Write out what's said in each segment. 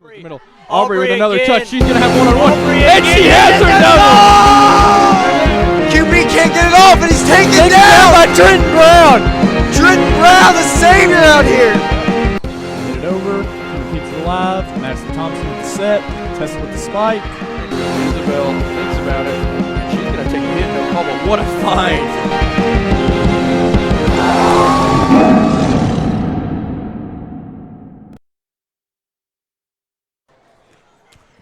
Middle. Aubrey with another again. touch. She's going to have one-on-one. And again. she has her double! QB can't get it off, and he's taken down by Trenton Brown. Trenton Brown, the savior out here. Get it over. Keeps it alive. Madison Thompson with the set. Tessa with the spike. Isabel thinks about it. And she's going to take a hit. No problem. What a find.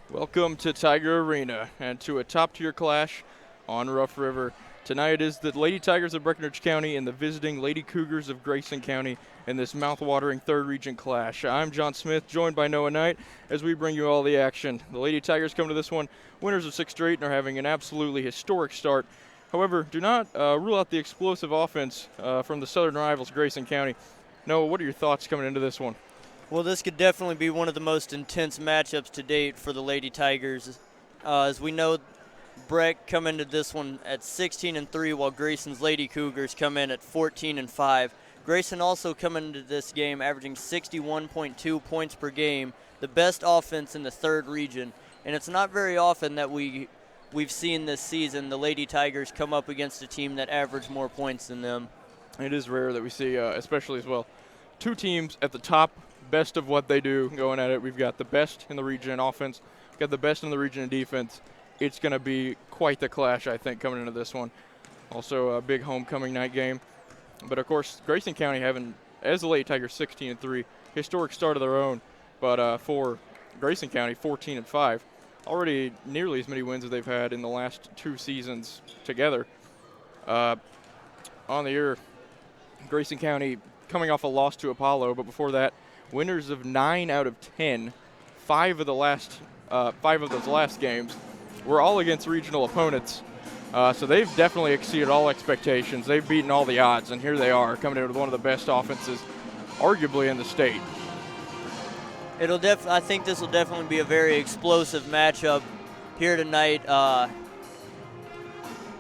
Welcome to Tiger Arena and to a top-tier clash on Rough River. Tonight is the Lady Tigers of Breckinridge County and the visiting Lady Cougars of Grayson County in this mouth-watering third region clash. I'm John Smith, joined by Noah Knight as we bring you all the action. The Lady Tigers come to this one winners of 6 straight and are having an absolutely historic start. However, do not rule out the explosive offense from the southern rivals, Grayson County. Noah, what are your thoughts coming into this one? Well, this could definitely be one of the most intense matchups to date for the Lady Tigers. As we know, Breck come into this one at 16-3, while Grayson's Lady Cougars come in at 14-5. Grayson also come into this game averaging 61.2 points per game, the best offense in the third region. And it's not very often that we've seen this season the Lady Tigers come up against a team that average more points than them. It is rare that we see, especially as well, two teams at the top, best of what they do going at it. We've got the best in the region in offense, we've got the best in the region in defense. It's going to be quite the clash, I think, coming into this one. Also a big homecoming night game. But, of course, Grayson County having, as the Lady Tigers, 16-3, historic start of their own. But for Grayson County, 14-5, already nearly as many wins as they've had in the last 2 seasons together. On the year, Grayson County coming off a loss to Apollo, but before that, winners of 9 out of 10. 5 of those last games were all against regional opponents. So they've definitely exceeded all expectations. They've beaten all the odds, and here they are coming in with one of the best offenses, arguably in the state. I think this will definitely be a very explosive matchup here tonight.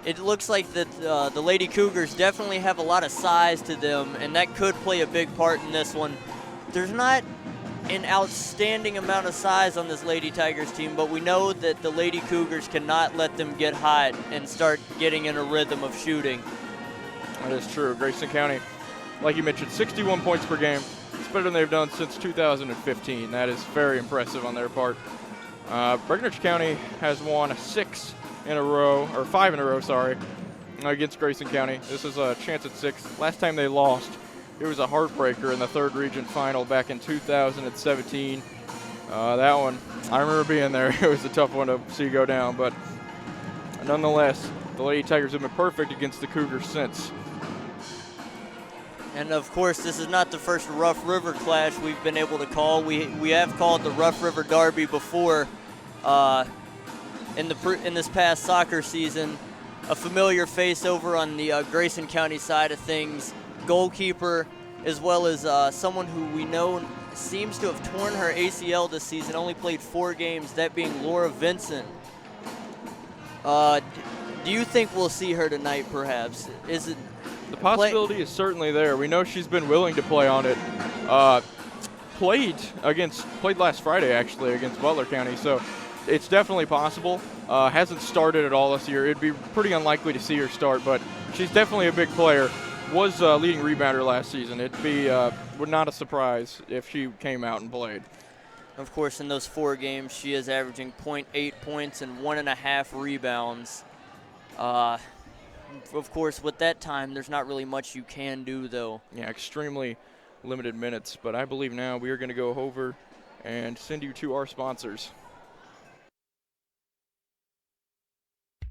It looks like that the Lady Cougars definitely have a lot of size to them, and that could play a big part in this one. There's not an outstanding amount of size on this Lady Tigers team, but we know that the Lady Cougars cannot let them get hot and start getting in a rhythm of shooting. That is true. Grayson County, like you mentioned, 61 points per game. It's better than they've done since 2015. That is very impressive on their part. Breckinridge County has won 5 in a row, against Grayson County. This is a chance at 6. Last time they lost, it was a heartbreaker in the third region final back in 2017. That one, I remember being there. It was a tough one to see go down, but nonetheless, the Lady Tigers have been perfect against the Cougars since. And of course, this is not the first Rough River clash we've been able to call. We have called the Rough River Derby before in this past soccer season. A familiar face over on the Grayson County side of things. Goalkeeper, as well as someone who we know seems to have torn her ACL this season, only played 4 games, that being Laura Vincent. Do you think we'll see her tonight, perhaps? The possibility is certainly there. We know she's been willing to play on it. Played last Friday, actually, against Butler County, so it's definitely possible. Hasn't started at all this year. It'd be pretty unlikely to see her start, but she's definitely a big player. Was leading rebounder last season. It'd be would not a surprise if she came out and played. Of course, in those 4 games, she is averaging 0.8 points and 1.5 rebounds. Of course, with that time, there's not really much you can do, though. Yeah, extremely limited minutes. But I believe now we are going to go over and send you to our sponsors.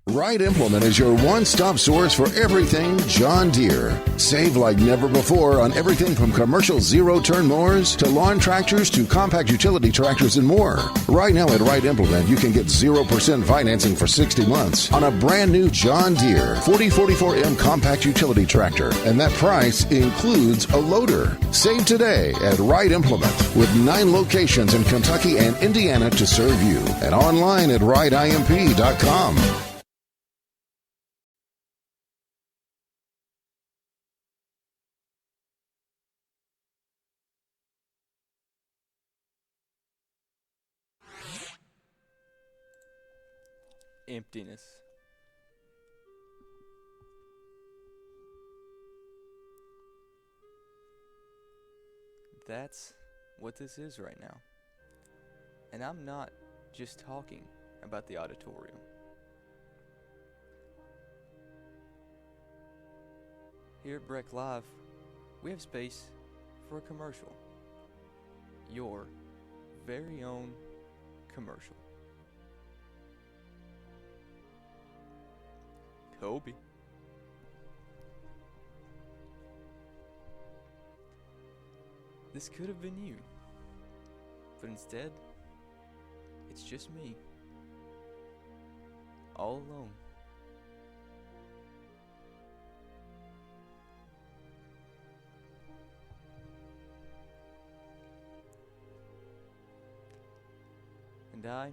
Wright Implement is your one-stop source for everything John Deere. Save like never before on everything from commercial zero-turn mowers to lawn tractors to compact utility tractors and more. Right now at Wright Implement, you can get 0% financing for 60 months on a brand new John Deere 4044M compact utility tractor, and that price includes a loader. Save today at Wright Implement with 9 locations in Kentucky and Indiana to serve you, and online at wrightimp.com. emptiness. That's what this is right now. And I'm not just talking about the auditorium. Here at Breck Live, we have space for a commercial. Your very own commercial. Kobe. This could have been you, but instead, it's just me, all alone. And I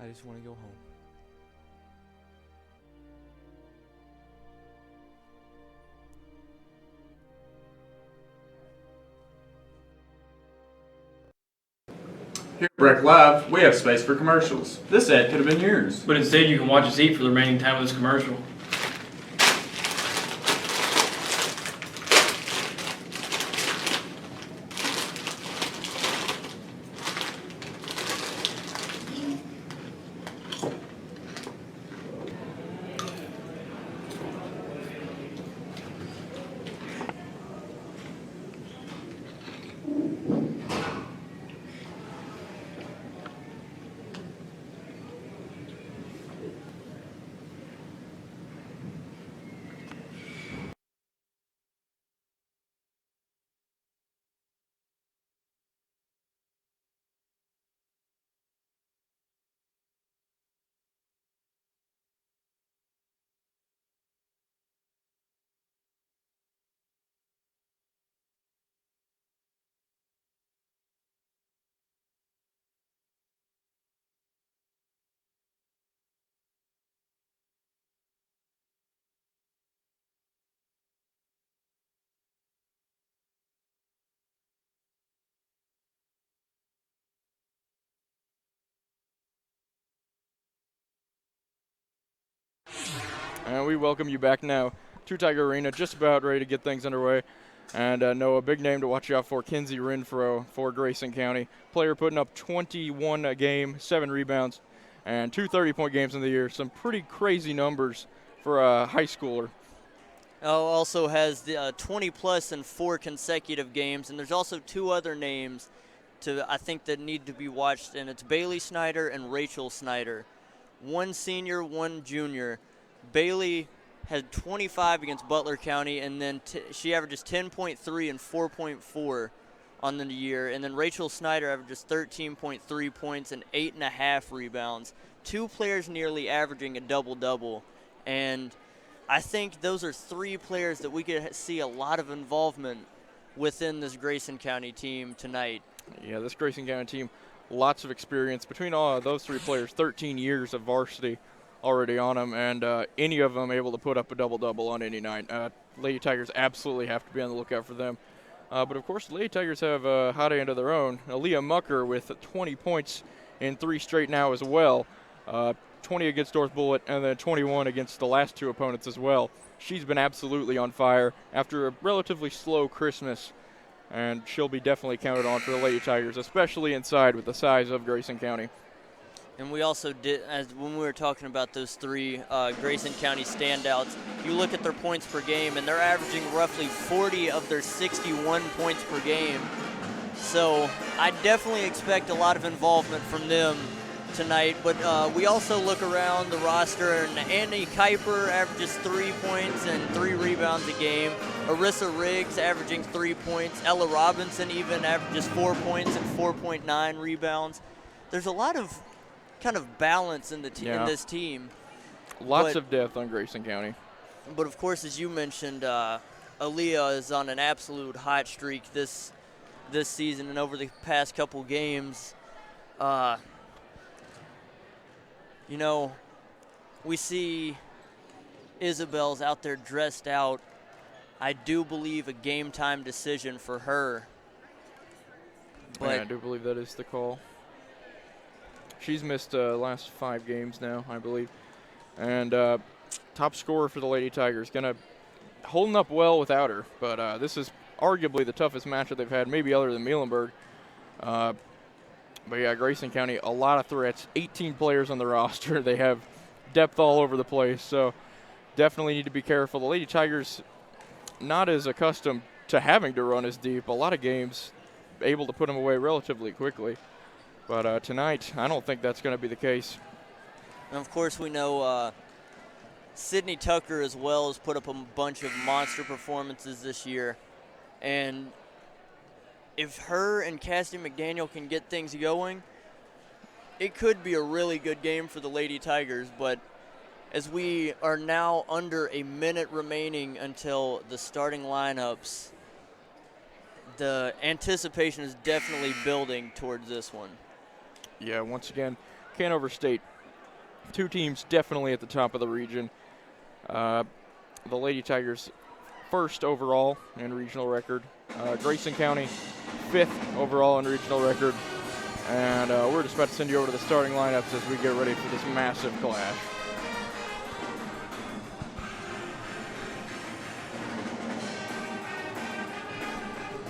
just want to go home. Here at Breck Live, we have space for commercials. This ad could have been yours. But instead, you can watch us eat for the remaining time of this commercial. And we welcome you back now to Tiger Arena, just about ready to get things underway. And Noah, a big name to watch out for, Kinsey Renfro for Grayson County. Player putting up 21 a game, 7 rebounds, and 2 30-point games in the year. Some pretty crazy numbers for a high schooler. Also has the 20-plus in 4 consecutive games, and there's also 2 other names I think that need to be watched, and it's Bailey Snyder and Rachel Snyder. 1 senior, 1 junior. Bailey had 25 against Butler County, and then she averages 10.3 and 4.4 on the year. And then Rachel Snyder averages 13.3 points and 8.5 rebounds. 2 players nearly averaging a double-double. And I think those are 3 players that we could see a lot of involvement within this Grayson County team tonight. Yeah, this Grayson County team, lots of experience. Between all of those 3 players, 13 years of varsity already on them, and any of them able to put up a double-double on any night. Lady Tigers absolutely have to be on the lookout for them. But, of course, the Lady Tigers have a hot hand of their own. Aaliyah Mucker with 20 points in 3 straight now as well. 20 against North Bullitt, and then 21 against the last 2 opponents as well. She's been absolutely on fire after a relatively slow Christmas, and she'll be definitely counted on for the Lady Tigers, especially inside with the size of Grayson County. And we also did, when we were talking about those 3 Grayson County standouts, you look at their points per game, and they're averaging roughly 40 of their 61 points per game. So I definitely expect a lot of involvement from them tonight. But we also look around the roster, and Annie Kuiper averages 3 points and 3 rebounds a game. Arissa Riggs averaging 3 points. Ella Robinson even averages 4 points and 4.9 rebounds. There's a lot of kind of balance in in this team. Lots of depth on Grayson County. But of course, as you mentioned, Aaliyah is on an absolute hot streak this season, and over the past couple games, you know, we see Isabel's out there dressed out. I do believe a game time decision for her. But yeah, I do believe that is the call. She's missed last 5 games now, I believe. And top scorer for the Lady Tigers. Holding up well without her, but this is arguably the toughest match that they've had, maybe other than Muhlenberg. But yeah, Grayson County, a lot of threats. 18 players on the roster. They have depth all over the place, so definitely need to be careful. The Lady Tigers not as accustomed to having to run as deep. A lot of games able to put them away relatively quickly. But tonight, I don't think that's going to be the case. And of course, we know Sydney Tucker as well has put up a bunch of monster performances this year. And if her and Cassidy McDaniel can get things going, it could be a really good game for the Lady Tigers. But as we are now under a minute remaining until the starting lineups, the anticipation is definitely building towards this one. Yeah, once again, can't overstate. 2 teams definitely at the top of the region. The Lady Tigers 1st overall in regional record. Grayson County 5th overall in regional record. And we're just about to send you over to the starting lineups as we get ready for this massive clash.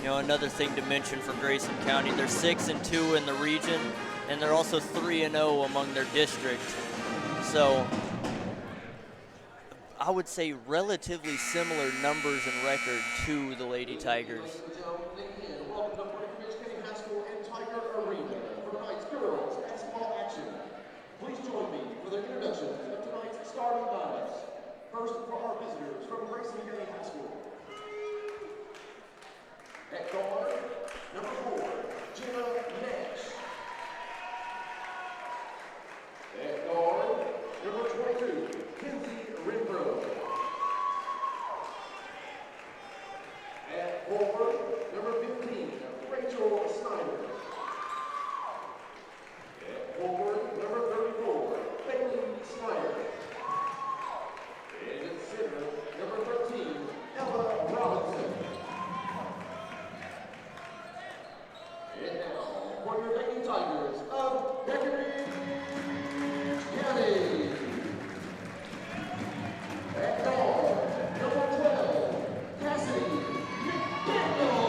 You know, another thing to mention for Grayson County, they're 6-2 in the region, and they're also 3-0 among their district. So I would say relatively similar numbers and record to the Lady Tigers. Welcome to Breckinridge County High School and Tiger Arena for tonight's girls basketball action. Please join me for the introduction of tonight's starting lineups. First, for our visitors from Grayson County High School. At guard, number 4, Jenna Nash. At guard, number 22, Kenzie Renfro. At forward, number 15, Rachel Snyder. At forward, number 34, Bailey Snyder. And at center, number 13, Ella Robinson. And now, for your Lady Tigers of Breckinridge County. At guard, number 12, Cassidy McDaniel.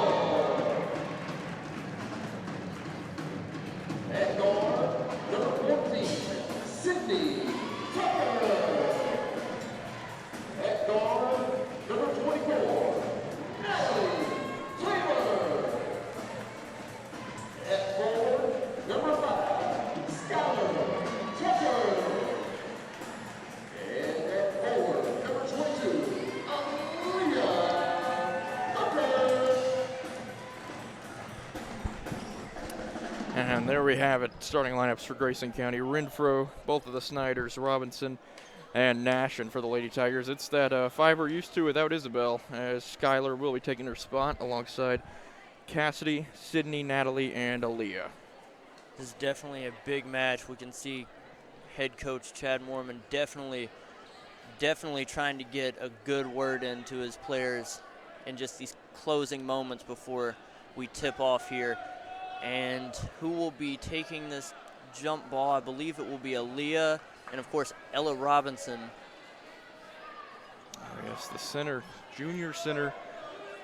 At guard, number 14, Sydney Tucker. At guard, number 24, Natalie Taylor. At forward, number 5, Skylar Tucker. And at forward, number 22, Aaliyah Tucker. And there we have it, starting lineups for Grayson County. Renfro, both of the Snyders, Robinson, and Nash. And for the Lady Tigers, it's that 5 we're used to without Isabel, as Skylar will be taking her spot alongside Cassidy, Sydney, Natalie, and Aaliyah. This is definitely a big match. We can see head coach Chad Mormon definitely trying to get a good word into his players in just these closing moments before we tip off here. And who will be taking this jump ball? I believe it will be Aaliyah and, of course, Ella Robinson. Yes, the center, junior center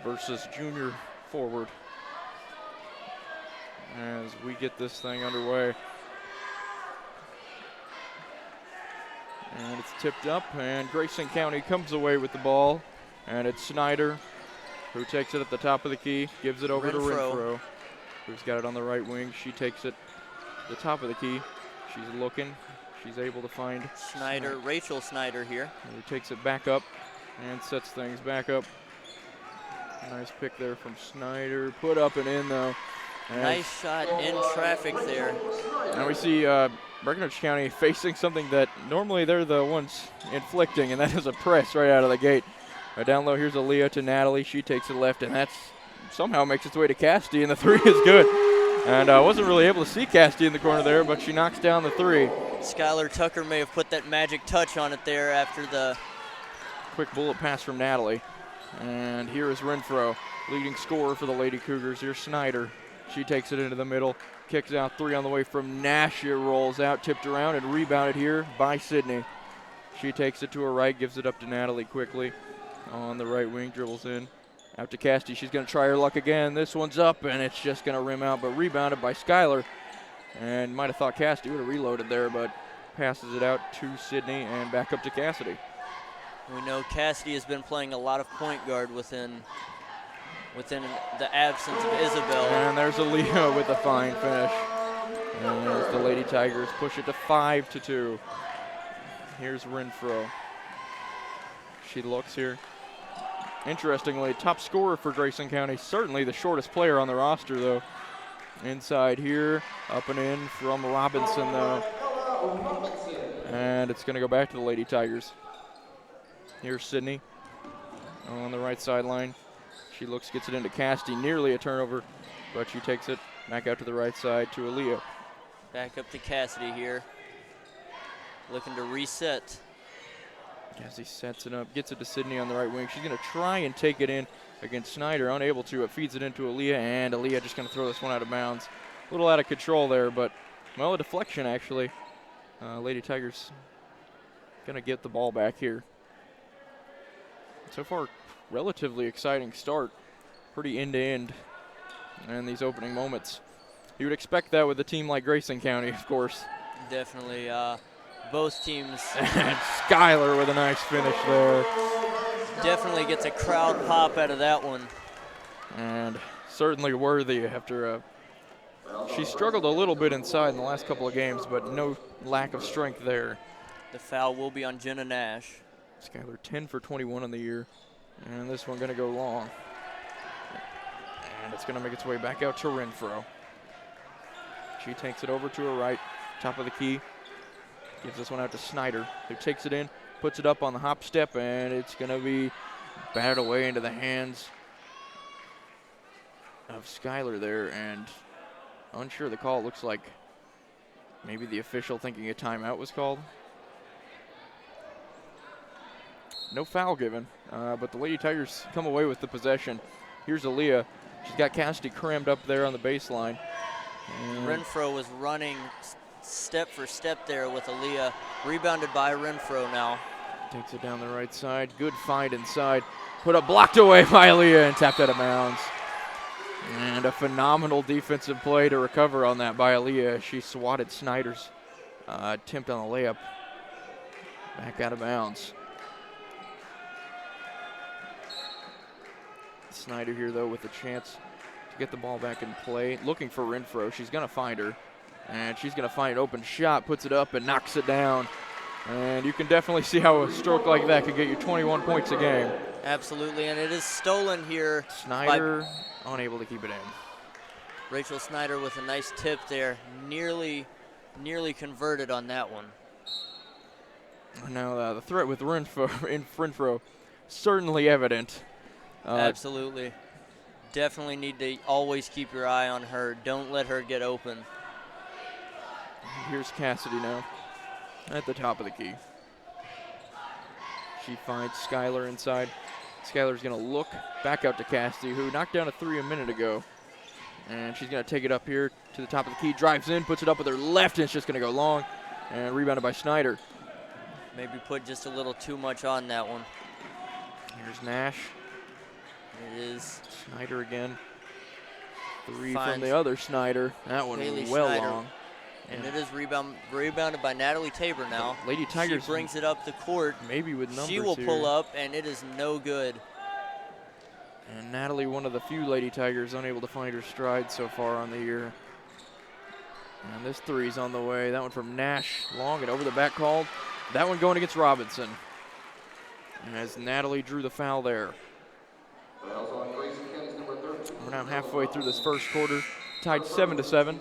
versus junior forward as we get this thing underway. And it's tipped up, and Grayson County comes away with the ball, and it's Snyder who takes it at the top of the key, gives it over to Renfro, who's got it on the right wing. She takes it to the top of the key. She's looking. She's able to find Snyder, Rachel Snyder here. And he takes it back up and sets things back up. Nice pick there from Snyder. Put up and in, though. Nice shot in traffic there. And we see Breckinridge County facing something that normally they're the ones inflicting, and that is a press right out of the gate. Down low, here's Aaliyah to Natalie. She takes it left, and that's somehow makes its way to Cassidy, and the 3 is good. And I wasn't really able to see Cassidy in the corner there, but she knocks down the 3. Skylar Tucker may have put that magic touch on it there after the quick bullet pass from Natalie. And here is Renfro, leading scorer for the Lady Cougars. Here's Snyder. She takes it into the middle, kicks out 3 on the way from Nash. It rolls out, tipped around, and rebounded here by Sydney. She takes it to her right, gives it up to Natalie quickly on the right wing, dribbles in. Out to Cassidy. She's going to try her luck again. This one's up, and it's just going to rim out, but rebounded by Skylar. And might have thought Cassidy would have reloaded there, but passes it out to Sydney and back up to Cassidy. We know Cassidy has been playing a lot of point guard within the absence of Isabel. And there's Aaliyah with a fine finish. And as the Lady Tigers push it to 5-2. Here's Renfro. She looks here. Interestingly, top scorer for Grayson County. Certainly the shortest player on the roster, though. Inside here, up and in from Robinson, though. And it's going to go back to the Lady Tigers. Here's Sydney on the right sideline. She looks, gets it into Cassidy, nearly a turnover, but she takes it back out to the right side to Aaliyah. Back up to Cassidy here. Looking to reset. Cassidy sets it up, gets it to Sydney on the right wing. She's going to try and take it in against Snyder, unable to. It feeds it into Aaliyah, and Aaliyah just going to throw this one out of bounds. A little out of control there, but, well, a deflection actually. Lady Tigers going to get the ball back here. So far, relatively exciting start. Pretty end-to-end in these opening moments. You would expect that with a team like Grayson County, of course. Definitely. Both teams. And Skylar with a nice finish there. Definitely gets a crowd pop out of that one. And certainly worthy after she struggled a little bit inside in the last couple of games, but no lack of strength there. The foul will be on Jenna Nash. Skylar 10 for 21 on the year. And this one going to go long. And it's going to make its way back out to Renfro. She takes it over to her right, top of the key. Gives this one out to Snyder, who takes it in, puts it up on the hop step, and it's going to be batted away into the hands of Skylar there. And unsure of the call. It looks like maybe the official thinking a timeout was called. No foul given, but the Lady Tigers come away with the possession. Here's Aaliyah. She's got Cassidy crammed up there on the baseline. And Renfro was running step for step there with Aaliyah. Rebounded by Renfro now. Takes it down the right side. Good find inside. Put up, blocked away by Aaliyah and tapped out of bounds. And a phenomenal defensive play to recover on that by Aaliyah. She swatted Snyder's attempt on the layup back out of bounds. Snyder here, though, with a chance to get the ball back in play. Looking for Renfro. She's going to find her. And she's going to find an open shot, puts it up, and knocks it down. And you can definitely see how a stroke like that could get you 21 points a game. Absolutely, and it is stolen here. Snyder unable to keep it in. Rachel Snyder with a nice tip there. Nearly converted on that one. Now the threat with Renfro certainly evident. Absolutely. Definitely need to always keep your eye on her. Don't let her get open. Here's Cassidy now at the top of the key. She finds Skylar inside. Skylar's going to look back out to Cassidy, who knocked down a 3 a minute ago. And she's going to take it up here to the top of the key, drives in, puts it up with her left, and it's just going to go long. And rebounded by Snyder. Maybe put just a little too much on that one. Here's Nash. It is. Snyder again. 3 from the other Snyder. That one Haley well Snyder. long. And it is rebounded by Natalie Tabor now. Lady Tigers She brings it up the court. Maybe with numbers She will here. pull up, and it is no good. And Natalie, one of the few Lady Tigers unable to find her stride so far on the year. And this three's on the way. That one from Nash, long and over the back called. That one going against Robinson. As Natalie drew the foul there. We're now halfway through this first quarter, tied 7-7.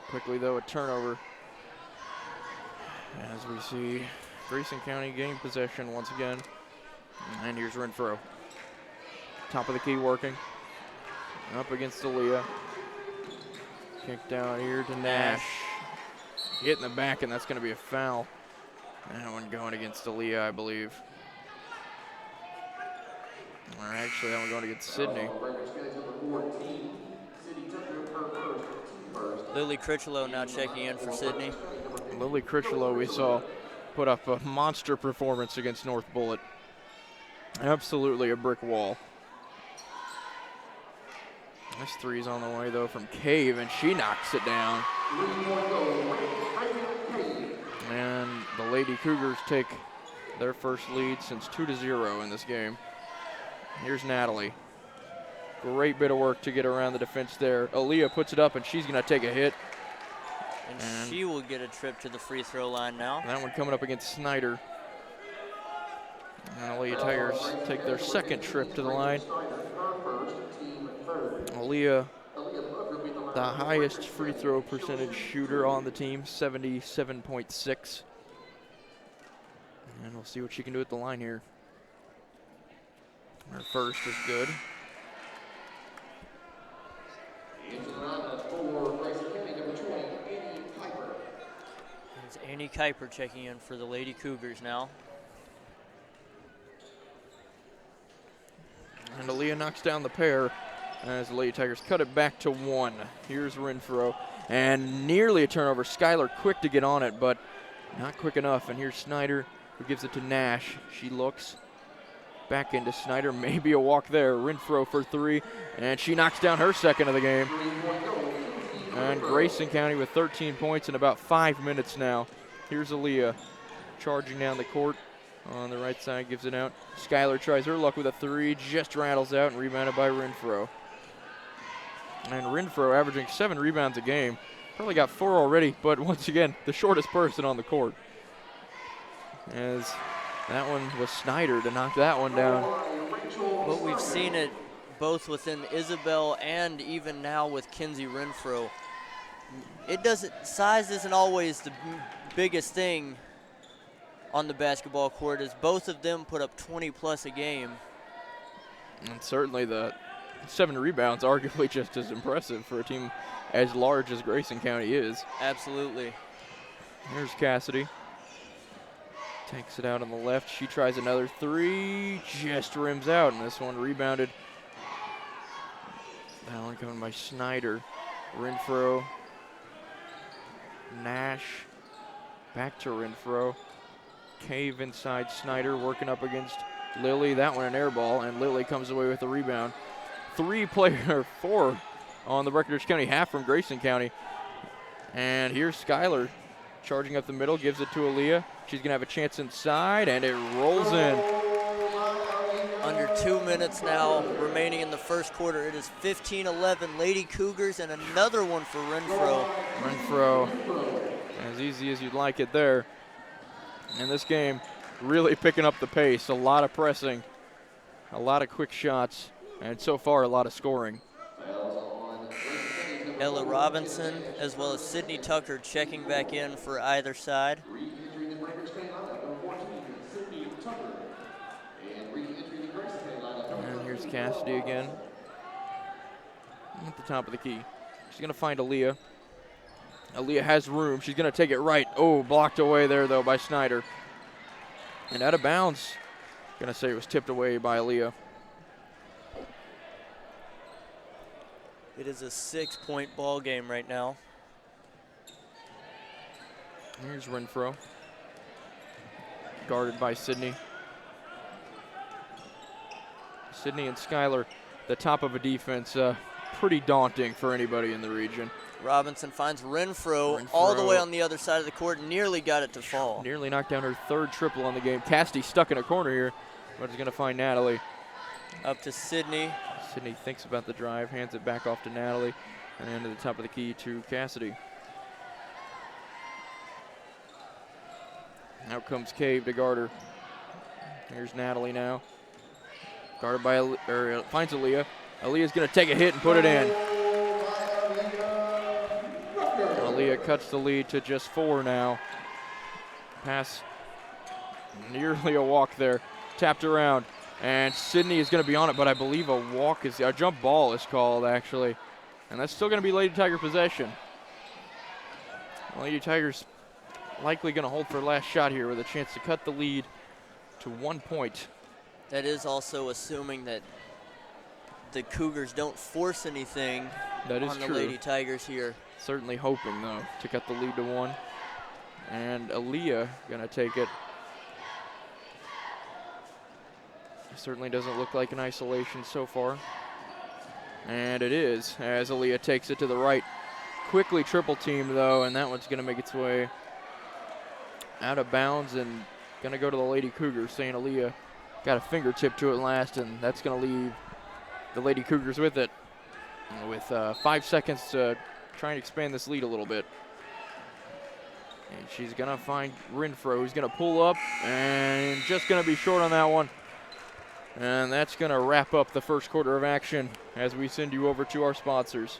Quickly, though, a turnover. As we see Grayson County gain possession once again. And here's Renfro. Top of the key working. Up against Aaliyah. Kick down here to Nash. Hit in the back, and that's going to be a foul. That one going against Aaliyah, I believe. Or actually, that one going against Sydney. Lily Critchlow now checking in for Sydney. Lily Critchlow, we saw, put up a monster performance against North Bullitt. Absolutely a brick wall. This three's on the way, though, from Cave, and she knocks it down. And the Lady Cougars take their first lead since 2-0 in this game. Here's Natalie. Great bit of work to get around the defense there. Aaliyah puts it up, and she's going to take a hit. And she will get a trip to the free throw line now. That one coming up against Snyder. And Aaliyah Tigers take their second trip to the line. Aaliyah, the highest free throw percentage shooter on the team, 77.6. And we'll see what she can do at the line here. Her first is good. It's Annie Kuiper checking in for the Lady Cougars now. And Aaliyah knocks down the pair as the Lady Tigers cut it back to 1. Here's Renfro, and nearly a turnover. Skylar quick to get on it, but not quick enough. And here's Snyder, who gives it to Nash. She looks back into Snyder, maybe a walk there. Renfro for 3, and she knocks down her second of the game. And Grayson County with 13 points in about 5 minutes now. Here's Aaliyah charging down the court. On the right side, gives it out. Skylar tries her luck with a 3, just rattles out and rebounded by Renfro. And Renfro averaging 7 rebounds a game. Probably got 4 already, but once again, the shortest person on the court. As that one was Snyder to knock that one down. But we've seen it both within Isabel and even now with Kinsey Renfro. Size isn't always the biggest thing on the basketball court, as both of them put up 20 plus a game. And certainly the 7 rebounds, arguably just as impressive for a team as large as Grayson County is. Absolutely. Here's Cassidy. Takes it out on the left. She tries another 3, just rims out, and this one rebounded. That one coming by Snyder. Renfro. Nash. Back to Renfro. Cave inside Snyder, working up against Lily. That one an air ball, and Lily comes away with the rebound. 4 on the Breckinridge County half from Grayson County. And here's Skylar charging up the middle, gives it to Aaliyah. She's gonna have a chance inside, and it rolls in. Under 2 minutes now remaining in the first quarter. It is 15-11 Lady Cougars, and another one for Renfro. Renfro, as easy as you'd like it there. And this game really picking up the pace. A lot of pressing, a lot of quick shots, and so far a lot of scoring. Ella Robinson as well as Sydney Tucker checking back in for either side. And here's Cassidy again at the top of the key. She's going to find Aaliyah. Aaliyah has room. She's going to take it right. Oh, blocked away there, though, by Snyder. And out of bounds. Going to say it was tipped away by Aaliyah. It is a 6-point ball game right now. Here's Renfro. Guarded by Sydney. Sydney and Skylar, the top of a defense, pretty daunting for anybody in the region. Robinson finds Renfro all the way on the other side of the court, nearly got it to fall. Nearly knocked down her 3rd triple on the game. Cassidy stuck in a corner here, but is going to find Natalie. Up to Sydney. Sydney thinks about the drive, hands it back off to Natalie, and then to the top of the key to Cassidy. Out comes Cave to guard her. Here's Natalie now. Guarded by, finds Aaliyah. Aaliyah's going to take a hit and put it in. Aaliyah cuts the lead to just 4 now. Pass, nearly a walk there. Tapped around, and Sydney is going to be on it, but I believe a jump ball is called, actually. And that's still going to be Lady Tiger possession. Lady Tigers likely going to hold for last shot here with a chance to cut the lead to 1 point. That is also assuming that the Cougars don't force anything on the Lady Tigers here. Certainly hoping, though, to cut the lead to 1. And Aaliyah going to take it. Certainly doesn't look like an isolation so far. And it is, as Aaliyah takes it to the right. Quickly triple team, though, and that one's going to make its way out of bounds and going to go to the Lady Cougars. St. Aaliyah got a fingertip to it last, and that's going to leave the Lady Cougars with it. With 5 seconds to try and expand this lead a little bit. And she's going to find Renfro, who's going to pull up, and just going to be short on that one. And that's going to wrap up the first quarter of action as we send you over to our sponsors.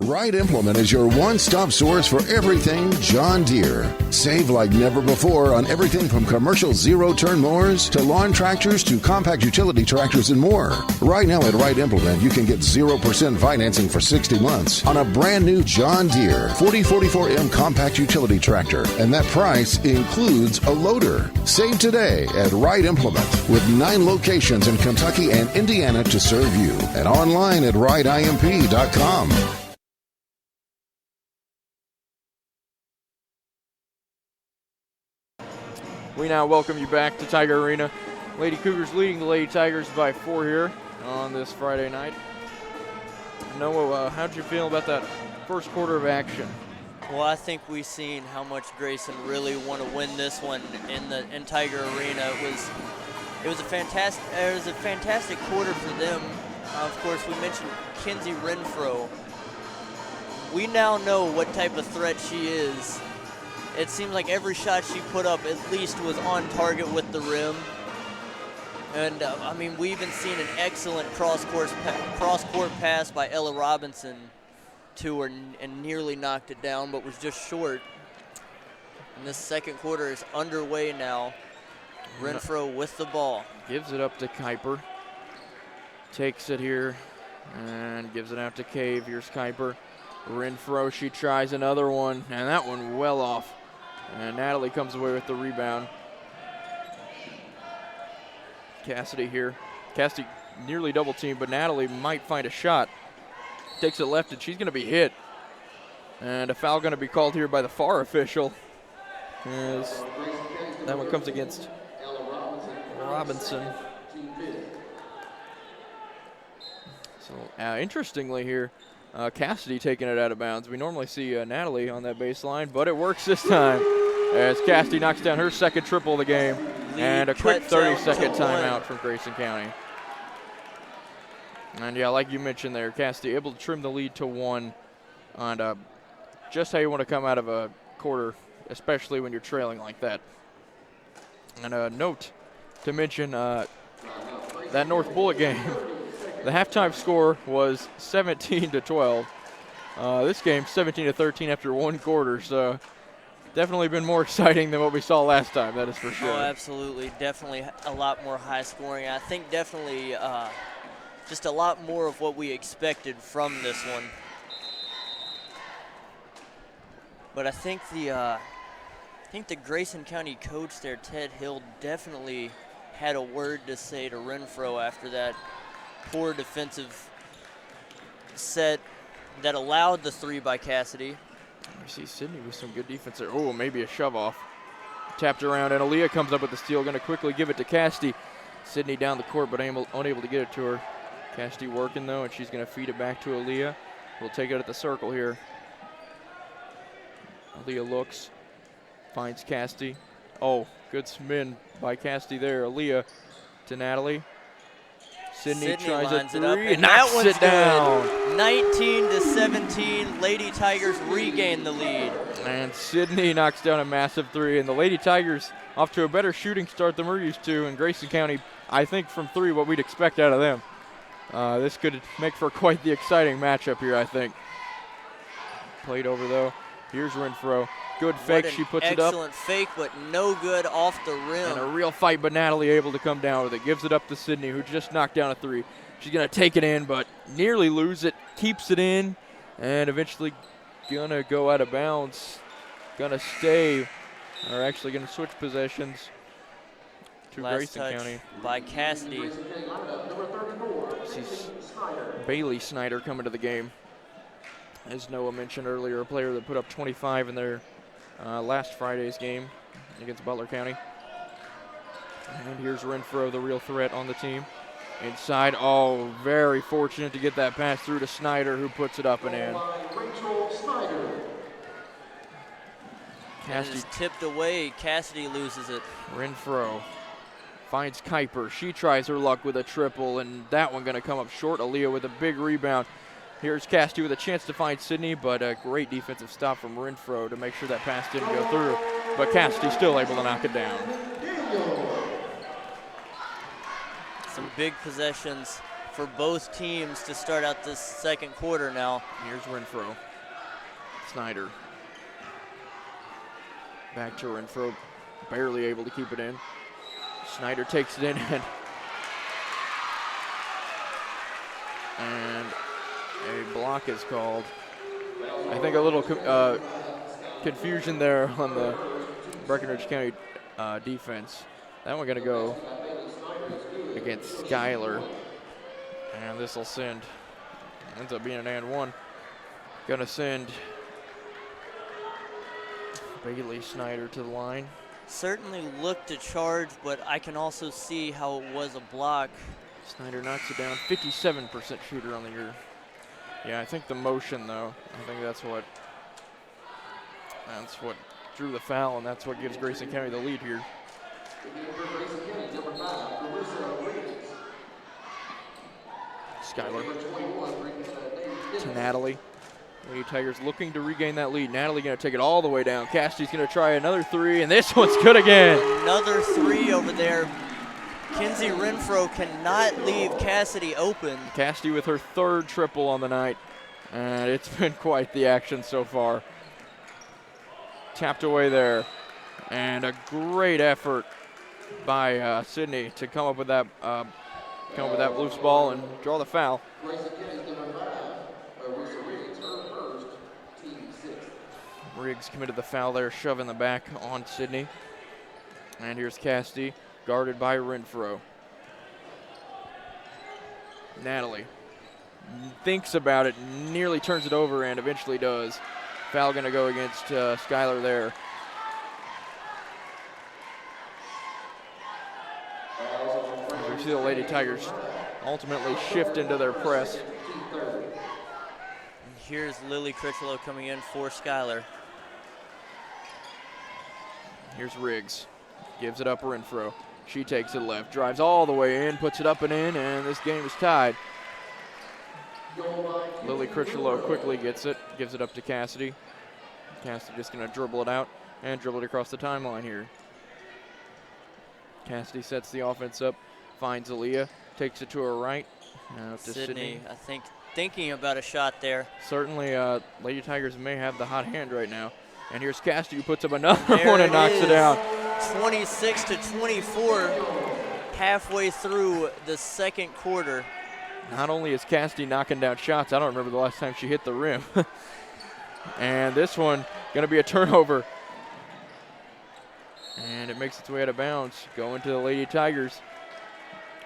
Wright Implement is your one-stop source for everything John Deere. Save like never before on everything from commercial zero-turn mowers to lawn tractors to compact utility tractors and more. Right now at Wright Implement, you can get 0% financing for 60 months on a brand new John Deere 4044M compact utility tractor. And that price includes a loader. Save today at Wright Implement with 9 locations in Kentucky and Indiana to serve you. And online at wrightimp.com. We now welcome you back to Tiger Arena. Lady Cougars leading the Lady Tigers by 4 here on this Friday night. Noah, how'd you feel about that first quarter of action? Well, I think we've seen how much Grayson really want to win this one in Tiger Arena. It was a fantastic quarter for them. Of course, we mentioned Kenzie Renfro. We now know what type of threat she is. It seems like every shot she put up at least was on target with the rim. And, I mean, we even seen an excellent cross-court pass by Ella Robinson to her and nearly knocked it down, but was just short. And this second quarter is underway now. Renfro with the ball. Gives it up to Kuiper. Takes it here and gives it out to Cave. Here's Kuiper. Renfro, she tries another one, and that one well off. And Natalie comes away with the rebound. Cassidy here. Cassidy nearly double teamed, but Natalie might find a shot. Takes it left, and she's going to be hit. And a foul going to be called here by the FAR official. As that one comes against Robinson. So interestingly here, Cassidy taking it out of bounds. We normally see Natalie on that baseline, but it works this time as Cassidy knocks down her second triple of the game. And a quick 30-second timeout from Grayson County. And yeah, like you mentioned there, Cassidy able to trim the lead to 1. And just how you want to come out of a quarter, especially when you're trailing like that. And a note to mention that North Bullitt game. The halftime score was 17-12. This game 17-13 after 1 quarter, so definitely been more exciting than what we saw last time, that is for sure. Oh, absolutely. Definitely a lot more high scoring. I think definitely just a lot more of what we expected from this one. But I think the Grayson County coach there, Ted Hill, definitely had a word to say to Renfro after that poor defensive set that allowed the 3 by Cassidy. I see Sydney with some good defense there. Oh, maybe a shove off. Tapped around, and Aaliyah comes up with the steal. Going to quickly give it to Cassidy. Sydney down the court, but unable to get it to her. Cassidy working, though, and she's going to feed it back to Aaliyah. We'll take it at the circle here. Aaliyah looks, finds Cassidy. Oh, good spin by Cassidy there. Aaliyah to Natalie. Sydney tries a 3 and knocks it down. 19-17, Lady Tigers regain the lead. And Sydney knocks down a massive 3, and the Lady Tigers off to a better shooting start than we're used to. And Grayson County, I think from 3, what we'd expect out of them. This could make for quite the exciting matchup here, I think. Played over, though. Here's Renfro. Good fake, she puts it up. Excellent fake, but no good off the rim. And a real fight, but Natalie able to come down with it. Gives it up to Sydney, who just knocked down a 3. She's going to take it in, but nearly lose it. Keeps it in, and eventually going to go out of bounds. Going to stay, or actually going to switch possessions to Last Grayson touch County. by Cassidy. Sees Bailey Snyder coming to the game. As Noah mentioned earlier, a player that put up 25 in their last Friday's game against Butler County. And here's Renfro, the real threat on the team. Inside, oh, very fortunate to get that pass through to Snyder, who puts it up and in. It is tipped away. Cassidy loses it. Renfro finds Kuiper. She tries her luck with a triple, and that one going to come up short. Aaliyah with a big rebound. Here's Cassidy with a chance to find Sydney, but a great defensive stop from Renfro to make sure that pass didn't go through. But Cassidy still able to knock it down. Some big possessions for both teams to start out this second quarter now. Here's Renfro. Snyder. Back to Renfro, barely able to keep it in. Snyder takes it in, and a block is called. I think a little confusion there on the Breckinridge County defense. That one gonna go against Skyler, and this will send. Ends up being an and one. Gonna send Bailey Snyder to the line. Certainly looked to charge, but I can also see how it was a block. Snyder knocks it down. 57% shooter on the year. Yeah, I think the motion, though, I think that's what drew the foul, and that's what gives Grayson County the lead here. Skyler to Natalie. Lady Tigers looking to regain that lead. Natalie going to take it all the way down. Cassidy's going to try another three, and this one's good again. Another three over there. Kinsey Renfro cannot leave Cassidy open. Cassidy with her third triple on the night, and it's been quite the action so far. Tapped away there, and a great effort by Sydney to come up with that loose ball and draw the foul. Riggs committed the foul there, shoving the back on Sydney. And here's Cassidy, guarded by Renfro. Natalie thinks about it, nearly turns it over, and eventually does. Foul going to go against Skyler there. We see the Lady Tigers ultimately shift into their press. And here's Lily Critchlow coming in for Skyler. Here's Riggs. Gives it up Renfro. She takes it left, drives all the way in, puts it up and in, and this game is tied. Lily Critchlow quickly gets it, gives it up to Cassidy. Cassidy just going to dribble it out and dribble it across the timeline here. Cassidy sets the offense up, finds Aaliyah, takes it to her right. Now to Sydney. I think thinking about a shot there. Certainly, Lady Tigers may have the hot hand right now. And here's Cassidy who puts up another one and knocks it down. 26-24, halfway through the second quarter. Not only is Cassidy knocking down shots, I don't remember the last time she hit the rim. And this one going to be a turnover. And it makes its way out of bounds, going to the Lady Tigers.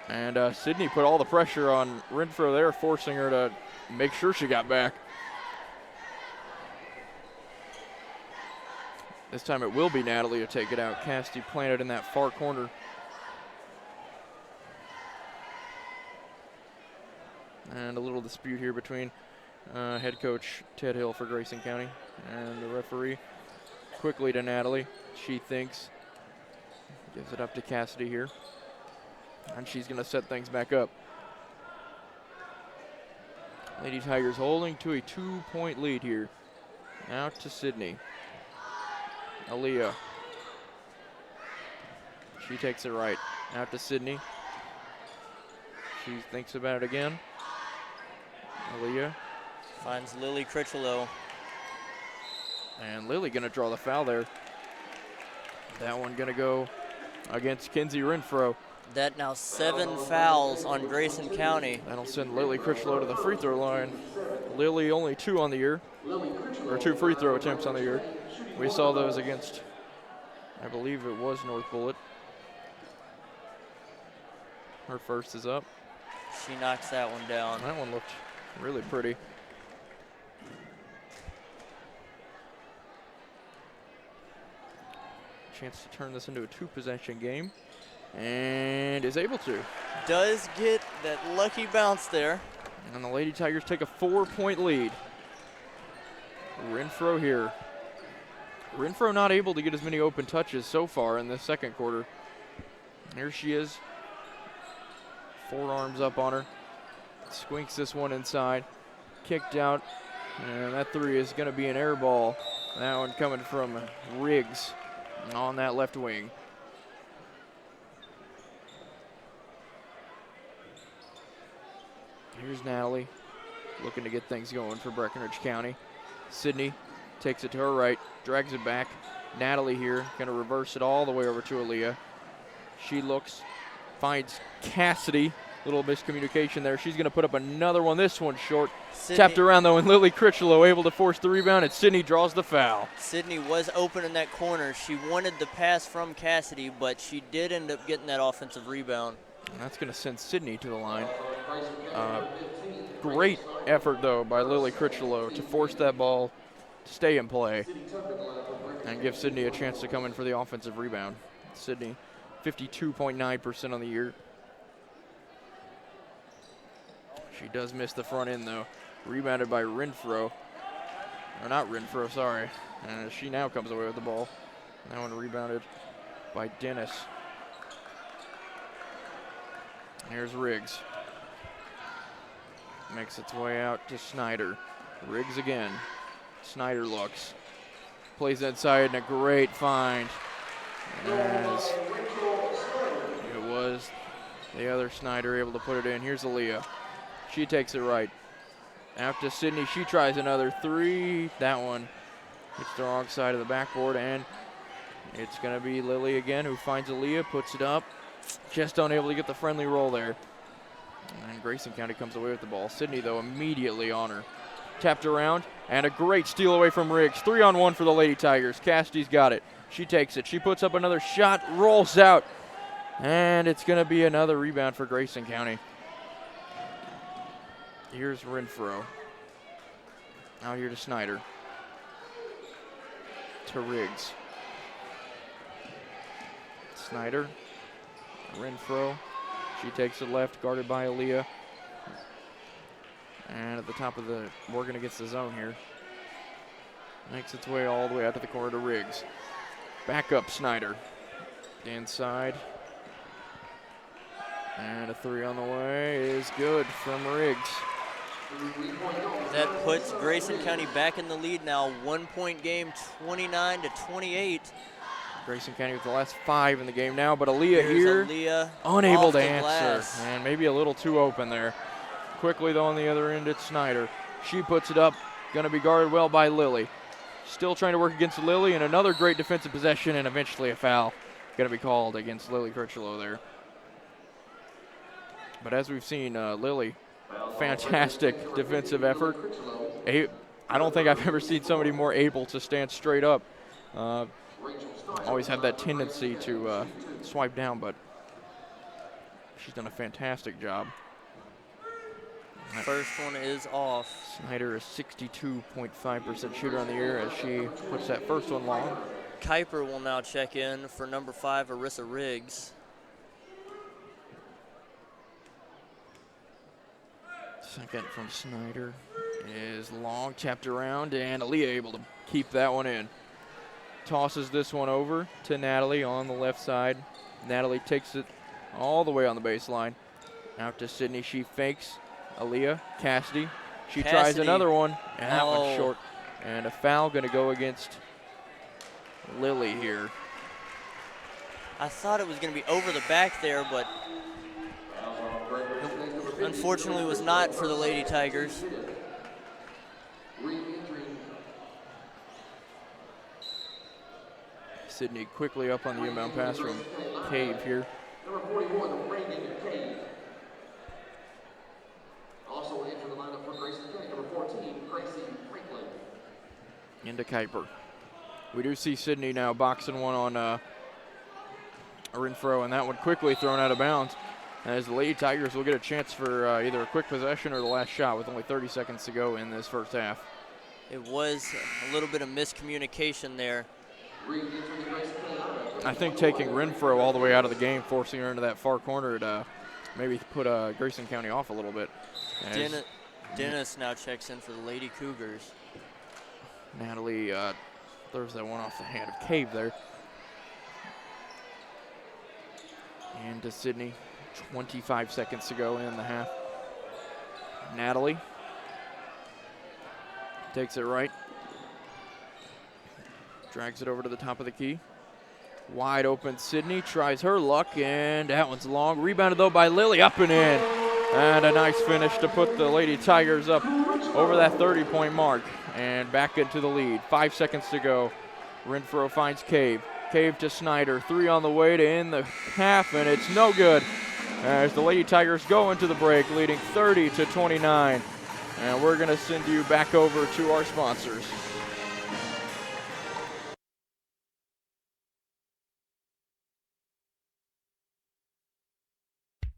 And Sydney put all the pressure on Renfro there, forcing her to make sure she got back. This time it will be Natalie to take it out. Cassidy planted in that far corner. And a little dispute here between head coach Ted Hill for Grayson County and the referee. Quickly to Natalie. She thinks. Gives it up to Cassidy here. And she's going to set things back up. Lady Tigers holding to a 2-point lead here. Out to Sydney. Aaliyah. She takes it right. Out to Sydney. She thinks about it again. Aaliyah. Finds Lily Critchlow. And Lily going to draw the foul there. That one going to go against Kinsey Renfro. That now 7 fouls on Grayson County. That'll send Lily Critchlow to the free throw line. Lily only 2 on the year, or 2 free throw attempts on the year. We saw those against, I believe it was North Bullitt. Her first is up. She knocks that one down. That one looked really pretty. Chance to turn this into a 2-possession game, and is able to. Does get that lucky bounce there. And the Lady Tigers take a 4-point lead. Renfro here. Renfro not able to get as many open touches so far in the second quarter. Here she is. Forearms up on her. Squinks this one inside. Kicked out. And that 3 is going to be an air ball. That one coming from Riggs on that left wing. Here's Natalie looking to get things going for Breckinridge County. Sydney takes it to her right, drags it back. Natalie here going to reverse it all the way over to Aaliyah. She looks, finds Cassidy. Little miscommunication there. She's going to put up another one. This one short. Sydney. Tapped around though, and Lily Critchlow able to force the rebound, and Sydney draws the foul. Sydney was open in that corner. She wanted the pass from Cassidy, but she did end up getting that offensive rebound. And that's going to send Sydney to the line. Great effort, though, by Lily Critchlow to force that ball to stay in play and give Sydney a chance to come in for the offensive rebound. Sydney, 52.9% on the year. She does miss the front end, though. Rebounded by Renfro. Or not Renfro, sorry. She now comes away with the ball. That one rebounded by Dennis. Here's Riggs. Makes its way out to Snyder. Riggs again. Snyder looks. Plays inside and a great find. As it was the other Snyder able to put it in. Here's Aaliyah. She takes it right. Out to Sydney. She tries another 3. That one hits the wrong side of the backboard, and it's going to be Lily again who finds Aaliyah, puts it up. Just unable to get the friendly roll there. And Grayson County comes away with the ball. Sydney, though, immediately on her. Tapped around, and a great steal away from Riggs. 3-on-1 for the Lady Tigers. Cassidy's got it. She takes it. She puts up another shot, rolls out, and it's going to be another rebound for Grayson County. Here's Renfro. Out here to Snyder. To Riggs. Snyder. Renfro. She takes it left, guarded by Aaliyah. And at the top of the Morgan against the zone here. Makes its way all the way out to the corner to Riggs. Back up Snyder. Inside. And a 3 on the way is good from Riggs. That puts Grayson County back in the lead now. 1-point game, 29-28. Grayson County with the last 5 in the game now, but Aaliyah Here's here, Aaliyah unable off to the answer. glass. And maybe a little too open there. Quickly, though, on the other end, it's Snyder. She puts it up, going to be guarded well by Lily. Still trying to work against Lily, and another great defensive possession, and eventually a foul going to be called against Lily Critchlow there. But as we've seen, Lily, fantastic defensive effort. I don't think I've ever seen somebody more able to stand straight up. Always have that tendency to swipe down, but she's done a fantastic job. First one is off. Snyder is 62.5% shooter on the year as she puts that first one long. Kuiper will now check in for number 5, Arissa Riggs. Second from Snyder is long, tapped around, and Aaliyah able to keep that one in. Tosses this one over to Natalie on the left side. Natalie takes it all the way on the baseline. Out to Sydney, she fakes. Aaliyah, Cassidy. She tries another one, and that one's short. And a foul going to go against Lily here. I thought it was going to be over the back there, but unfortunately was not for the Lady Tigers. Sydney quickly up on the inbound pass from Cave here. Number 41, Reagan Cave. Also entering the lineup for Grayson County, number 14, Gracie Franklin. Into Kuiper. We do see Sydney now boxing one on Renfro, and that one quickly thrown out of bounds, as the Lady Tigers will get a chance for either a quick possession or the last shot with only 30 seconds to go in this first half. It was a little bit of miscommunication there. I think taking Renfro all the way out of the game, forcing her into that far corner, to maybe put Grayson County off a little bit. Dennis now checks in for the Lady Cougars. Natalie throws that one off the hand of Cave there. And to Sydney, 25 seconds to go in the half. Natalie takes it right. Drags it over to the top of the key. Wide open Sydney tries her luck, and that one's long. Rebounded though by Lily, up and in. And a nice finish to put the Lady Tigers up over that 30-point mark and back into the lead. 5 seconds to go. Renfro finds Cave. Cave to Snyder. 3 on the way to end the half, and it's no good as the Lady Tigers go into the break, leading 30-29. And we're going to send you back over to our sponsors.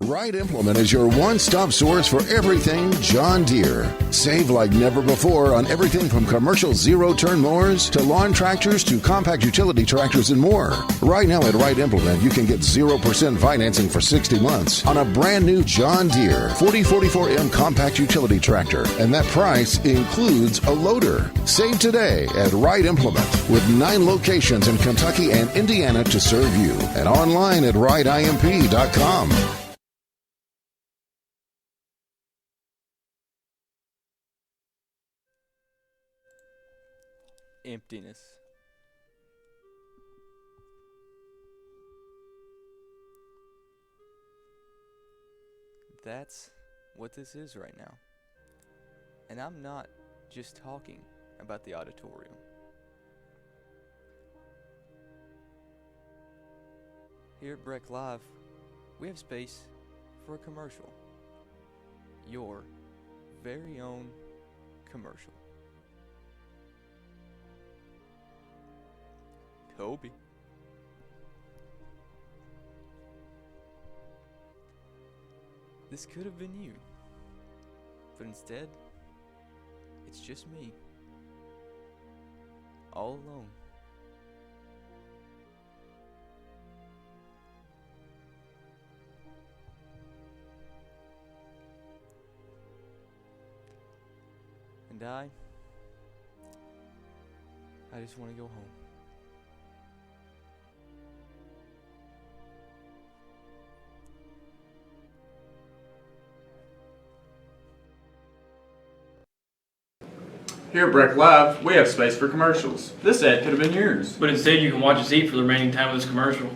Wright Implement is your one-stop source for everything John Deere. Save like never before on everything from commercial zero-turn mowers to lawn tractors to compact utility tractors and more. Right now at Wright Implement, you can get 0% financing for 60 months on a brand new John Deere 4044M compact utility tractor, and that price includes a loader. Save today at Wright Implement with 9 locations in Kentucky and Indiana to serve you, and online at wrightimp.com. Emptiness. That's what this is right now. And I'm not just talking about the auditorium. Here at Breck Live, we have space for a commercial. Your very own commercial. Kobe. This could have been you, but instead, it's just me, all alone. And I just want to go home. Here at Breck Live, we have space for commercials. This ad could have been yours. But instead, you can watch us eat for the remaining time of this commercial.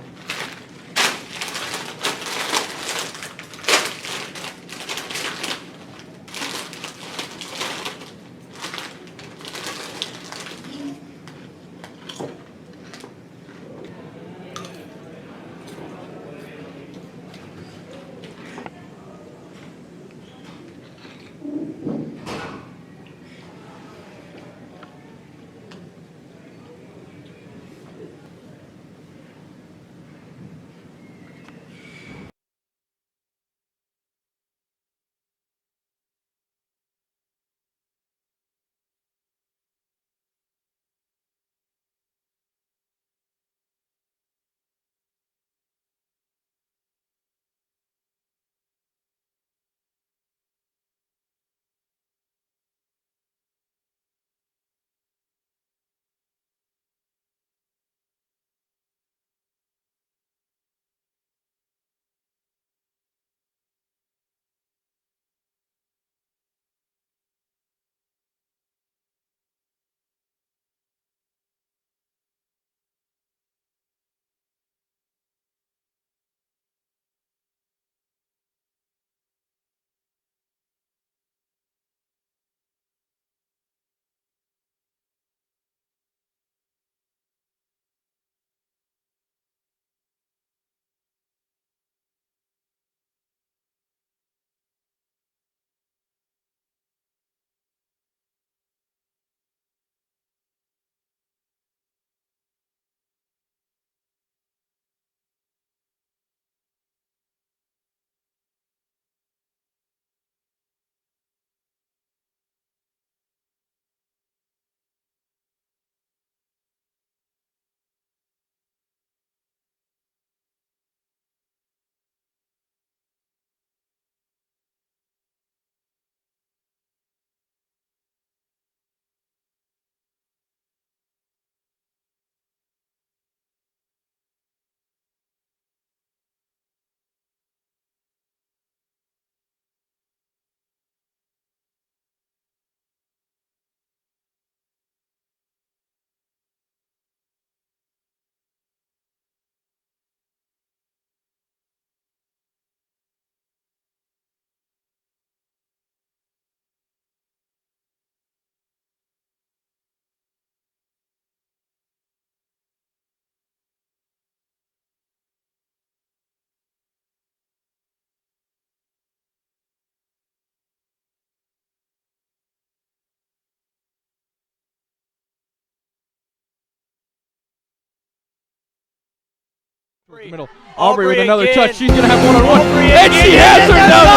Middle. Aubrey with another again. touch. She's going to have one-on-one. Aubrey And she has her double!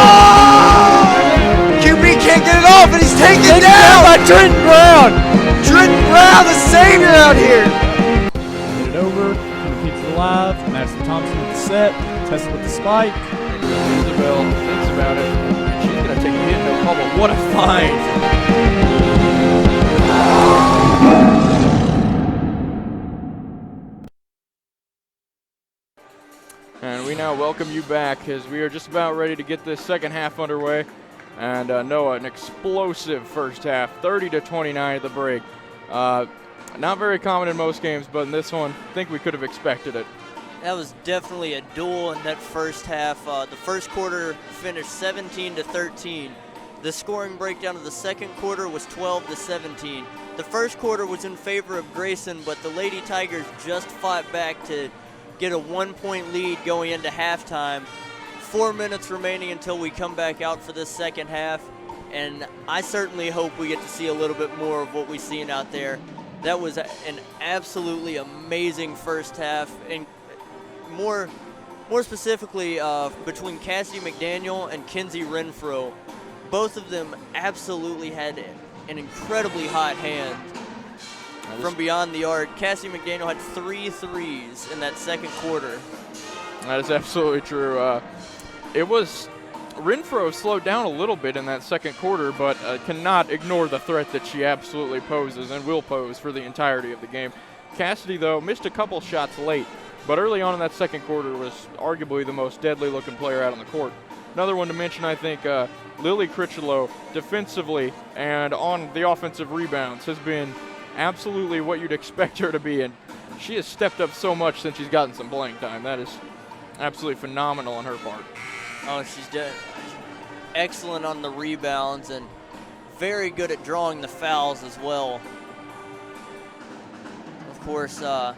QB can't get it off, and he's taken down by Trenton Brown. Trenton Brown, the savior out here. Get it over. Repeats it live. Madison Thompson with the set. Tessa with the spike. Isabel thinks about it. She's going to take a hit, no trouble. What a find! And we now welcome you back as we are just about ready to get this second half underway. And Noah, an explosive first half, 30-29 at the break. Not very common in most games, but in this one, I think we could have expected it. That was definitely a duel in that first half. The first quarter finished 17-13. The scoring breakdown of the second quarter was 12-17. The first quarter was in favor of Grayson, but the Lady Tigers just fought back to get a 1-point lead going into halftime. 4 minutes remaining until we come back out for this second half, and I certainly hope we get to see a little bit more of what we've seen out there. That was an absolutely amazing first half, and more specifically between Cassie McDaniel and Kinsey Renfro. Both of them absolutely had an incredibly hot hand from beyond the arc. Cassie McDaniel had 3 threes in that second quarter. That is absolutely true. Renfro slowed down a little bit in that second quarter, but cannot ignore the threat that she absolutely poses and will pose for the entirety of the game. Cassidy, though, missed a couple shots late, but early on in that second quarter was arguably the most deadly-looking player out on the court. Another one to mention, I think, Lily Critchlow, defensively and on the offensive rebounds, has been absolutely what you'd expect her to be, and she has stepped up so much since she's gotten some playing time. That is absolutely phenomenal on her part. Oh, she's excellent on the rebounds and very good at drawing the fouls as well. Of course, I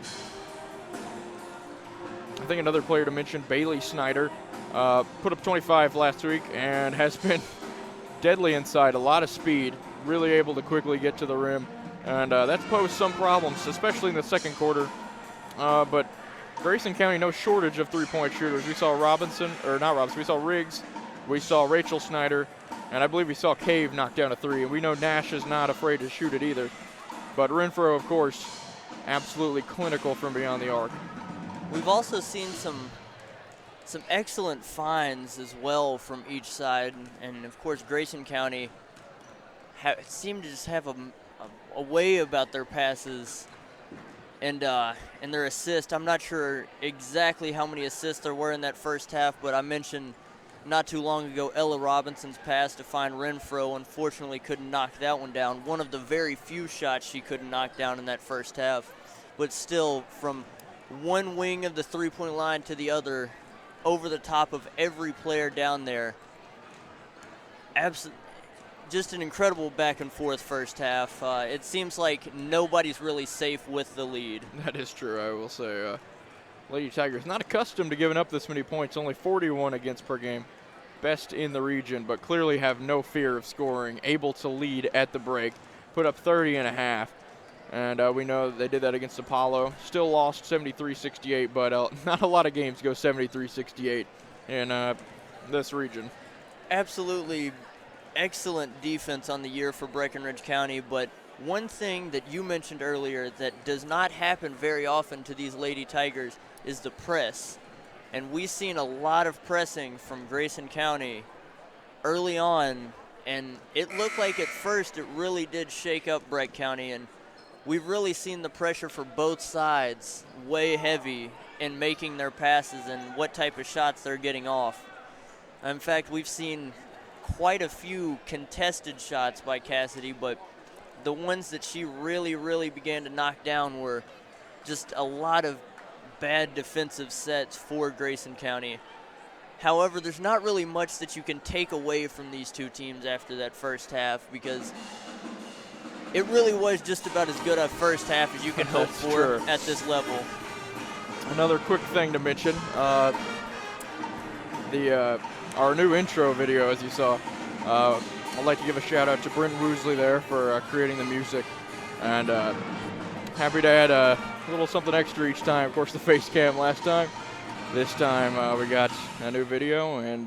think another player to mention, Bailey Snyder, put up 25 last week and has been deadly inside, a lot of speed, really able to quickly get to the rim. And that's posed some problems, especially in the second quarter. But Grayson County, no shortage of three-point shooters. We saw we saw Riggs, we saw Rachel Snyder, and I believe we saw Cave knock down a three. And we know Nash is not afraid to shoot it either. But Renfro, of course, absolutely clinical from beyond the arc. we've also seen some excellent finds as well from each side. And of course, Grayson County seemed to just have a way about their passes and their assists. I'm not sure exactly how many assists there were in that first half, but I mentioned not too long ago Ella Robinson's pass to find Renfro. Unfortunately, couldn't knock that one down. One of the very few shots she couldn't knock down in that first half. But still, from one wing of the three-point line to the other, over the top of every player down there. Just an incredible back-and-forth first half. It seems like nobody's really safe with the lead. That is true, I will say. Lady Tigers not accustomed to giving up this many points, only 41 against per game. Best in the region, but clearly have no fear of scoring, able to lead at the break. Put up 30 and a half, and we know they did that against Apollo. Still lost 73-68, but not a lot of games go 73-68 in this region. Absolutely excellent defense on the year for Breckinridge County, but one thing that you mentioned earlier that does not happen very often to these Lady Tigers is the press. And we've seen a lot of pressing from Grayson County early on, and it looked like at first it really did shake up Breck County, and we've really seen the pressure for both sides way heavy in making their passes and what type of shots they're getting off. In fact, we've seen quite a few contested shots by Cassidy, but the ones that she really began to knock down were just a lot of bad defensive sets for Grayson County. However, there's not really much that you can take away from these two teams after that first half, because it really was just about as good a first half as you can hope for at this level. Another quick thing to mention, our new intro video, as you saw, I'd like to give a shout out to Brent Woosley there for creating the music, and happy to add a little something extra each time. Of course, the face cam last time, This time we got a new video, and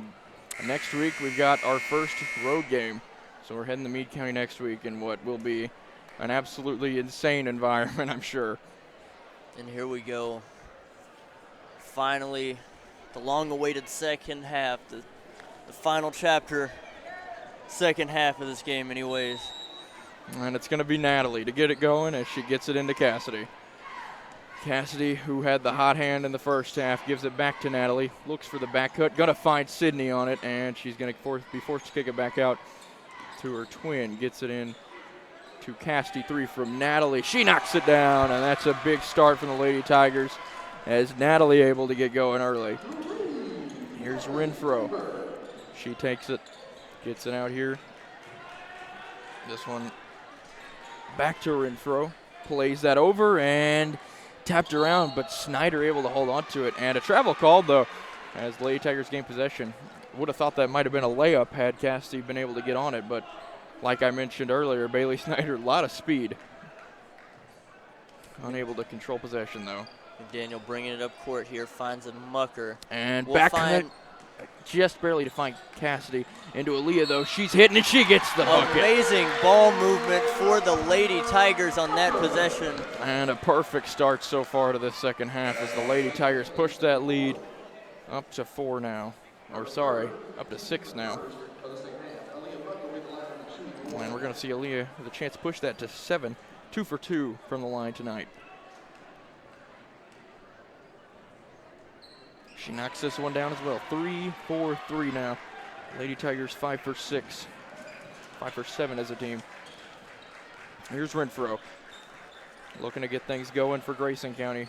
next week we've got our first road game. So we're heading to Meade County next week in what will be an absolutely insane environment, I'm sure. And here we go. Finally, the long-awaited second half, the final chapter, second half of this game anyways. And it's going to be Natalie to get it going as she gets it into Cassidy. Cassidy, who had the hot hand in the first half, gives it back to Natalie. Looks for the back cut. Going to find Sydney on it, and she's going to be forced to kick it back out to her twin. Gets it in to Cassidy. 3 from Natalie. She knocks it down, and that's a big start from the Lady Tigers as Natalie able to get going early. Here's Renfro. She takes it, gets it out here. This one back to Renfro. Plays that over and tapped around, but Snyder able to hold on to it. And a travel called, though, as the Lady Tigers gain possession. Would have thought that might have been a layup had Cassidy been able to get on it, but like I mentioned earlier, Bailey Snyder, a lot of speed. Unable to control possession, though. Daniel bringing it up court here, finds a mucker. And back cut, just barely to find Cassidy. Into Aaliyah, though. She's hitting, and she gets the bucket. Amazing ball movement for the Lady Tigers on that possession. And a perfect start so far to this second half as the Lady Tigers push that lead up to 4 now. Or sorry, up to 6 now. And we're going to see Aaliyah with a chance to push that to 7. 2 for 2 from the line tonight. She knocks this one down as well. 3 for 3 now. Lady Tigers 5 for 6. 5 for 7 as a team. Here's Renfro. Looking to get things going for Grayson County.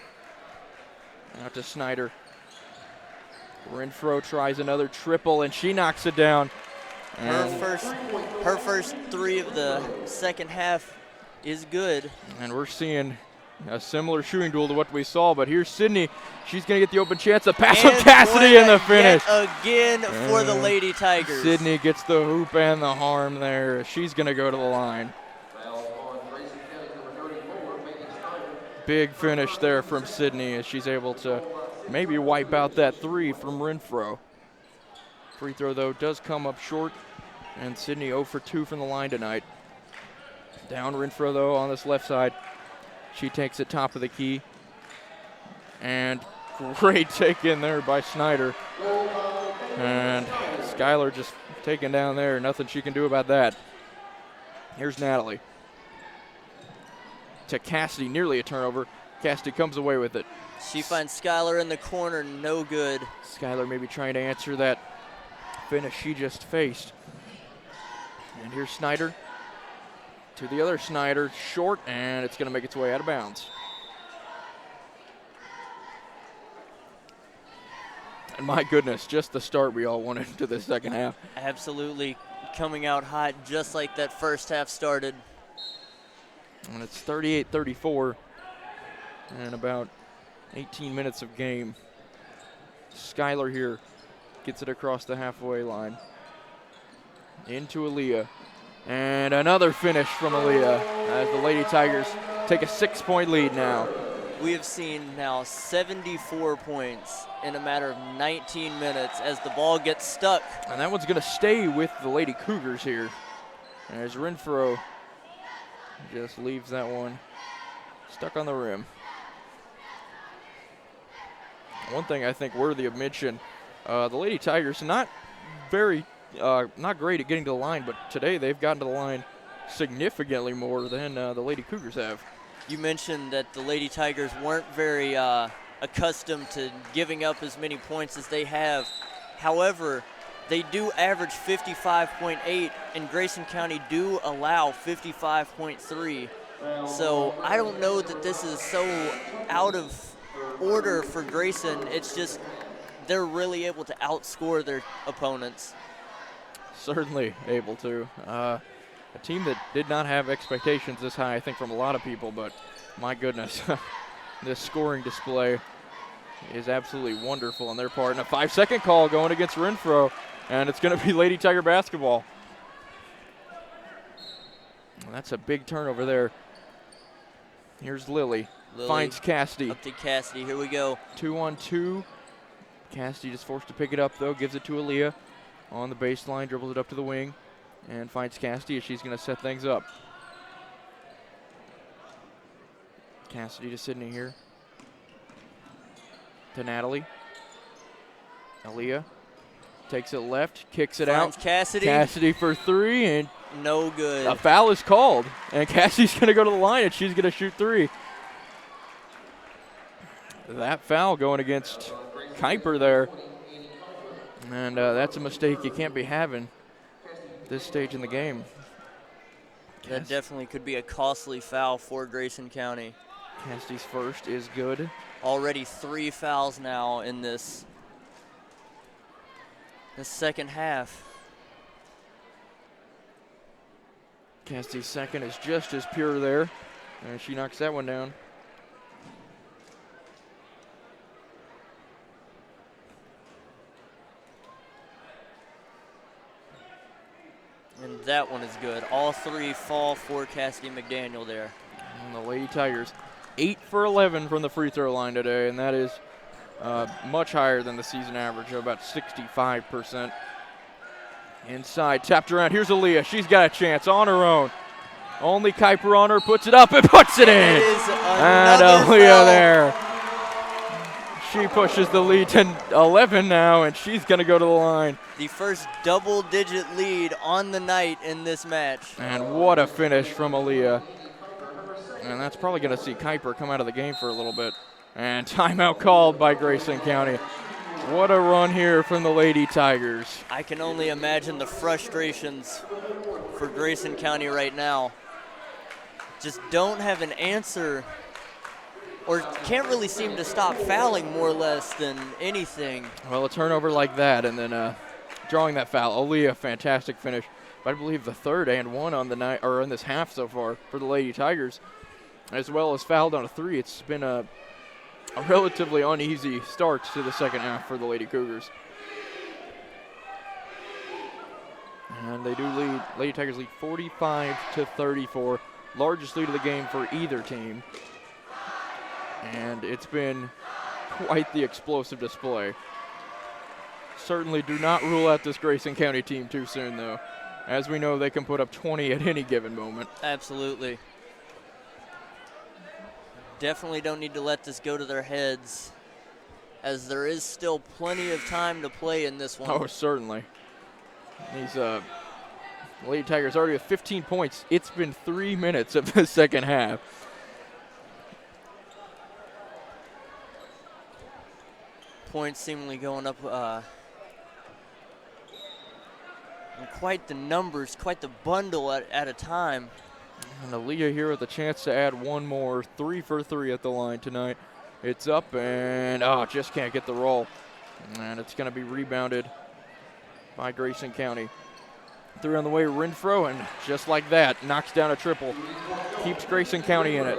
Out to Snyder. Renfro tries another triple, and she knocks it down. Her first 3 of the second half is good. And we're seeing a similar shooting duel to what we saw, but here's Sydney. She's going to get the open chance. A pass from Cassidy in the finish. Again for the Lady Tigers. Sydney gets the hoop and the harm there. She's going to go to the line. Big finish there from Sydney as she's able to maybe wipe out that 3 from Renfro. Free throw, though, does come up short, and Sydney 0 for 2 from the line tonight. Down Renfro, though, on this left side. She takes it top of the key. And great take in there by Snyder. And Skylar just taken down there. Nothing she can do about that. Here's Natalie. To Cassidy, nearly a turnover. Cassidy comes away with it. She finds Skylar in the corner, no good. Skylar maybe trying to answer that finish she just faced. And here's Snyder. To the other Snyder, short, and it's going to make its way out of bounds. And my goodness, just the start we all wanted to the second half. Absolutely coming out hot just like that first half started. And it's 38-34 and about 18 minutes of game. Skylar here gets it across the halfway line. Into Aaliyah. And another finish from Aaliyah as the Lady Tigers take a 6-point lead now. We have seen now 74 points in a matter of 19 minutes as the ball gets stuck. And that one's going to stay with the Lady Cougars here. As Renfro just leaves that one stuck on the rim. One thing I think worthy of mention, the Lady Tigers not great at getting to the line, but today they've gotten to the line significantly more than the Lady Cougars have. You mentioned that the Lady Tigers weren't very accustomed to giving up as many points as they have. However, they do average 55.8, and Grayson County do allow 55.3. So I don't know that this is so out of order for Grayson. It's just they're really able to outscore their opponents. Certainly able to. A team that did not have expectations this high, I think, from a lot of people, but my goodness, this scoring display is absolutely wonderful on their part. And a 5-second call going against Renfro, and it's going to be Lady Tiger basketball. And that's a big turnover there. Here's Lily. Finds Cassidy. Up to Cassidy. Here we go. 2-on-2. Cassidy just forced to pick it up, though. Gives it to Aaliyah on the baseline, dribbles it up to the wing, and finds Cassidy as she's going to set things up. Cassidy to Sydney here. To Natalie. Aaliyah takes it left, kicks it Finds out. Cassidy. Cassidy for three, and no good. a foul is called. And Cassidy's going to go to the line, and she's going to shoot three. That foul going against Kuiper there. And that's a mistake you can't be having this stage in the game. That definitely could be a costly foul for Grayson County. Cassidy's first is good. Already 3 fouls now in this second half. Cassidy's second is just as pure there, and she knocks that one down. And that one is good. All 3 fall for Cassidy McDaniel there. And the Lady Tigers, 8 for 11 from the free throw line today, and that is much higher than the season average of about 65%. Inside, tapped around. Here's Aaliyah. She's got a chance on her own. Only Kuiper on her, puts it up and puts it in. And Aaliyah there. She pushes the lead to 11 now, and she's going to go to the line. The first double-digit lead on the night in this match. And what a finish from Aaliyah. And that's probably going to see Kuiper come out of the game for a little bit. And timeout called by Grayson County. What a run here from the Lady Tigers. I can only imagine the frustrations for Grayson County right now. Just don't have an answer, or can't really seem to stop fouling more or less than anything. Well, a turnover like that, and then drawing that foul. Aaliyah, fantastic finish. I believe the third and one on the night, or in this half so far for the Lady Tigers, as well as fouled on a 3. It's been a relatively uneasy start to the second half for the Lady Cougars. And they do lead. Lady Tigers lead 45-34. Largest lead of the game for either team. And it's been quite the explosive display. Certainly do not rule out this Grayson County team too soon, though. As we know, they can put up 20 at any given moment. Absolutely. Definitely don't need to let this go to their heads, as there is still plenty of time to play in this one. Oh, certainly. These Lady Tigers already have 15 points. It's been 3 minutes of the second half. Points seemingly going up in quite the numbers, quite the bundle at a time. And Aaliyah here with a chance to add one more. 3 for 3 at the line tonight. It's up and, just can't get the roll. And it's going to be rebounded by Grayson County. 3 on the way, Renfro, and just like that, knocks down a triple. Keeps Grayson County in it.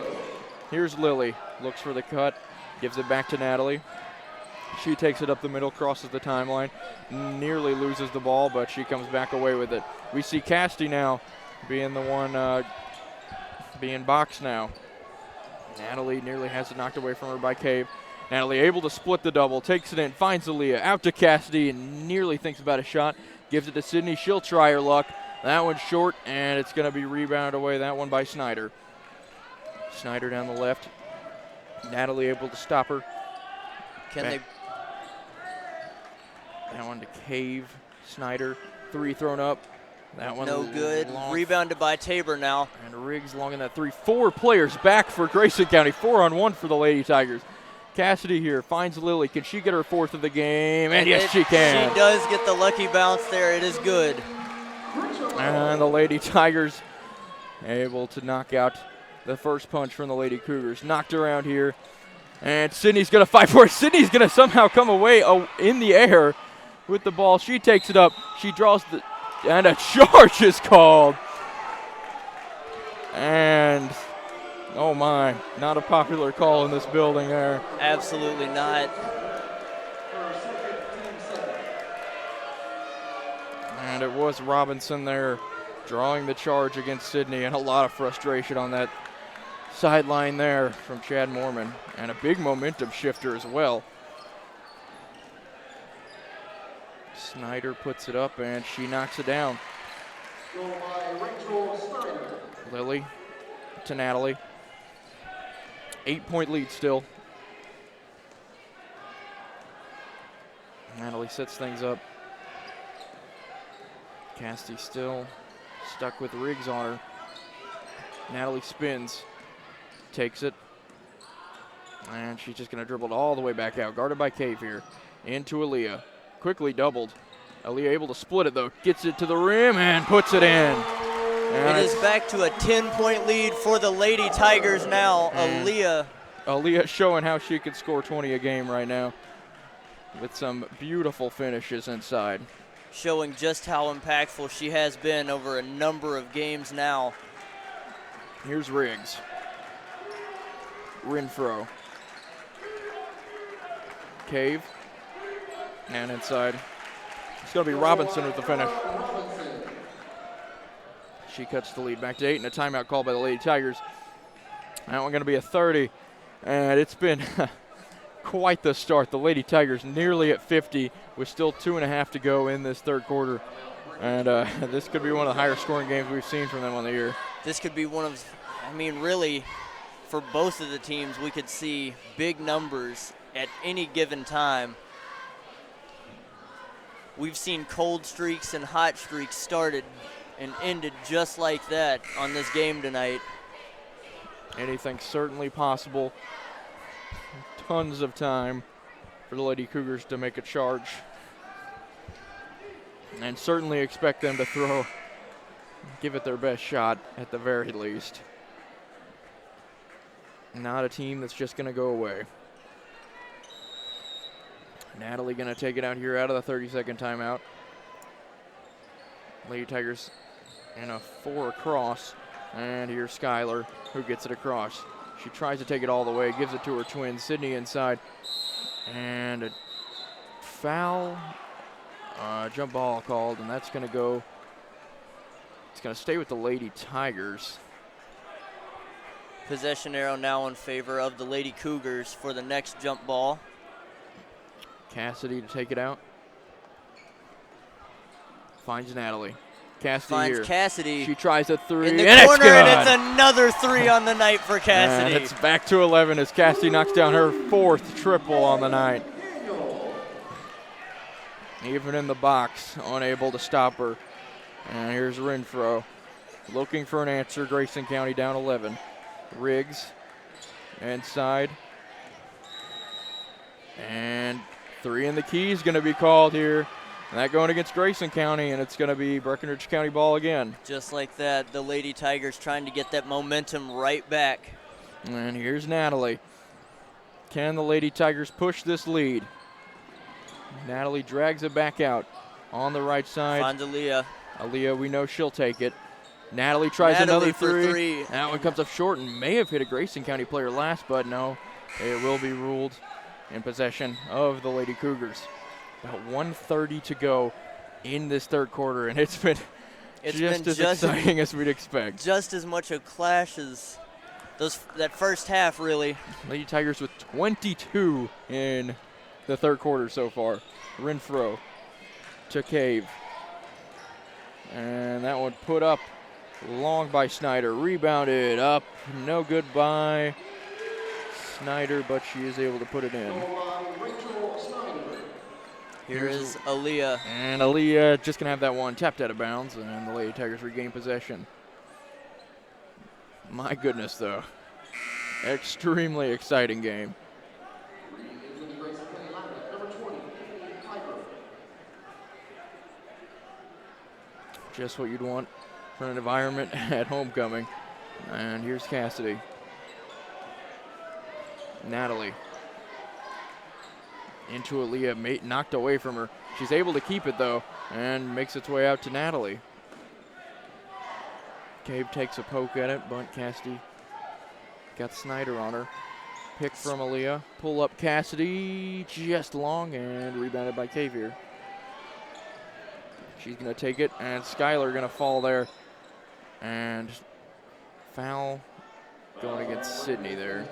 Here's Lily, looks for the cut, gives it back to Natalie. She takes it up the middle, crosses the timeline, nearly loses the ball, but she comes back away with it. We see Cassidy now being the one being boxed now. Natalie nearly has it knocked away from her by Cave. Natalie able to split the double, takes it in, finds Aaliyah, out to Cassidy, and nearly thinks about a shot. Gives it to Sydney, she'll try her luck. That one's short, and it's going to be rebounded away, that one by Snyder. Snyder down the left. Natalie able to stop her. That one to Cave. Snyder, 3 thrown up. That one no good. Long. Rebounded by Tabor now. And Riggs long in that 3. 4 players back for Grayson County. 4-on-1 for the Lady Tigers. Cassidy here finds Lily. Can she get her 4th of the game? And yes, she can. She does get the lucky bounce there. It is good. And the Lady Tigers able to knock out the first punch from the Lady Cougars. Knocked around here. And Sydney's going to fight for it. Sydney's going to somehow come away in the air with the ball. She takes it up. She draws the... And a charge is called. And, oh my, not a popular call in this building there. Absolutely not. And it was Robinson there drawing the charge against Sydney, and a lot of frustration on that sideline there from Chad Mormon. And a big momentum shifter as well. Snyder puts it up, and she knocks it down. Goal by Rachel Snyder. Lily to Natalie. 8-point lead still. Natalie sets things up. Cassidy still stuck with Riggs on her. Natalie spins, takes it, and she's just going to dribble it all the way back out. Guarded by Cave here. Into Aaliyah. Quickly doubled. Aaliyah able to split it, though. Gets it to the rim and puts it in. And it is back to a 10-point lead for the Lady Tigers now. Aaliyah showing how she could score 20 a game right now with some beautiful finishes inside. Showing just how impactful she has been over a number of games now. Here's Riggs. Renfro. Cave. And inside. It's going to be Robinson with the finish. She cuts the lead back to 8, and a timeout called by the Lady Tigers. That one going to be a 30, and it's been quite the start. The Lady Tigers nearly at 50 with still 2.5 to go in this third quarter. And this could be one of the higher scoring games we've seen from them on the year. This could be one of, I mean, really, for both of the teams, we could see big numbers at any given time. We've seen cold streaks and hot streaks started and ended just like that on this game tonight. Anything's certainly possible. Tons of time for the Lady Cougars to make a charge. And certainly expect them to give it their best shot at the very least. Not a team that's just going to go away. Natalie going to take it out here out of the 30-second timeout. Lady Tigers in a 4 across. And here's Skylar, who gets it across. She tries to take it all the way, gives it to her twin, Sydney inside. And a foul, jump ball called, and that's going to go. It's going to stay with the Lady Tigers. Possession arrow now in favor of the Lady Cougars for the next jump ball. Cassidy to take it out. Finds Natalie. Cassidy finds here. Cassidy. She tries a 3. In the and corner, it's good. and it's another 3 on the night for Cassidy. And it's back to 11 as Cassidy knocks down her 4th triple on the night. Even in the box, unable to stop her. And here's Renfro looking for an answer. Grayson County down 11. Riggs inside. And 3 in the key is going to be called here. And that going against Grayson County, and it's going to be Breckinridge County ball again. Just like that, the Lady Tigers trying to get that momentum right back. And here's Natalie. Can the Lady Tigers push this lead? Natalie drags it back out on the right side. Finds Aaliyah. Aaliyah, we know she'll take it. Natalie tries another for 3. That one comes up short and may have hit a Grayson County player last, but no, it will be ruled in possession of the Lady Cougars. About 1:30 to go in this third quarter, and it's been just as exciting as we'd expect. Just as much a clash as that first half, really. Lady Tigers with 22 in the third quarter so far. Renfro to Cave. And that one put up long by Snyder. Rebounded up. No good by Snyder, but she is able to put it in. Here is Aaliyah. And Aaliyah just going to have that one tapped out of bounds, and the Lady Tigers regain possession. My goodness, though. Extremely exciting game. Just what you'd want for an environment at homecoming. And here's Cassidy. Natalie. Into Aaliyah, knocked away from her. She's able to keep it, though, and makes its way out to Natalie. Cave takes a poke at it, but Cassidy got Snyder on her. Pick from Aaliyah. Pull up Cassidy, just long, and rebounded by Cave here. She's going to take it, and Skylar going to fall there. And foul going against Sydney there.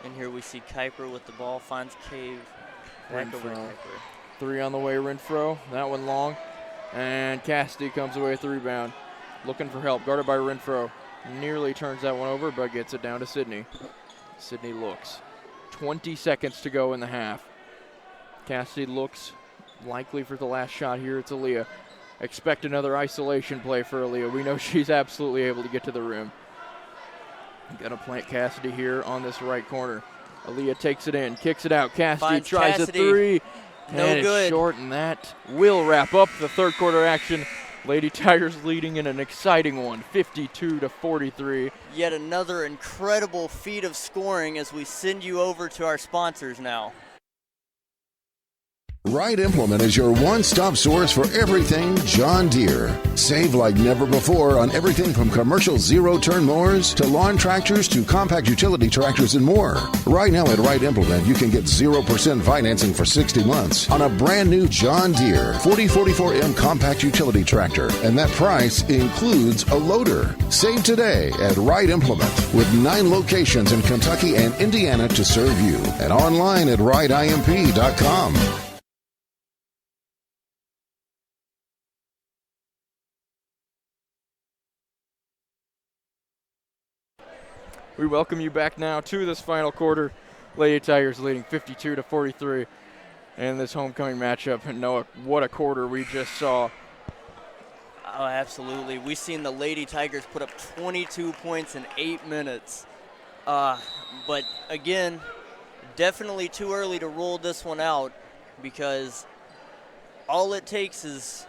And here we see Kuiper with the ball, finds Cave. Back over to Renfro. Kuiper. 3 on the way, Renfro. That one long. And Cassidy comes away with the rebound. Looking for help, guarded by Renfro. Nearly turns that one over, but gets it down to Sydney. Sydney looks. 20 seconds to go in the half. Cassidy looks likely for the last shot here. It's Aaliyah. Expect another isolation play for Aaliyah. We know she's absolutely able to get to the rim. Gonna plant Cassidy here on this right corner. Aaliyah takes it in, kicks it out. Cassidy Finds tries Cassidy. a three. No and good. It's short, and that will wrap up the third quarter action. Lady Tigers leading in an exciting one, 52-43. Yet another incredible feat of scoring as we send you over to our sponsors now. Right Implement is your one-stop source for everything John Deere. Save like never before on everything from commercial zero-turn mowers to lawn tractors to compact utility tractors and more. Right now at Right Implement, you can get 0% financing for 60 months on a brand new John Deere 4044M compact utility tractor, and that price includes a loader. Save today at Right Implement with 9 locations in Kentucky and Indiana to serve you, and online at rightimp.com. We welcome you back now to this final quarter. Lady Tigers leading 52-43 in this homecoming matchup. And Noah, what a quarter we just saw. Oh, absolutely. We've seen the Lady Tigers put up 22 points in 8 minutes. But again, definitely too early to roll this one out because all it takes is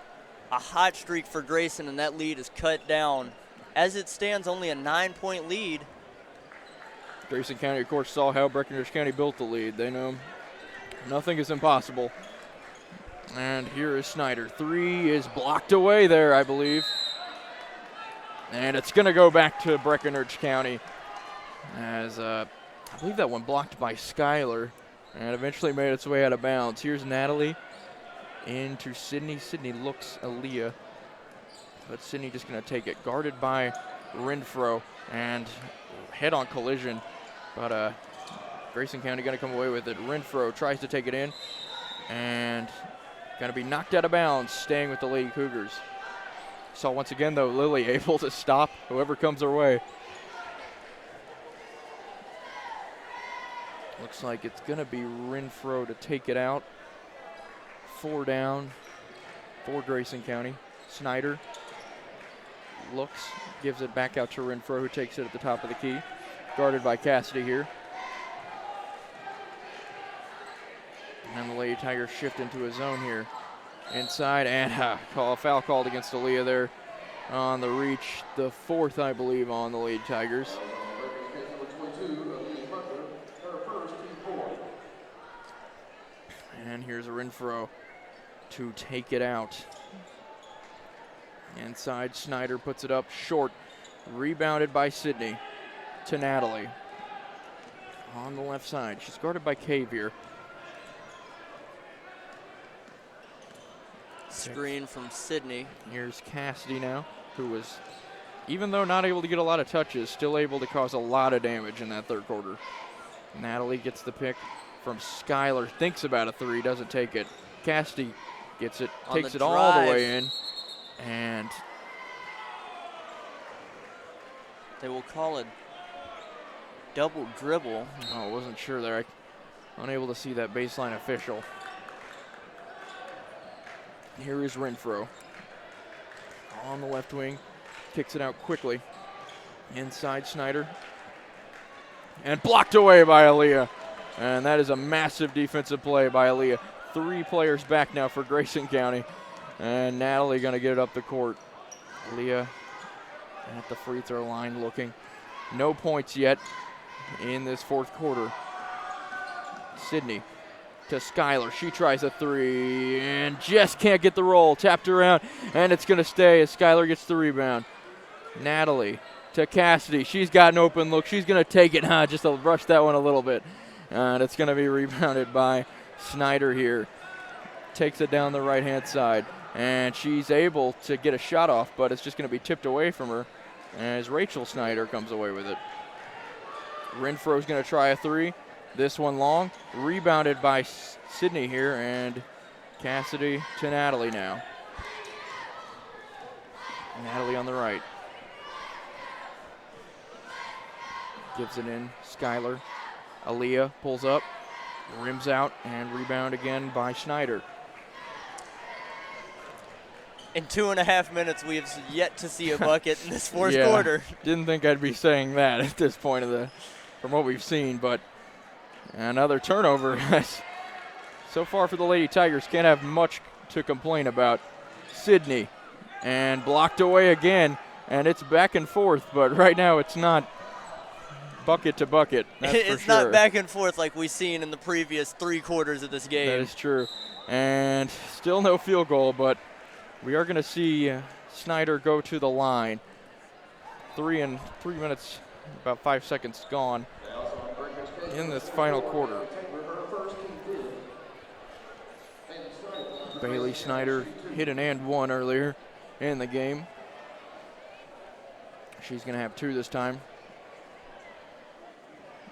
a hot streak for Grayson and that lead is cut down. As it stands, only a 9-point lead. Grayson County, of course, saw how Breckinridge County built the lead. They know nothing is impossible. And here is Snyder. 3 is blocked away there, I believe. And it's going to go back to Breckinridge County as I believe that one blocked by Skylar and eventually made its way out of bounds. Here's Natalie into Sydney. Sydney looks Aaliyah, but Sydney just going to take it. Guarded by Renfro and head-on collision. But Grayson County going to come away with it. Renfro tries to take it in and going to be knocked out of bounds, staying with the Lady Cougars. Saw once again, though, Lily able to stop whoever comes her way. Looks like it's going to be Renfro to take it out. 4 down for Grayson County. Snyder looks, gives it back out to Renfro, who takes it at the top of the key. Guarded by Cassidy here. And the Lady Tigers shift into a zone here. Inside, and a foul called against Aaliyah there on the reach. The 4th, I believe, on the Lady Tigers. And here's a Renfro to take it out. Inside, Snyder puts it up short. Rebounded by Sydney to Natalie. On the left side, she's guarded by Cave here. Screen from Sydney. Here's Cassidy now, who was, even though not able to get a lot of touches, still able to cause a lot of damage in that third quarter. Natalie gets the pick from Skylar, thinks about a 3, doesn't take it. Cassidy gets it, takes it all the way in, and they will call it double dribble. Oh, I wasn't sure there. Unable to see that baseline official. Here is Renfro on the left wing, kicks it out quickly. Inside Snyder, and blocked away by Aaliyah. And that is a massive defensive play by Aaliyah. 3 players back now for Grayson County. And Natalie going to get it up the court. Aaliyah at the free throw line looking. No points yet in this 4th quarter. Sydney to Skylar. She tries a 3 and just can't get the roll. Tapped around, and it's going to stay as Skylar gets the rebound. Natalie to Cassidy. She's got an open look. She's going to take it. Just to rush that one a little bit. And it's going to be rebounded by Snyder here. Takes it down the right-hand side. And she's able to get a shot off, but it's just going to be tipped away from her as Rachel Snyder comes away with it. Renfro's going to try a 3. This one long, rebounded by Sydney here, and Cassidy to Natalie now. Natalie on the right. Gives it in, Skylar. Aaliyah pulls up, rims out, and rebound again by Schneider. In 2.5 minutes, we have yet to see a bucket in this fourth Yeah, quarter. Didn't think I'd be saying that at this point from what we've seen, but another turnover. So far for the Lady Tigers, can't have much to complain about. Sydney, and blocked away again, and it's back and forth, but right now it's not bucket to bucket. That's it's for sure. not back and forth like we've seen in the previous 3 quarters of this game. That is true. And still no field goal, but we are going to see Snyder go to the line. 3 minutes, about 5 seconds gone in this final quarter. Bailey Snyder hit an and one earlier in the game. She's going to have 2 this time.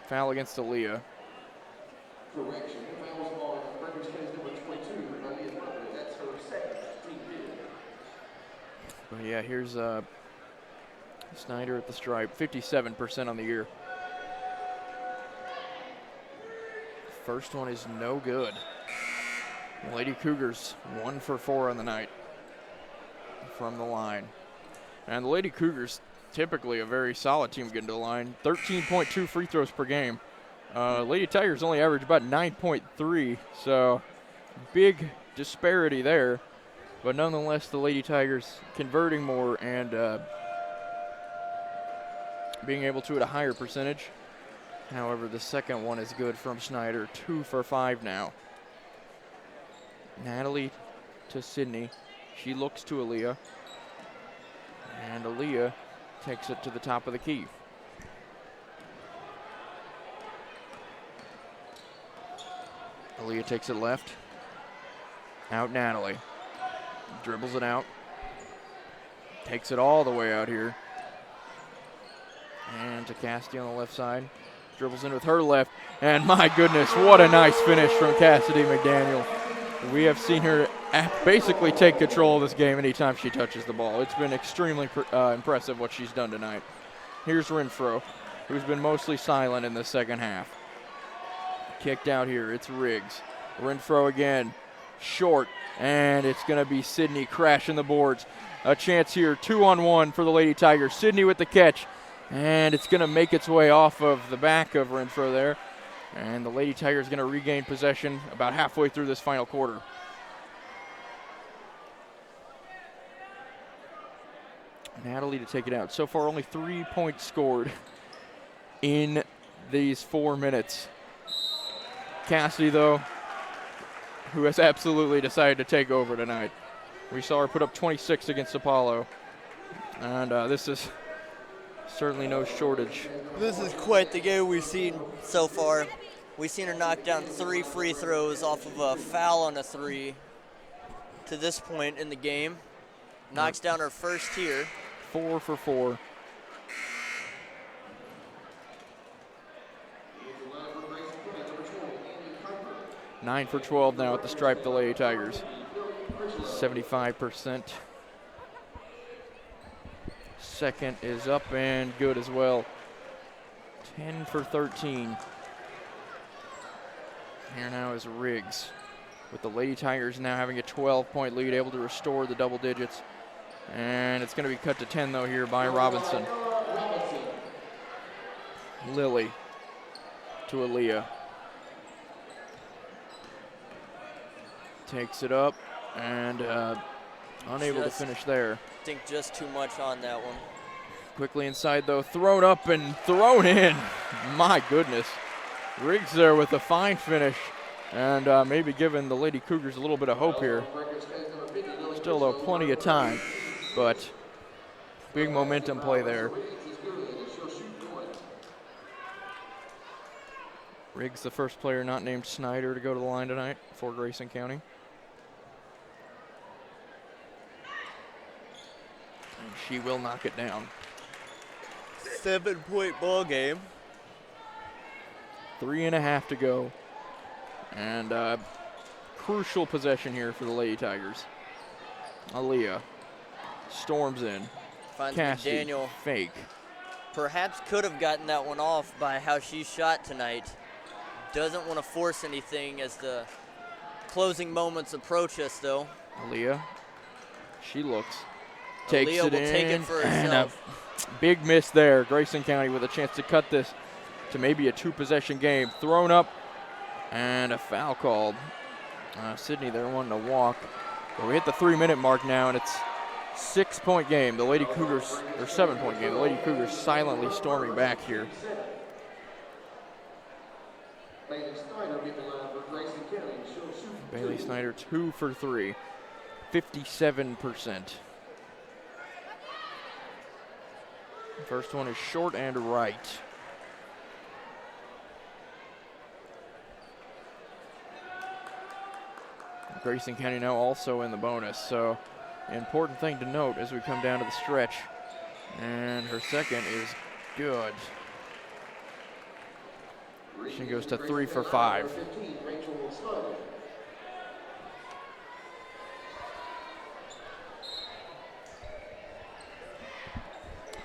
Foul against Aaliyah. Correction, fouls on Breckinridge County's number 22, Aaliyah Butler. That's her second team bid. But yeah, here's Snyder at the stripe, 57% on the year. First one is no good. Lady Cougars 1 for 4 on the night from the line. And the Lady Cougars, typically a very solid team getting to the line. 13.2 free throws per game. Lady Tigers only average about 9.3, so big disparity there. But nonetheless, the Lady Tigers converting more and being able to at a higher percentage. However, the second one is good from Snyder, 2 for 5 now. Natalie to Sydney. She looks to Aaliyah. And Aaliyah takes it to the top of the key. Aaliyah takes it left. Out Natalie. Dribbles it out. Takes it all the way out here. And to Cassidy on the left side. Dribbles in with her left. And my goodness, what a nice finish from Cassidy McDaniel. We have seen her basically take control of this game anytime she touches the ball. It's been extremely impressive what she's done tonight. Here's Renfro, who's been mostly silent in the second half. Kicked out here, it's Riggs. Renfro again, short, and it's going to be Sydney crashing the boards. A chance here, 2-on-1 for the Lady Tigers. Sydney with the catch, and it's going to make its way off of the back of Renfro there. And the Lady Tigers going to regain possession about halfway through this final quarter. Natalie to take it out. So far, only 3 points scored in these 4 minutes. Cassidy, though, who has absolutely decided to take over tonight. We saw her put up 26 against Apollo. And this is certainly no shortage. This is quite the game we've seen so far. We've seen her knock down 3 free throws off of a foul on a 3 to this point in the game. Knocks down her first here. 4 for 4. Nine for 12 now at the stripe, the Lady Tigers. 75%. Second is up and good as well. 10 for 13. Here now is Riggs, with the Lady Tigers now having a 12-point lead, able to restore the double digits. And it's going to be cut to 10, though, here by Robinson. Lily to Aaliyah. Takes it up and unable to finish there. I think just too much on that one. Quickly inside, though, thrown up and thrown in. My goodness. Riggs there with a fine finish and maybe giving the Lady Cougars a little bit of hope here. Still, though, plenty of time, but big momentum play there. Riggs, the first player not named Snyder to go to the line tonight for Grayson County. And she will knock it down. 7-point ball game. 3.5 to go. And crucial possession here for the Lady Tigers. Aaliyah storms in. Finds Cassidy, McDaniel. fake. Perhaps could have gotten that one off by how she shot tonight. Doesn't want to force anything as the closing moments approach us, though. Aaliyah, she looks. Takes Aaliyah it will in. take it for And herself. a big miss there. Grayson County with a chance to cut this to maybe a 2-possession game. Thrown up and a foul called. Sydney there wanting to walk. But we hit the 3-minute mark now, and it's 6-point game. The Lady Cougars, or 7-point game. The Lady Cougars silently storming back here. Bailey Snyder get the line for Grayson County. She'll shoot Bailey Snyder 2 for 3, 57%. First one is short and right. Grayson County now also in the bonus, so important thing to note as we come down to the stretch. And her second is good. She goes to 3 for 5. 15, Rachel Snyder.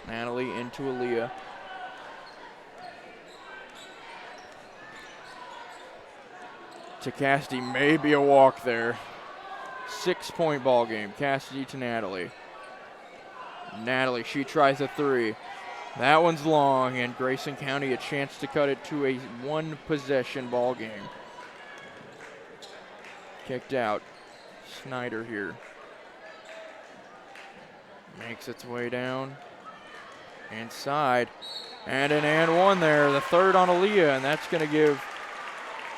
Natalie into Aaliyah. To Cassidy, maybe a walk there. 6-point ball game. Cassidy to Natalie. Natalie, she tries a 3. That one's long, and Grayson County a chance to cut it to a 1-possession ball game. Kicked out. Snyder here. Makes its way down. Inside. And an and one there. The third on Aaliyah, and that's going to give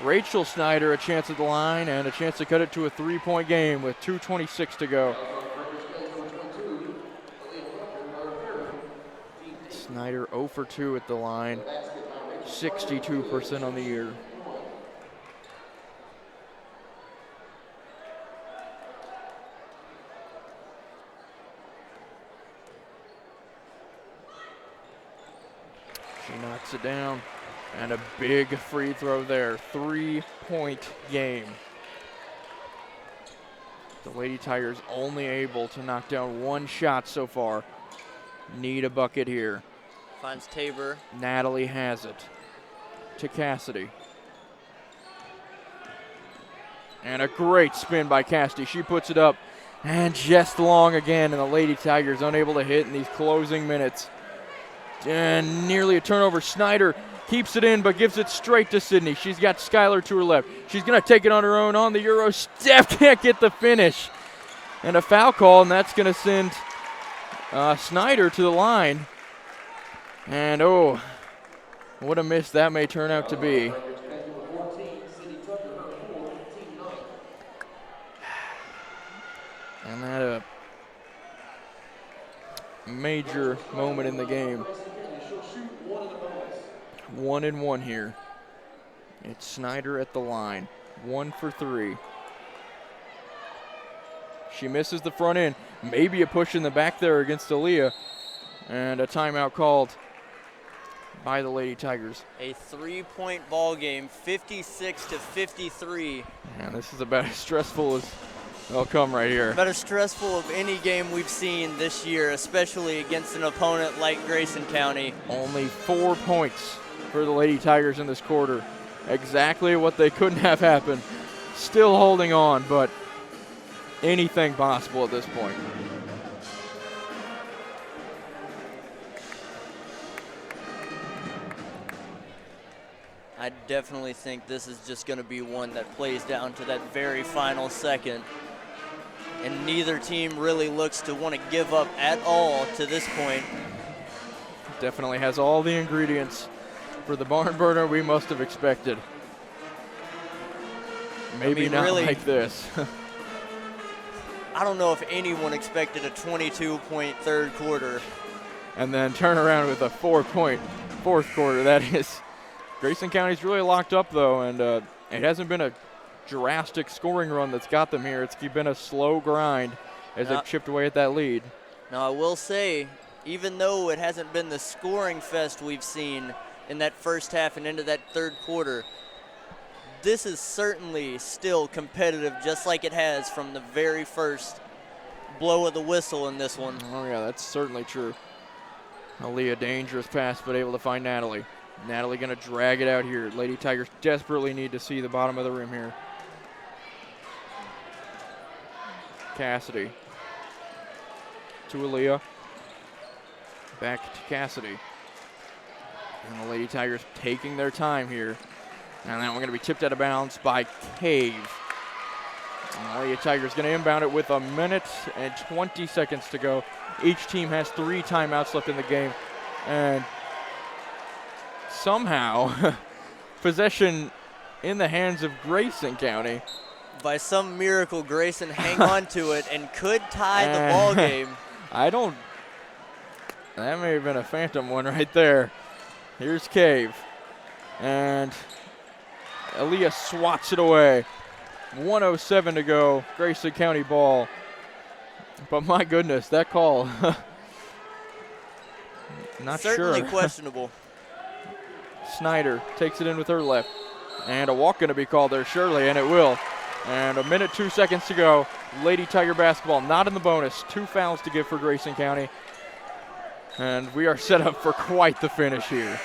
Rachel Snyder a chance at the line and a chance to cut it to a 3-point game with 2:26 to go. Snyder 0 for 2 at the line, 62% on the year. She knocks it down, and a big free throw there. 3-point game. The Lady Tigers only able to knock down 1 shot so far. Need a bucket here. Finds Tabor. Natalie has it. To Cassidy. And a great spin by Cassidy. She puts it up and just long again, and the Lady Tigers unable to hit in these closing minutes. And nearly a turnover. Snyder keeps it in but gives it straight to Sydney. She's got Skylar to her left. She's going to take it on her own on the Euro step. Can't get the finish. And a foul call, and that's going to send Snyder to the line. And oh, what a miss that may turn out to be. And that a major moment in the game. 1-1 here. It's Snyder at the line. 1 for 3. She misses the front end. Maybe a push in the back there against Aaliyah. And a timeout called by the Lady Tigers. A 3-point ball game, 56-53. And this is about as stressful as they'll come right here. About as stressful of any game we've seen this year, especially against an opponent like Grayson County. Only 4 points for the Lady Tigers in this quarter. Exactly what they couldn't have happened. Still holding on, but anything possible at this point. I definitely think this is just going to be one that plays down to that very final second. And neither team really looks to want to give up at all to this point. Definitely has all the ingredients for the barn burner we must have expected. Maybe not really, like this. I don't know if anyone expected a 22-point third quarter. And then turn around with a 4-point fourth quarter. That is, Grayson County's really locked up though, and it hasn't been a drastic scoring run that's got them here. It's been a slow grind as they've chipped away at that lead. Now I will say, even though it hasn't been the scoring fest we've seen, in that first half and into that third quarter. This is certainly still competitive, just like it has from the very first blow of the whistle in this one. Oh, yeah, that's certainly true. Aaliyah, dangerous pass, but able to find Natalie. Natalie going to drag it out here. Lady Tigers desperately need to see the bottom of the rim here. Cassidy to Aaliyah. Back to Cassidy. And the Lady Tigers taking their time here. And that one going to be tipped out of bounds by Cave. And the Lady Tigers going to inbound it with 1 minute and 20 seconds to go. Each team has 3 timeouts left in the game. And somehow, possession in the hands of Grayson County. By some miracle, Grayson hang on to it and could tie the ball game. That may have been a phantom one right there. Here's Cave. And Aaliyah swats it away. 1:07 to go. Grayson County ball. But my goodness, that call. Not Certainly sure. questionable. Snyder takes it in with her left. And a walk going to be called there, surely, and it will. And 1 minute, 2 seconds to go. Lady Tiger basketball not in the bonus. 2 fouls to give for Grayson County. And we are set up for quite the finish here.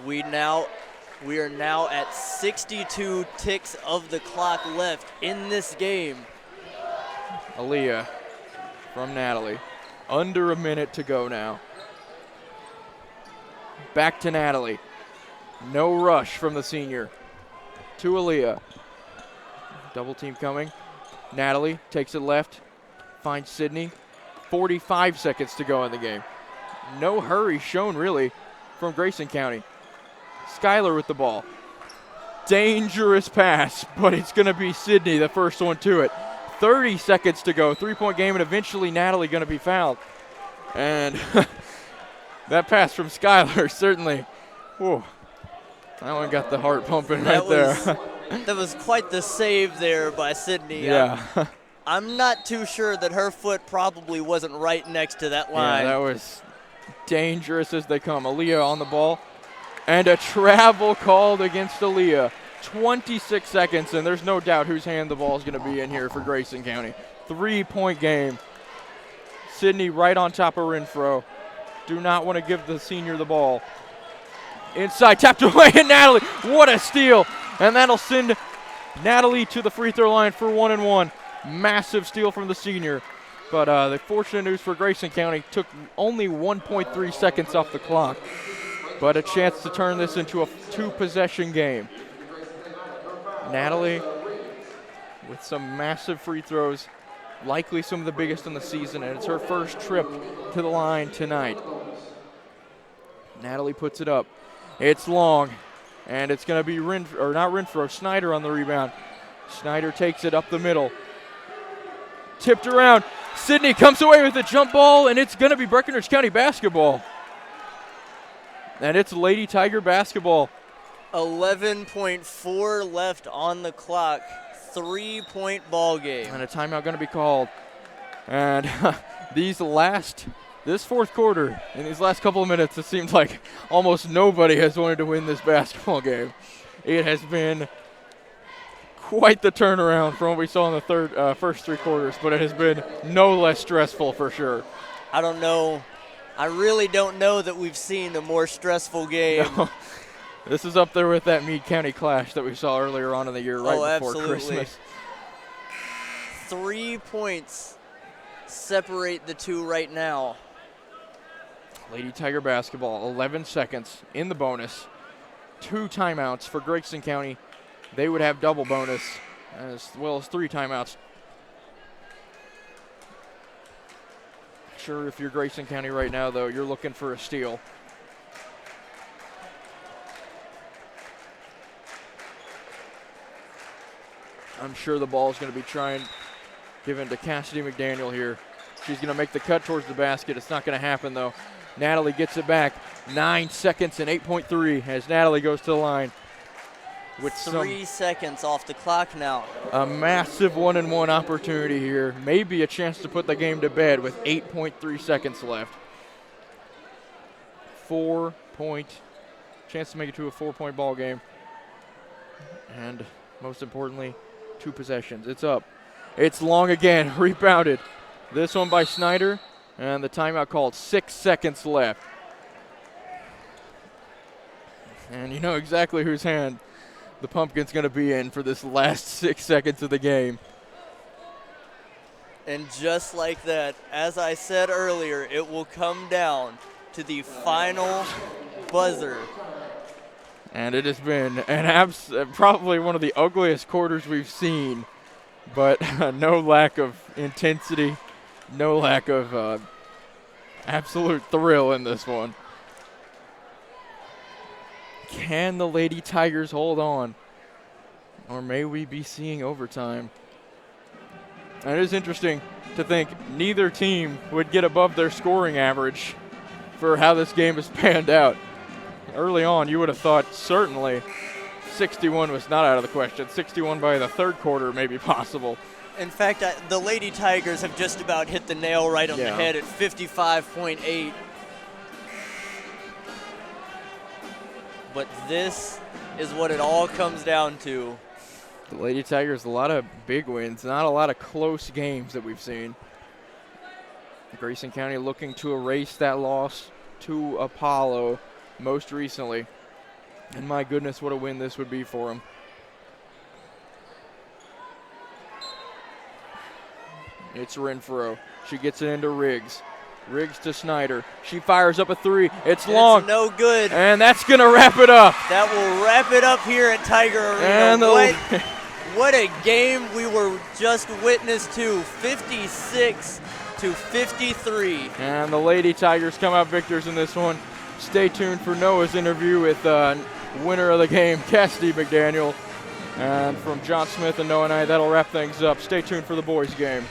We are now at 62 ticks of the clock left in this game. Aaliyah from Natalie. Under 1 minute to go now. Back to Natalie. No rush from the senior. To Aaliyah. Double team coming. Natalie takes it left. Finds Sydney. 45 seconds to go in the game. No hurry shown really from Grayson County. Skylar with the ball. Dangerous pass, but it's going to be Sydney, the first one to it. 30 seconds to go. 3-point game, and eventually Natalie going to be fouled. And that pass from Skylar certainly, whew, that one got the heart pumping right there. That was quite the save there by Sydney. Yeah. I'm not too sure that her foot probably wasn't right next to that line. Yeah, that was dangerous as they come. Aaliyah on the ball. And a travel called against Aaliyah. 26 seconds, and there's no doubt whose hand the ball is going to be in here for Grayson County. 3-point game. Sydney right on top of Renfro. Do not want to give the senior the ball. Inside, tapped away, and Natalie, what a steal. And that'll send Natalie to the free throw line for 1-1. Massive steal from the senior. But the fortunate news for Grayson County, took only 1.3 seconds off the clock. But a chance to turn this into a 2-possession game. Natalie with some massive free throws, likely some of the biggest in the season, and it's her first trip to the line tonight. Natalie puts it up. It's long, and it's going to be Snyder on the rebound. Snyder takes it up the middle. Tipped around. Sydney comes away with a jump ball, and it's going to be Breckinridge County basketball. And it's Lady Tiger basketball. 11.4 left on the clock. 3-point ball game. And a timeout going to be called. And this fourth quarter, in these last couple of minutes, it seems like almost nobody has wanted to win this basketball game. It has been quite the turnaround from what we saw in the first 3 quarters, but it has been no less stressful for sure. I don't know. I really don't know that we've seen a more stressful game. No. This is up there with that Meade County clash that we saw earlier on in the year, right before Christmas. 3 points separate the two right now. Lady Tiger basketball, 11 seconds in the bonus. 2 timeouts for Grayson County. They would have double bonus as well as 3 timeouts. Sure, if you're Grayson County right now, though, you're looking for a steal. I'm sure the ball is going to be given to Cassidy McDaniel here. She's going to make the cut towards the basket. It's not going to happen, though. Natalie gets it back. 9 seconds and 8.3 as Natalie goes to the line. With 3 seconds off the clock now. A massive 1-and-1 opportunity here. Maybe a chance to put the game to bed with 8.3 seconds left. chance to make it to a 4-point ball game. And most importantly, 2 possessions. It's up. It's long again, rebounded. This one by Snyder, and the timeout called. 6 seconds left. And you know exactly whose hand the Pumpkin's going to be in for this last 6 seconds of the game. And just like that, as I said earlier, it will come down to the final buzzer. And it has been probably one of the ugliest quarters we've seen, but no lack of intensity, no lack of absolute thrill in this one. Can the Lady Tigers hold on? Or may we be seeing overtime? And it is interesting to think neither team would get above their scoring average for how this game has panned out. Early on, you would have thought certainly 61 was not out of the question. 61 by the third quarter may be possible. In fact, the Lady Tigers have just about hit the nail right on the head at 55.8. But this is what it all comes down to. The Lady Tigers, a lot of big wins, not a lot of close games that we've seen. Grayson County looking to erase that loss to Apollo most recently. And my goodness, what a win this would be for them. It's Renfro. She gets it into Riggs. Riggs to Snyder. She fires up a 3. It's long. It's no good. And that's going to wrap it up. That will wrap it up here at Tiger Arena. And what a game we were just witness to. 56-53. And the Lady Tigers come out victors in this one. Stay tuned for Noah's interview with winner of the game, Cassidy McDaniel. And from John Smith and Noah and I, that'll wrap things up. Stay tuned for the boys' game.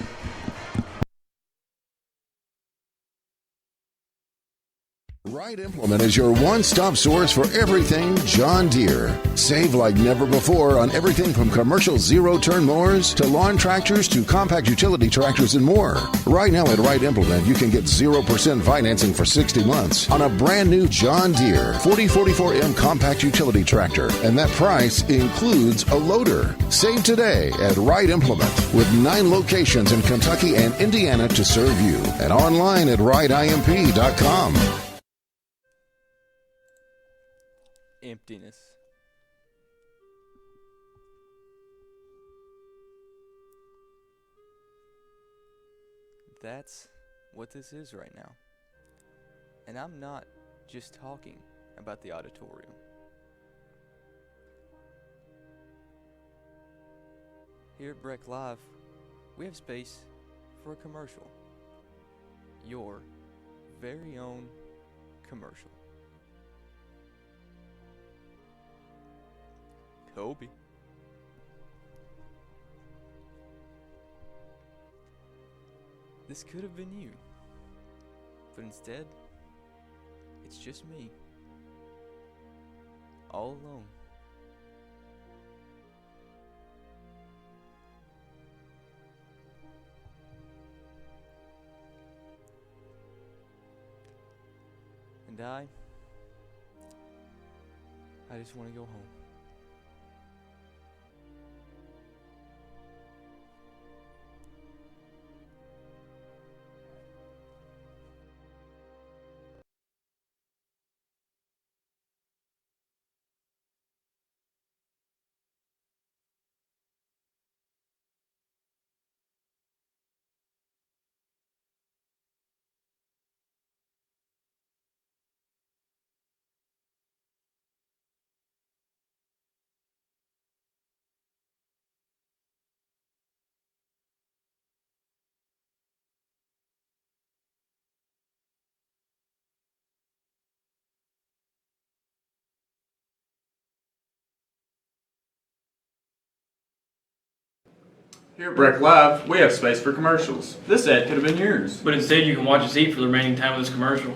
Right Implement is your one-stop source for everything John Deere. Save like never before on everything from commercial zero-turn mowers to lawn tractors to compact utility tractors and more. Right now at Right Implement, you can get 0% financing for 60 months on a brand new John Deere 4044M compact utility tractor, and that price includes a loader. Save today at Right Implement with 9 locations in Kentucky and Indiana to serve you, and online at rightimp.com. Emptiness. That's what this is right now. And I'm not just talking about the auditorium. Here at Breck Live, we have space for a commercial. Your very own commercial. Kobe. This could have been you, but instead, it's just me, all alone. And I just want to go home. Here at Breck Live, we have space for commercials. This ad could have been yours. But instead, you can watch us eat for the remaining time of this commercial.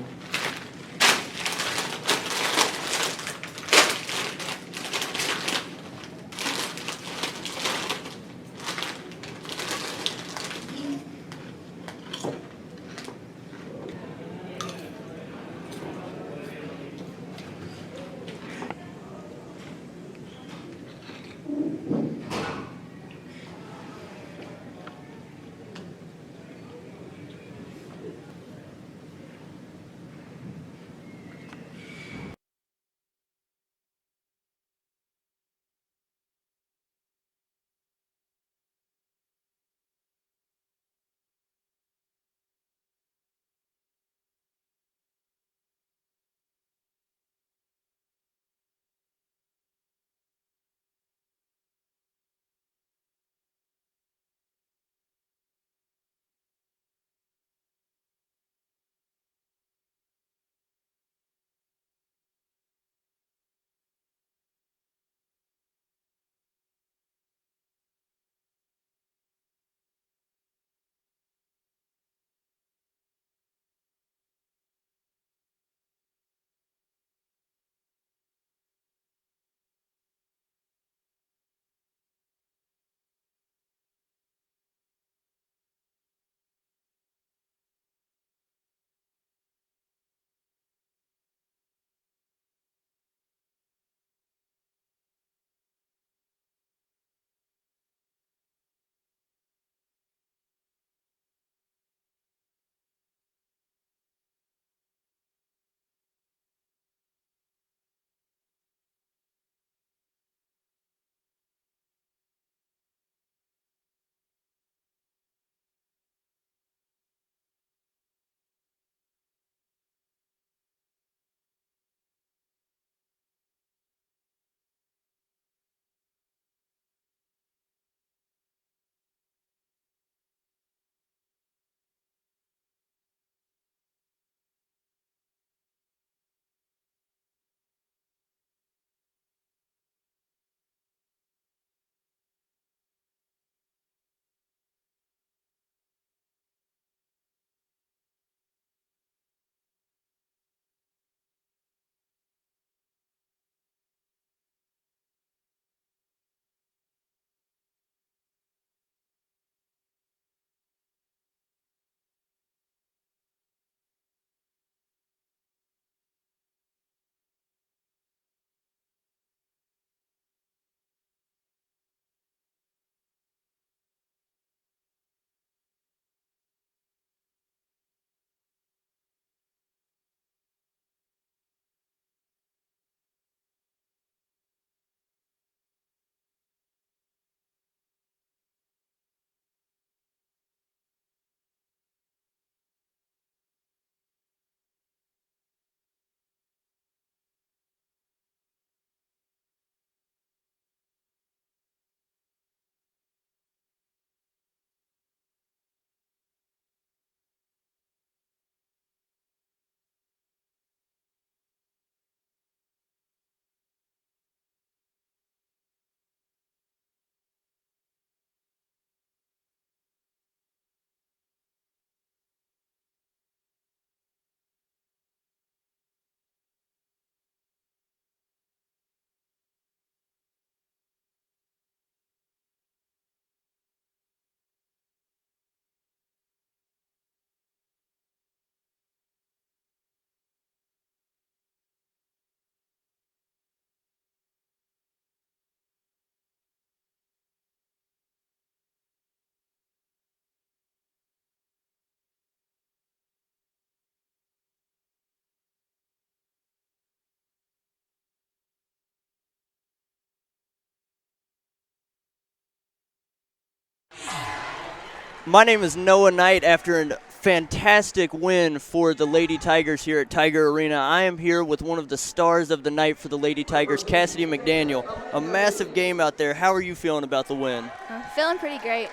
My name is Noah Knight. After a fantastic win for the Lady Tigers here at Tiger Arena, I am here with one of the stars of the night for the Lady Tigers, Cassidy McDaniel. A massive game out there. How are you feeling about the win? Feeling pretty great.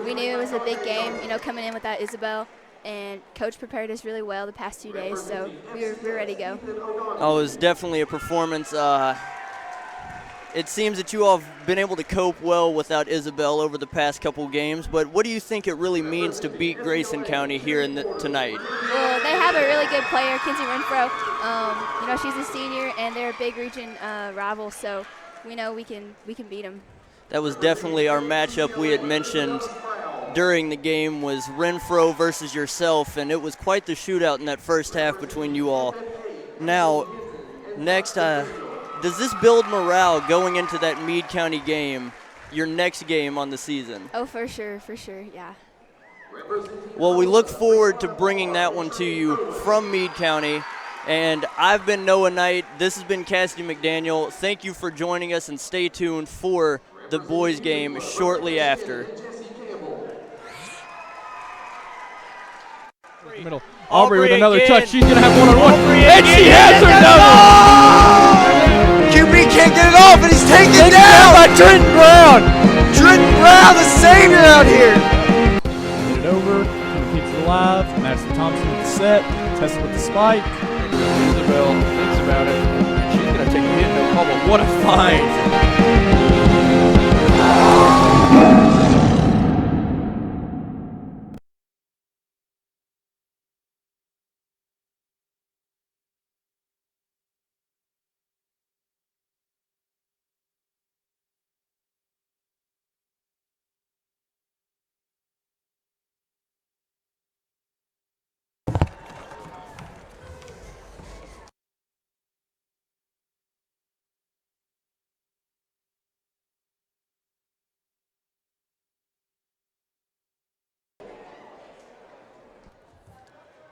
We knew it was a big game, coming in without Isabel, and Coach prepared us really well the past 2 days, so we're ready to go. Oh, it was definitely a performance. It seems that you all have been able to cope well without Isabel over the past couple games, but what do you think it really means to beat Grayson County here tonight? Well, they have a really good player, Kinsey Renfro. She's a senior, and they're a big region rival, so we know we can beat them. That was definitely our matchup we had mentioned during the game, was Renfro versus yourself, and it was quite the shootout in that first half between you all. Now, next, does this build morale going into that Meade County game, your next game on the season? Oh, for sure, yeah. Well, we look forward to bringing that one to you from Meade County. And I've been Noah Knight. This has been Cassidy McDaniel. Thank you for joining us, and stay tuned for the boys' game shortly after. Middle. Aubrey with another again. touch. She's going to have one-on-one. And she has her double! QB can't get it off, and he's taken down by Trenton Brown. Trenton Brown, the savior out here. Get it over. Repeats it live. Madison Thompson with the set. Tessa with the spike. Isabel thinks about it. She's going to take a hit, no problem. What a find!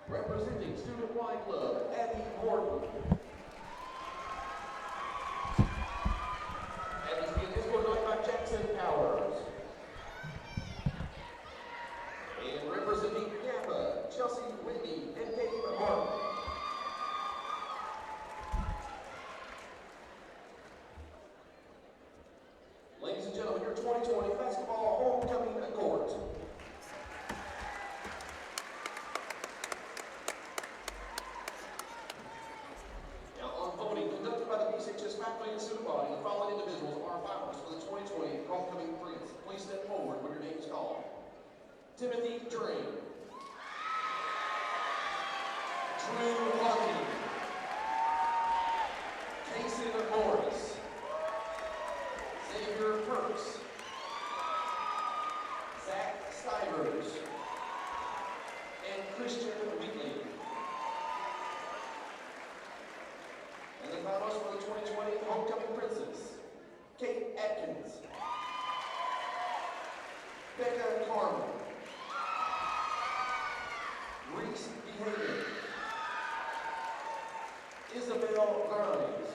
Representing Student Y Club, Abby Morton. Abby's being escorted by Jackson Powers. And representing Napa, Chelsea Whitney and Dave Martin. Ladies and gentlemen, your 2020 basketball homecoming court. Faculty and student body, the following individuals are finalists for the 2020 Homecoming Prince. Please step forward when your name is called. Timothy Drain. Drew Lucky. Kason Morris. Xavier Perks. Zach Stivers. And Christian Wheatley. And the finalists for the 2020 Homecoming Princess, Kate Atkins, Becca Carmen, Reese Behavior, Isabel Grimes,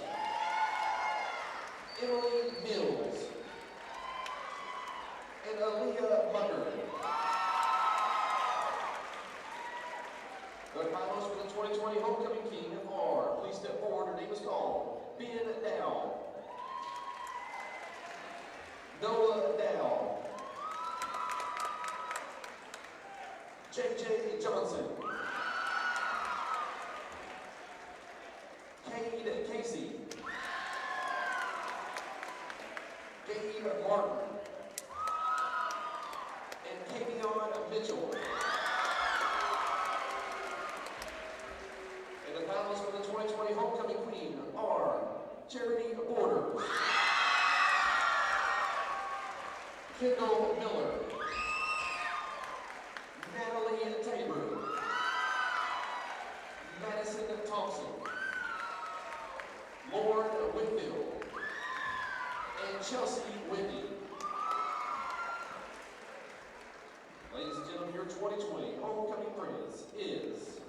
Emily Mills, and Aaliyah Munder. The finalists for the 2020 Homecoming King are, please step forward, her name is called, Ben Dow, Noah Dow, JJ Johnson, Cade Casey, Gabe Martin, and Kavion Mitchell. And the finalists for the 2020 Homecoming Queen are Charity Borders, Kendall Miller, Natalie Tabor, Madison Thompson, Lauren Whitfield, and Chelsea Whitney. Ladies and gentlemen, your 2020 Homecoming Prince is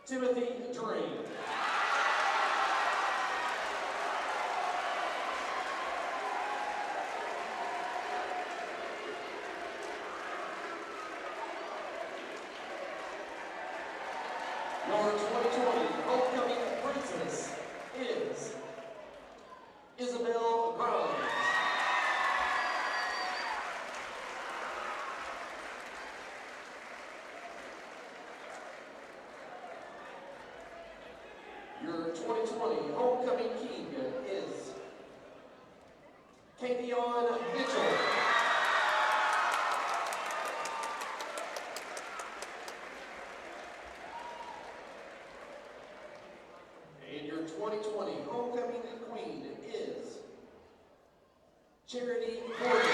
Timothy Drain. 2020 homecoming princess is Isabel Grimes. Your 2020 homecoming king is Kavion Mitchell. And your 2020 homecoming queen is Charity Gordon.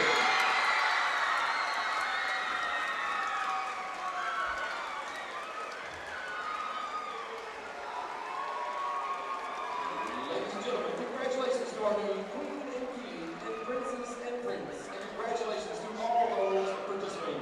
Ladies and gentlemen, congratulations to our new queen and king and princess and prince, and congratulations to all those participating.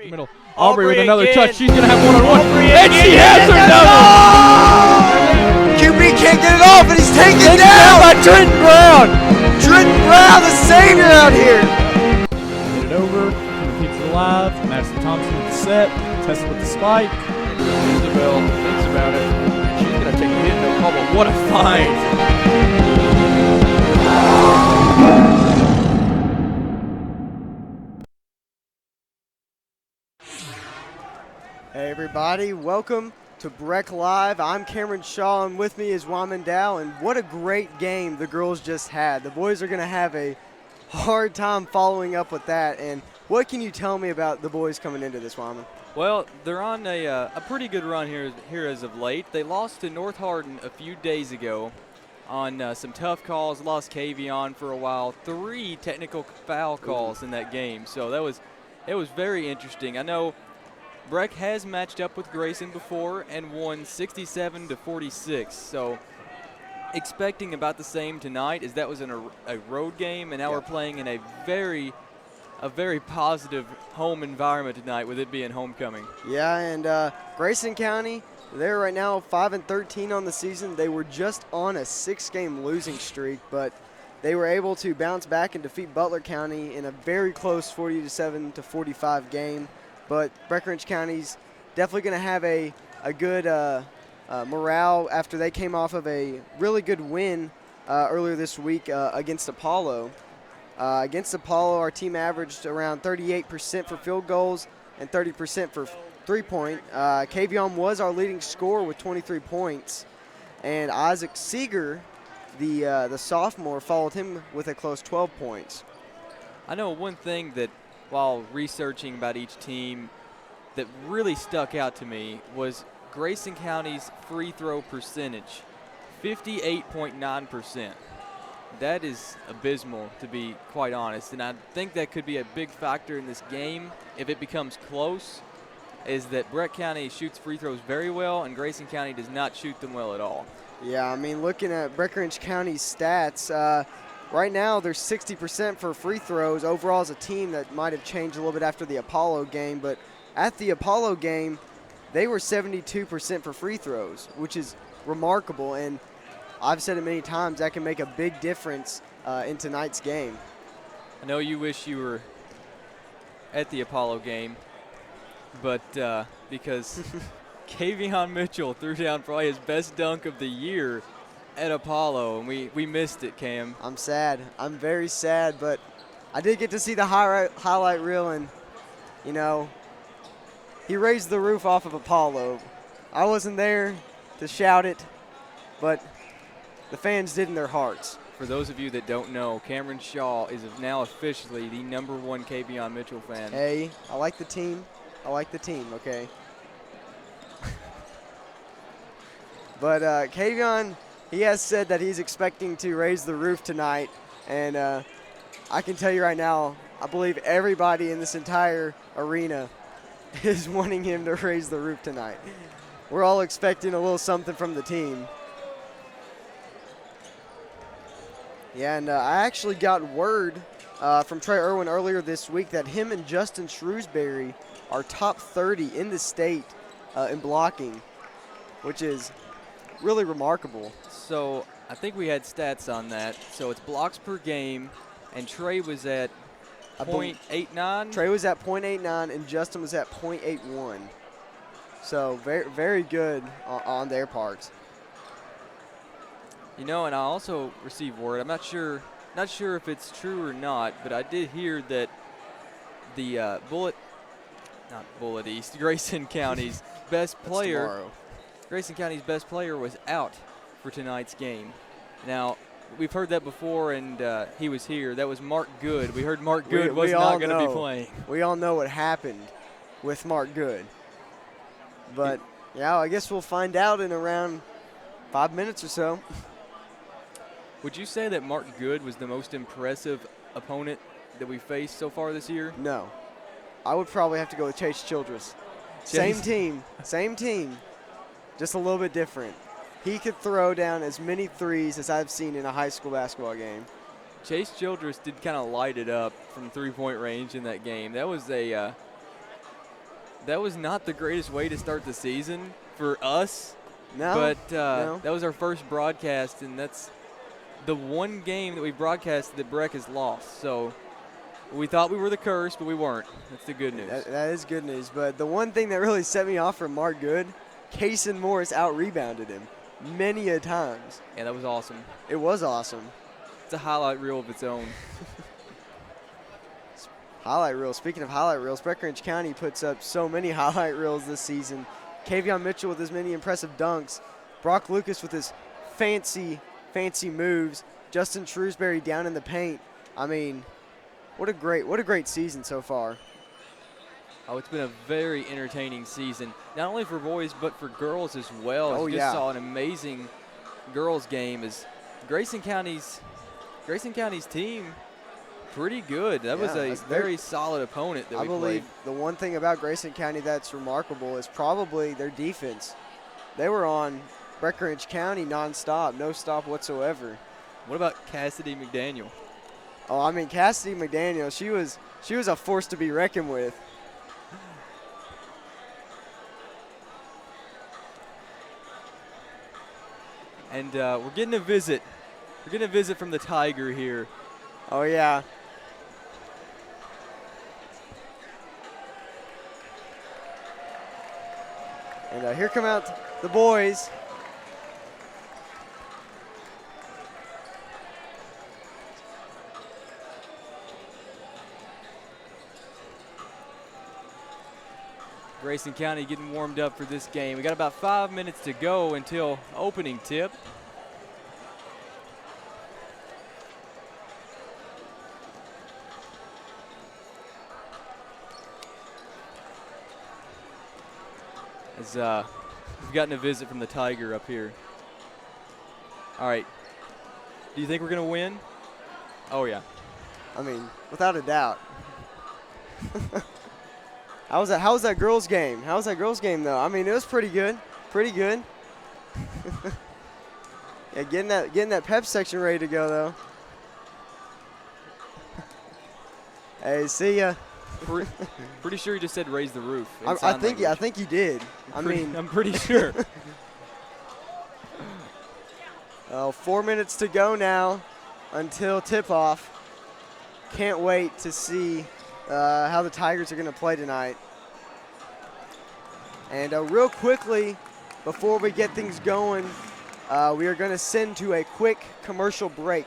Middle. Aubrey with another again. touch. She's going to have one-on-one. Aubrey And again. she has her double. QB can't get it off, and he's taken down by Trenton Brown. Trenton Brown, the savior out here. Get it over. Keeps it alive. Madison Thompson with the set. Tessa with the spike. Isabel thinks about it. And she's going to take a hit, no call, but what a find. Hey everybody, welcome to Breck Live. I'm Cameron Shaw, and with me is Wyman Dow, and what a great game the girls just had. The boys are going to have a hard time following up with that, and what can you tell me about the boys coming into this, Wyman? Well, they're on a pretty good run here as of late. They lost to North Hardin a few days ago on some tough calls, lost Kavion for a while, 3 technical foul calls in that game, so it was very interesting. I know Breck has matched up with Grayson before and won 67-46. So expecting about the same tonight, as that was in a road game, and now we're playing in a very positive home environment tonight with it being homecoming. Yeah, and Grayson County, they're right now 5-13 on the season. They were just on a 6-game losing streak, but they were able to bounce back and defeat Butler County in a very close 47-45 game. But Breckinridge County's definitely going to have a good morale after they came off of a really good win earlier this week against Apollo. Against Apollo, our team averaged around 38% for field goals and 30% for three-point. Kavion was our leading scorer with 23 points, and Isaac Seeger, the sophomore, followed him with a close 12 points. I know one thing that, while researching about each team, that really stuck out to me was Grayson County's free throw percentage, 58.9%. That is abysmal, to be quite honest, and I think that could be a big factor in this game if it becomes close, is that Breck County shoots free throws very well and Grayson County does not shoot them well at all. Yeah, I mean, looking at Breckinridge County's stats, right now, they're 60% for free throws. Overall, as a team, that might have changed a little bit after the Apollo game. But at the Apollo game, they were 72% for free throws, which is remarkable. And I've said it many times, that can make a big difference in tonight's game. I know you wish you were at the Apollo game, but because Kavion Mitchell threw down probably his best dunk of the year at Apollo, and we missed it, Cam. I'm sad. I'm very sad, but I did get to see the highlight reel, and, you know, he raised the roof off of Apollo. I wasn't there to shout it, but the fans did in their hearts. For those of you that don't know, Cameron Shaw is now officially the #1 Kavion Mitchell fan. Hey, I like the team. I like the team, okay? But Kavion, he has said that he's expecting to raise the roof tonight, and I can tell you right now, I believe everybody in this entire arena is wanting him to raise the roof tonight. We're all expecting a little something from the team. Yeah, and I actually got word from Trey Irwin earlier this week that him and Justin Shrewsbury are top 30 in the state in blocking, which is really remarkable. So I think we had stats on that. So it's blocks per game, and Trey was at .89. Trey was at .89, and Justin was at .81. So very, very good on their parts. You know, and I also received word. I'm not sure if it's true or not, but I did hear that the Grayson County's best player. Grayson County's best player was out for tonight's game. Now, we've heard that before, and he was here. That was Mark Good. We heard Mark Good was not going to be playing. We all know what happened with Mark Good. But, yeah, I guess we'll find out in around 5 minutes or so. Would you say that Mark Good was the most impressive opponent that we faced so far this year? No. I would probably have to go with Chase Childress. Same team, just a little bit different. He could throw down as many threes as I've seen in a high school basketball game. Chase Childress did kind of light it up from three-point range in that game. That was a That was not the greatest way to start the season for us. No. But no. that was our first broadcast, and that's the one game that we broadcasted that Breck has lost. So we thought we were the curse, but we weren't. That's the good news. That is good news. But the one thing that really set me off from Mark Good, Kaysen Morris out-rebounded him many a times. Yeah, that was awesome. It was awesome. It's a highlight reel of its own. Highlight reel. Speaking of highlight reels, Breckinridge County puts up so many highlight reels this season. Kavion Mitchell with his many impressive dunks. Brock Lucas with his fancy moves. Justin Shrewsbury down in the paint. I mean, what a great season so far. Oh, it's been a very entertaining season, not only for boys but for girls as well. Oh, Just yeah. saw an amazing girls game as Grayson County's team pretty good. That was a very solid opponent that we played. I believe the one thing about Grayson County that's remarkable is probably their defense. They were on Breckinridge County nonstop, no stop whatsoever. What about Cassidy McDaniel? Oh, I mean, Cassidy McDaniel, she was a force to be reckoned with. And we're getting a visit. We're getting a visit from the Tiger here. Oh, yeah. And here come out the boys. Grayson County getting warmed up for this game. We got about 5 minutes to go until opening tip. As we've gotten a visit from the Tiger up here. All right. Do you think we're going to win? Oh, yeah. I mean, without a doubt. How was that girls' game? How was that girls' game, though? I mean, it was pretty good. Pretty good. Yeah, getting that pep section ready to go, though. Hey, see ya. Pretty sure he just said raise the roof. I think he did. I'm pretty sure. 4 minutes to go now until tip-off. Can't wait to see how the Tigers are going to play tonight. And real quickly, before we get things going, we are going to send to a quick commercial break.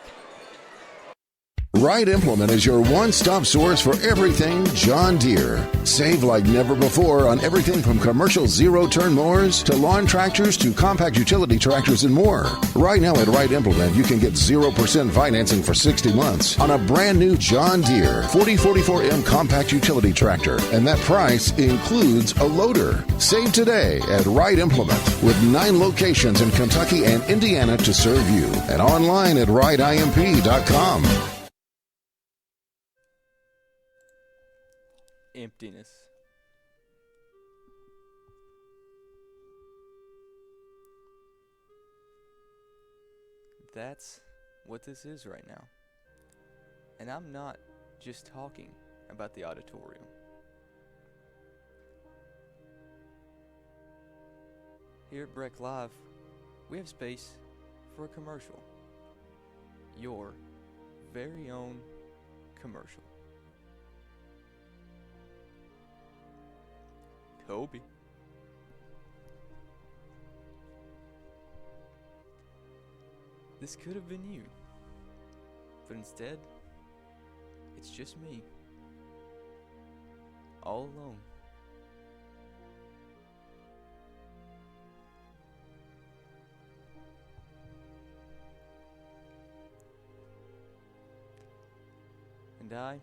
Wright Implement is your one-stop source for everything John Deere. Save like never before on everything from commercial zero-turn mowers to lawn tractors to compact utility tractors and more. Right now at Wright Implement, you can get 0% financing for 60 months on a brand new John Deere 4044M compact utility tractor, and that price includes a loader. Save today at Wright Implement with 9 locations in Kentucky and Indiana to serve you, and online at wrightimp.com. Emptiness. That's what this is right now. And I'm not just talking about the auditorium. Here at Breck Live, we have space for a commercial. Your very own commercial. Kobe. This could have been you, but instead, it's just me, all alone. And I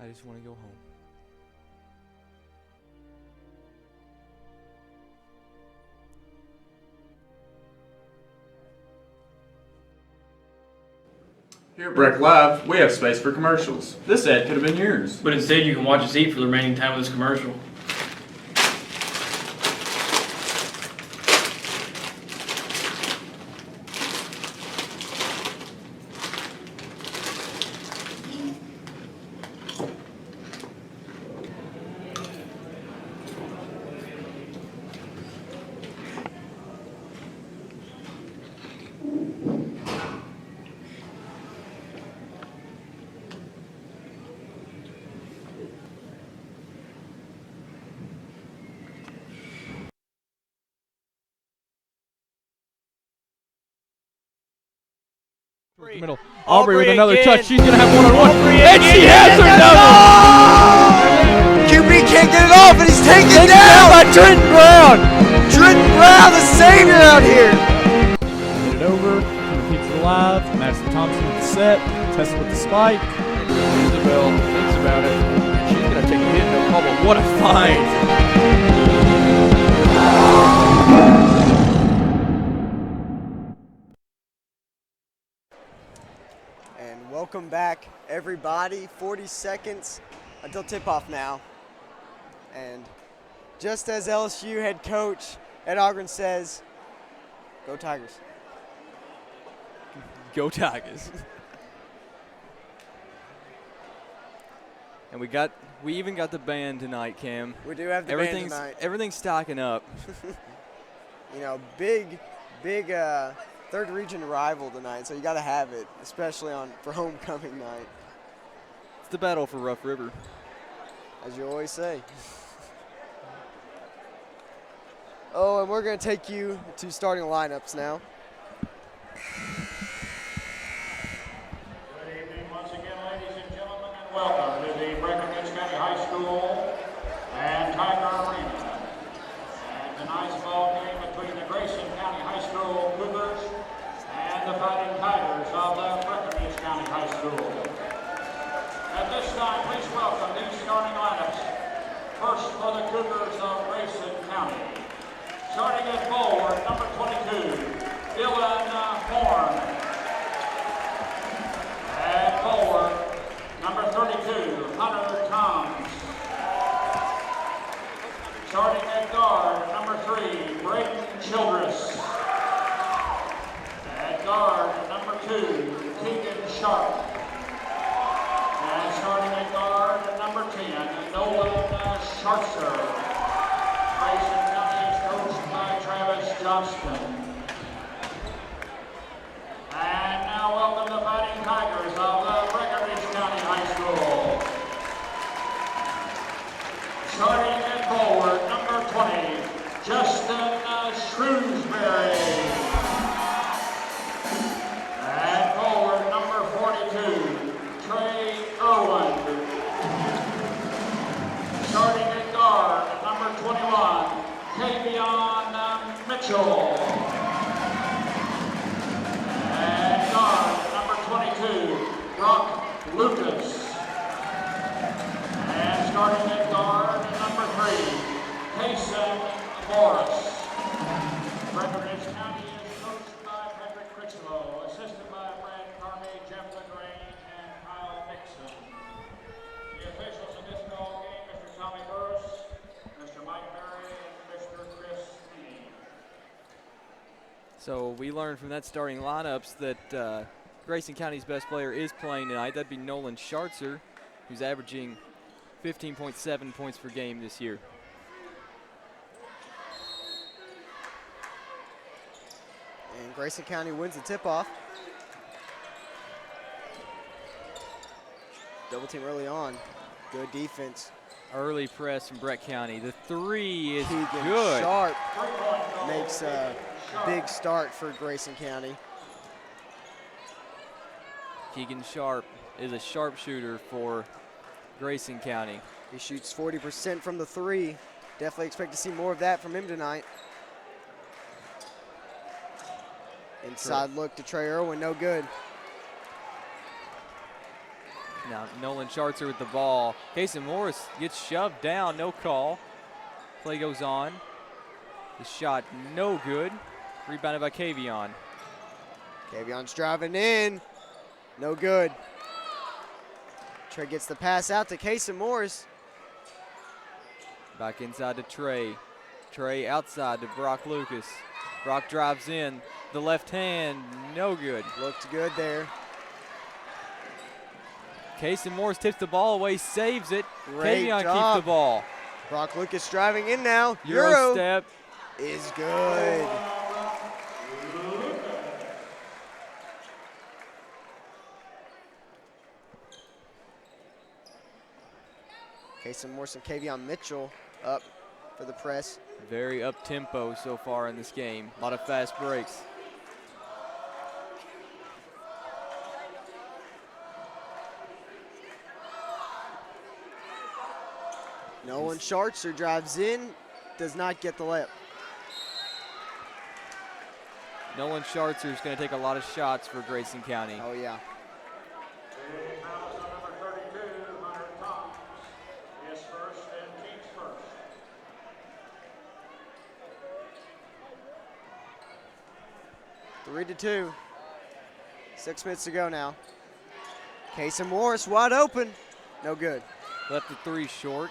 just want to go home. Here at Breck Live, we have space for commercials. This ad could have been yours. But instead, you can watch us eat for the remaining time of this commercial. Towards the middle. Aubrey with another again. touch. She's going to have one-on-one. Aubrey And again. she has her double. QB can't get it off, and he's taken Taken down. down by Trenton Brown. Trenton Brown, the savior out here. Get it over. Repeats the live. Madison Thompson with the set. Tessa with the spike. Isabel thinks about it. And she's going to take a hit, no problem. What a find. And welcome back, everybody. 40 seconds until tip-off now. And just as LSU head coach Ed Ogren says, go Tigers. Go Tigers. And we even got the band tonight, Cam. We do have the band tonight. Everything's stocking up. You know, big third region rival tonight, so you got to have it, especially for homecoming night, It's the battle for Rough River. as you always say. Oh, and we're going to take you to starting lineups now. Good evening once again, ladies and gentlemen, and welcome to the Breckinridge County High School and Tiger Arena. And tonight's ball game between the Grayson County High School Cougars and the Fighting Tigers of the Breckinridge County High School. At this time, please welcome these starting lineups. First for the Cougars of Grayson County. Starting at forward, number 22, Dylan Horn. At forward, number 32, Hunter Toms. Starting at guard, number 3, Braden Childress. At guard, number 2, Keegan Sharp. And starting at guard, number 10, Nolan Sharpster. Grayson County is coached by Travis Johnston. And now welcome the Fighting Tigers of the Breckinridge County High School. Starting at forward, number 20, Justin Shrewsbury. At forward, number 42, Trey Irwin. Starting at guard, number 21, Kavion Mitchell. And guard, number 22, Brock Lucas. And starting at guard, number 3, Payson Morris. Breckinridge County is coached by Patrick Critchlow, assisted by Brad Carney, Jeff LaGrange, and Kyle Nixon. The officials in this ball game, Mr. Tommy Burris, Mr. Mike Berry, and Mr. Chris Lee. So we learned from that starting lineups that Grayson County's best player is playing tonight. That'd be Nolan Schartzer, who's averaging 15.7 points per game this year. And Grayson County wins the tip-off. Double team early on. Good defense. Early press from Breck County. The three is Keegan good. Sharp makes a big start for Grayson County. Keegan Sharp is a sharpshooter for Grayson County. He shoots 40% from the three. Definitely expect to see more of that from him tonight. Inside look to Trey Irwin, no good. Now Nolan Schartzer with the ball. Kason Morris gets shoved down, no call. Play goes on. The shot no good. Rebounded by Kavion. Kavion's driving in, no good. Trey gets the pass out to Kason Morris. Back inside to Trey. Trey outside to Brock Lucas. Brock drives in. The left hand, no good. Looked good there. Kason Morris tips the ball away, saves it. Great Kavion job. keeps the ball. Brock Lucas driving in now. Euro step. Is good. Kason Morris and Kavion Mitchell up for the press. Very up-tempo so far in this game. A lot of fast breaks. Nolan Schartzer drives in, does not get the layup. Nolan Schartzer is going to take a lot of shots for Grayson County. Oh, yeah. Three to two. 6 minutes to go now. Casey Morris wide open. No good. Left the three short.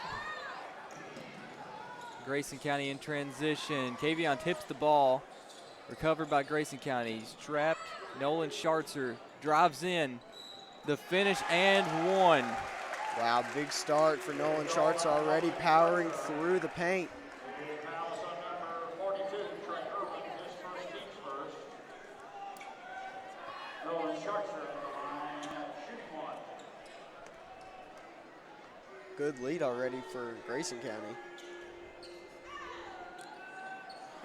Grayson County in transition. Kavion tips the ball. Recovered by Grayson County. He's trapped. Nolan Schartzer drives in. The finish and one. Wow, big start for Nolan Schartzer, already powering through the paint. Good lead already for Grayson County.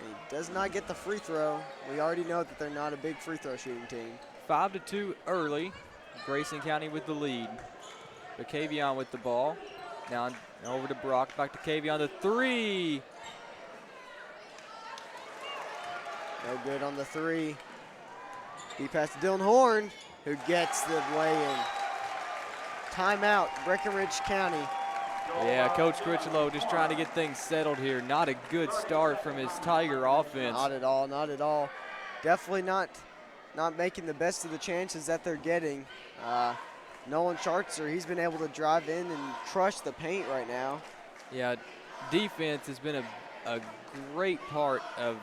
And he does not get the free throw. We already know that they're not a big free throw shooting team. 5-2 early. Grayson County with the lead. But Kavion with the ball. Now over to Brock. Back to Kavion. The three. No good on the three. Deep pass to Dylan Horn, who gets the lay-in. Timeout, Breckinridge County. Yeah, Coach Critchlow just trying to get things settled here. Not a good start from his Tiger offense. Not at all, not at all. Definitely not making the best of the chances that they're getting. Nolan Schartzer, he's been able to drive in and crush the paint right now. Yeah, defense has been a great part of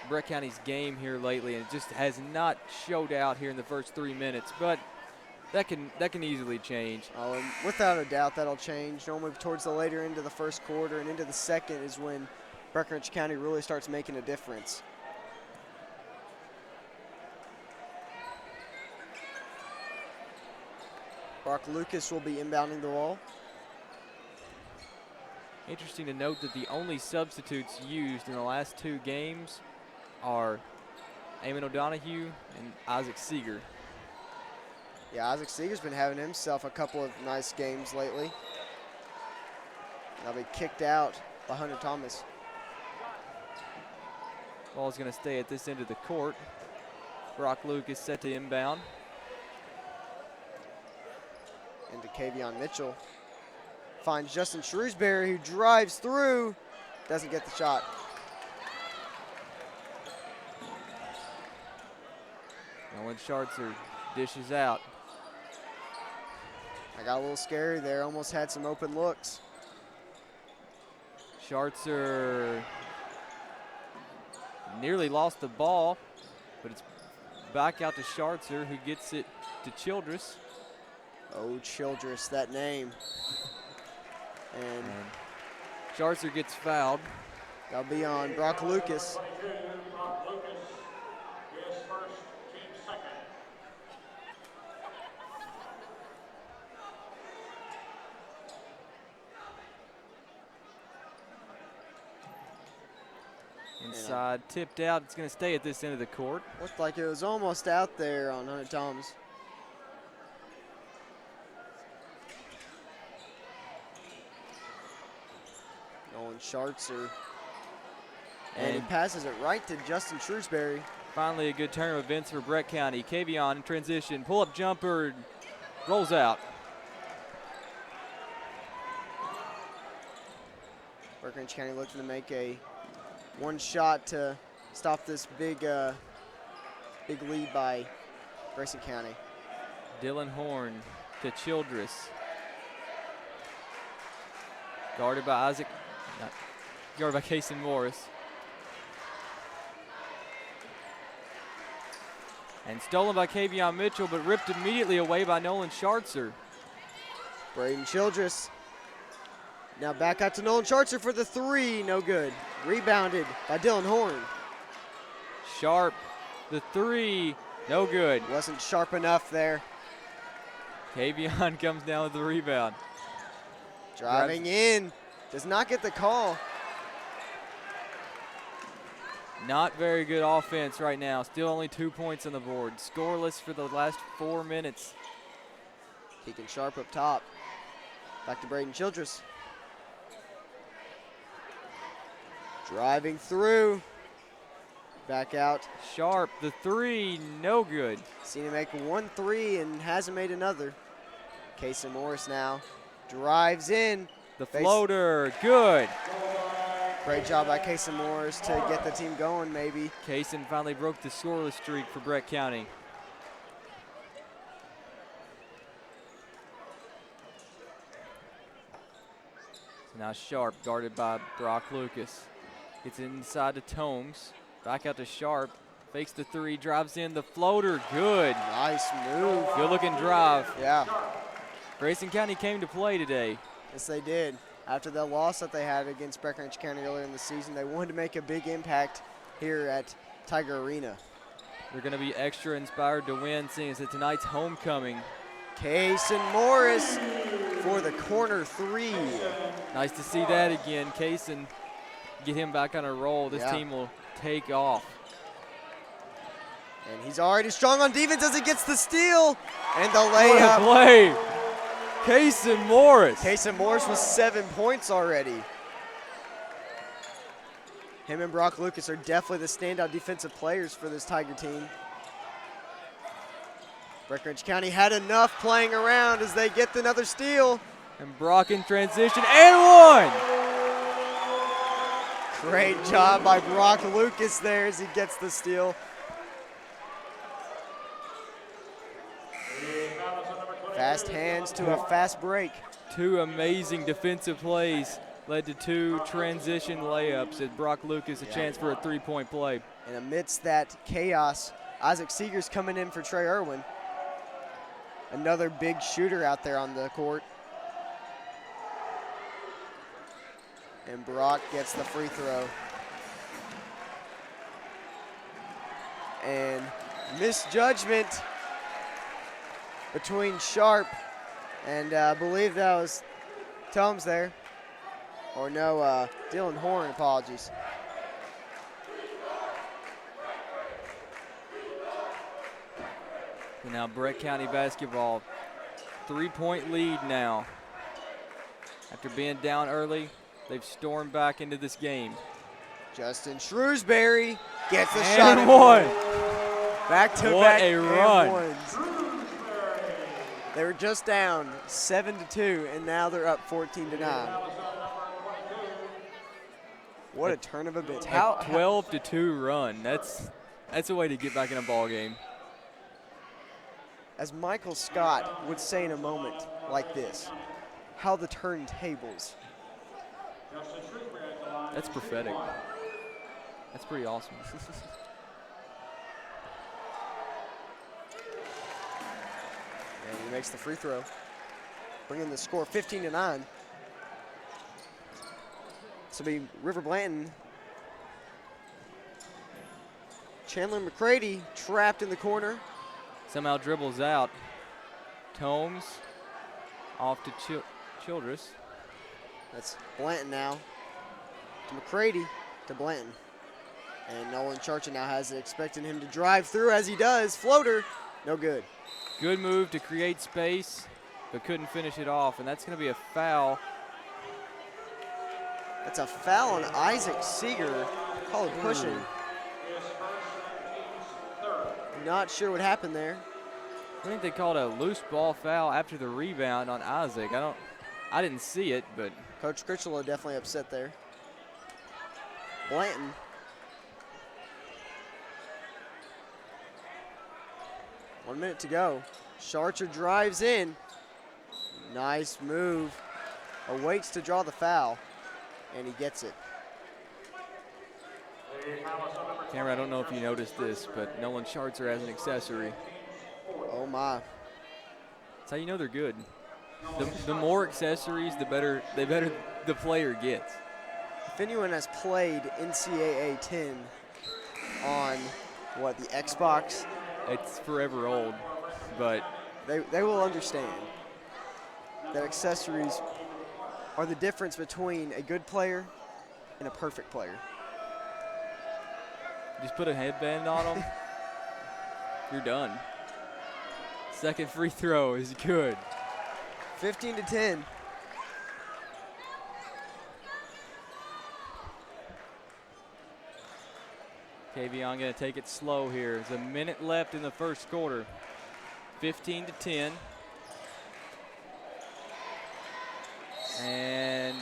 Breck County's game here lately, and it just has not showed out here in the first 3 minutes, but that can easily change. Oh, and without a doubt that'll change. Normally towards the later end of the first quarter and into the second is when Breckinridge County really starts making a difference. Brock Lucas will be inbounding the ball. Interesting to note that the only substitutes used in the last 2 games are Eamon O'Donohue and Isaac Seeger. Yeah, Isaac Seeger's been having himself a couple of nice games lately. They'll be kicked out by Hunter Thomas. Ball's going to stay at this end of the court. Brock Lucas set to inbound. Into Kavion Mitchell. Finds Justin Shrewsbury, who drives through. Doesn't get the shot. Nolan Schartzer dishes out. I got a little scary there. Almost had some open looks. Schartzer nearly lost the ball, but it's back out to Schartzer, who gets it to Childress. Oh, Childress, that name. And Schartzer gets fouled. That'll be on Brock Lucas. Inside, tipped out. It's going to stay at this end of the court. Looked like it was almost out there on Hunter Thomas. Nolan Schartzer. And he passes it right to Justin Shrewsbury. Finally a good turn of events for Breck County. Kavion in transition, pull-up jumper, rolls out. Breckinridge County looking to make a one shot to stop this big lead by Grayson County. Dylan Horn to Childress. Guarded by Casey Morris. And stolen by Kavion Mitchell, but ripped immediately away by Nolan Schartzer. Braden Childress. Now back out to Nolan Schartzer for the three, no good. Rebounded by Dylan Horn. Sharp, the three, no good. Wasn't sharp enough there. Kavion comes down with the rebound. Driving in, does not get the call. Not very good offense right now. Still only 2 points on the board. Scoreless for the last 4 minutes. Keegan Sharp up top. Back to Braden Childress. Driving through. Back out. Sharp, the three, no good. Seen him make 1 3 and hasn't made another. Casey Morris now drives in. The floater, good. Great job by Casey Morris to get the team going, maybe. Kaysen finally broke the scoreless streak for Breck County. So now Sharp, guarded by Brock Lucas. Gets inside to Tomes. Back out to Sharp. Fakes the three, drives in the floater, good. Nice move. Good looking drive. Yeah. Grayson County came to play today. Yes, they did. After the loss that they had against Breckinridge County earlier in the season, they wanted to make a big impact here at Tiger Arena. They're going to be extra inspired to win, seeing as it's tonight's homecoming. Kaysen Morris for the corner three. Nice to see that again. Kaysen, get him back on a roll. This team will take off. And he's already strong on defense as he gets the steal. And the layup. What a play. Kaysen Morris. Kaysen Morris with 7 points already. Him and Brock Lucas are definitely the standout defensive players for this Tiger team. Breckinridge County had enough playing around as they get another steal. And Brock in transition and one. Great job by Brock Lucas there as he gets the steal. Fast hands to a fast break. Two amazing defensive plays led to 2 transition layups as Brock Lucas a chance for a 3-point play. And amidst that chaos, Isaac Seeger's coming in for Trey Irwin. Another big shooter out there on the court. And Brock gets the free throw. And misjudgment between Sharp and I believe that was Tomes there. Or no, Dylan Horn, apologies. And now Breck County basketball, 3-point lead now. After being down early, they've stormed back into this game. Justin Shrewsbury gets the and shot. And one. Back-to-back What a run. ones. They were just down 7-2, and now they're up 14-9. What a turn of events. A 12-2 run. That's a way to get back in a ball game. As Michael Scott would say in a moment like this, how the turntables. That's prophetic. That's pretty awesome. And he makes the free throw, bringing the score 15-9. This will be River Blanton. Chandler McCready trapped in the corner. Somehow dribbles out. Tomes off to Childress. That's Blanton now. To McCready, to Blanton. And Nolan Charcher now has it, expecting him to drive through as he does. Floater, no good. Good move to create space, but couldn't finish it off, and that's going to be a foul. That's a foul on Isaac Seeger. Call it pushing. Not sure what happened there. I think they called a loose ball foul after the rebound on Isaac. I didn't see it, but Coach Critchlow definitely upset there. Blanton. One minute to go. Charcher drives in. Nice move. Awaits to draw the foul, and he gets it. Cameron, I don't know if you noticed this, but Nolan Charter has an accessory. Oh my. That's how you know they're good. The more accessories, the better the player gets. If anyone has played NCAA 10 on, what, the Xbox? It's forever old, but they will understand that accessories are the difference between a good player and a perfect player. Just put a headband on them, you're done. Second free throw is good. 15-10. Kavion going to take it slow here. There's a minute left in the first quarter. 15-10. And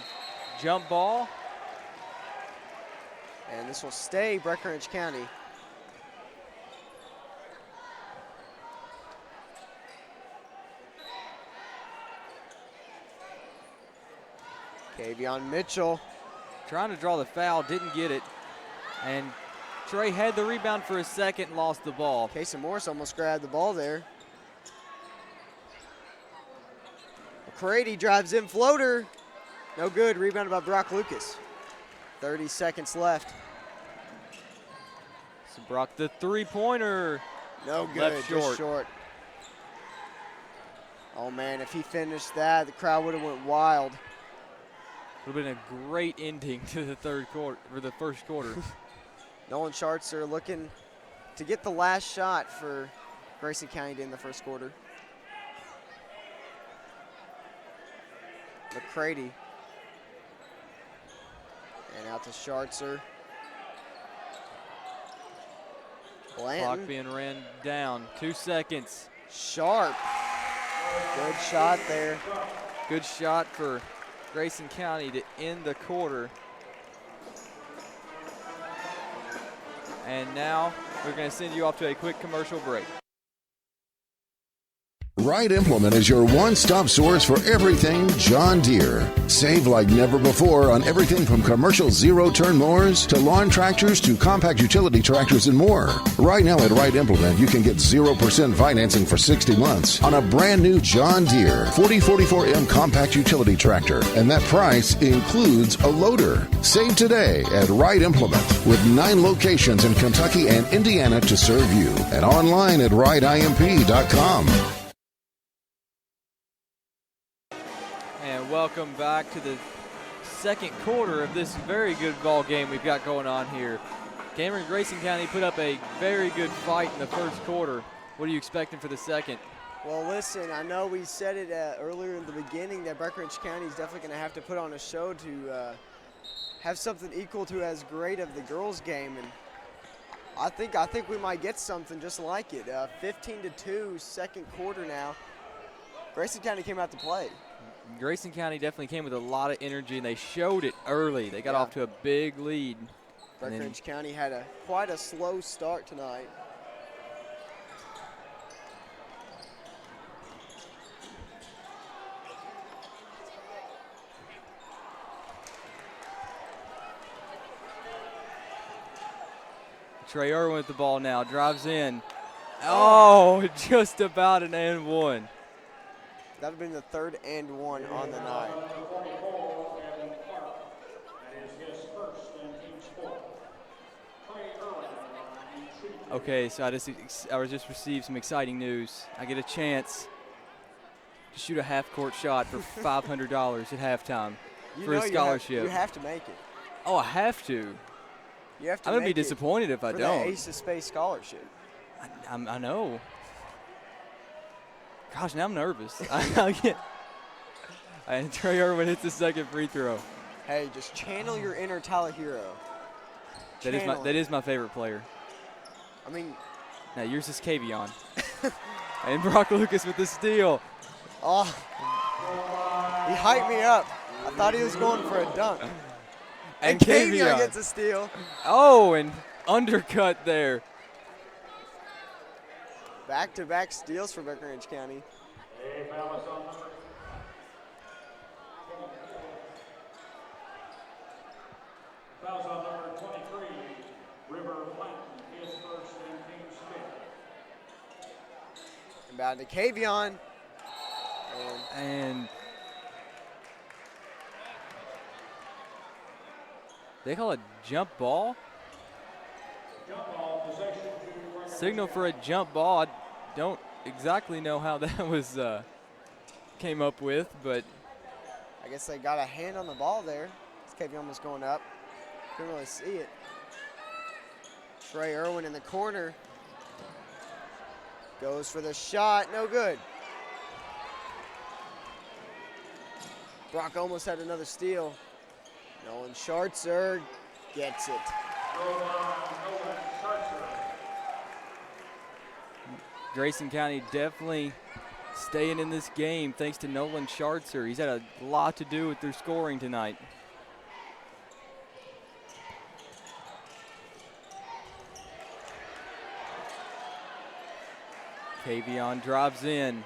jump ball. And this will stay Breckinridge County. Kavion Mitchell. Trying to draw the foul, didn't get it. And Trey had the rebound for a second, lost the ball. Casey Morris almost grabbed the ball there. McCready drives in, floater. No good, rebounded by Brock Lucas. 30 seconds left. So Brock, the three-pointer. No good, Left just short. Oh man, if he finished that, the crowd would have went wild. Would have been a great ending to the third quarter, or the first quarter. Nolan Schartzer looking to get the last shot for Grayson County in the first quarter. McCready. And out to Schartzer. Blanton. Clock being ran down. 2 seconds. Sharp. Good shot there. Good shot for Grayson County to end the quarter. And now we're going to send you off to a quick commercial break. Wright Implement is your one-stop source for everything John Deere. Save like never before on everything from commercial zero-turn mowers to lawn tractors to compact utility tractors and more. Right now at Wright Implement, you can get 0% financing for 60 months on a brand new John Deere 4044M compact utility tractor. And that price includes a loader. Save today at Wright Implement with 9 locations in Kentucky and Indiana to serve you. And online at wrightimp.com. And welcome back to the second quarter of this very good ball game we've got going on here. Cameron Grayson County put up a very good fight in the first quarter. What are you expecting for the second? Well, listen, I know we said it earlier in the beginning that Breckinridge County is definitely going to have to put on a show to have something equal to as great of the girls' game, and I think we might get something just like it. 15-2, second quarter now. Grayson County came out to play. Grayson County definitely came with a lot of energy, and they showed it early. They got off to a big lead. Breckinridge County had quite a slow start tonight. Trey Irwin with the ball now, drives in. Oh, just about an and one. That would have been the third and one on the night. Okay, so I just received some exciting news. I get a chance to shoot a half-court shot for $500 at halftime for a scholarship. You have to make it. Oh, I have to. You have to. I'm gonna be disappointed if I don't. don't. For the Ace of Space scholarship. I know. Gosh, now I'm nervous. And Trey Irwin hits the second free throw. Hey, just channel your inner Tyler Hero. That is my favorite player. I mean, now yours is Kavion. And Brock Lucas with the steal. Oh, he hyped me up. I thought he was going for a dunk. And Kavion gets a steal. Oh, and undercut there. Back-to-back steals for Breckinridge County. Fouls on number 23, River Blanton, his first and team Smith. Inbound to Kavion. And they call it jump ball? Signal for a jump ball. I don't exactly know how that was came up with, but I guess they got a hand on the ball there. Kavion was going up. Couldn't really see it. Trey Irwin in the corner. Goes for the shot. No good. Brock almost had another steal. Nolan Schartzer gets it. Grayson County definitely staying in this game thanks to Nolan Schartzer. He's had a lot to do with their scoring tonight. Kavion drives in.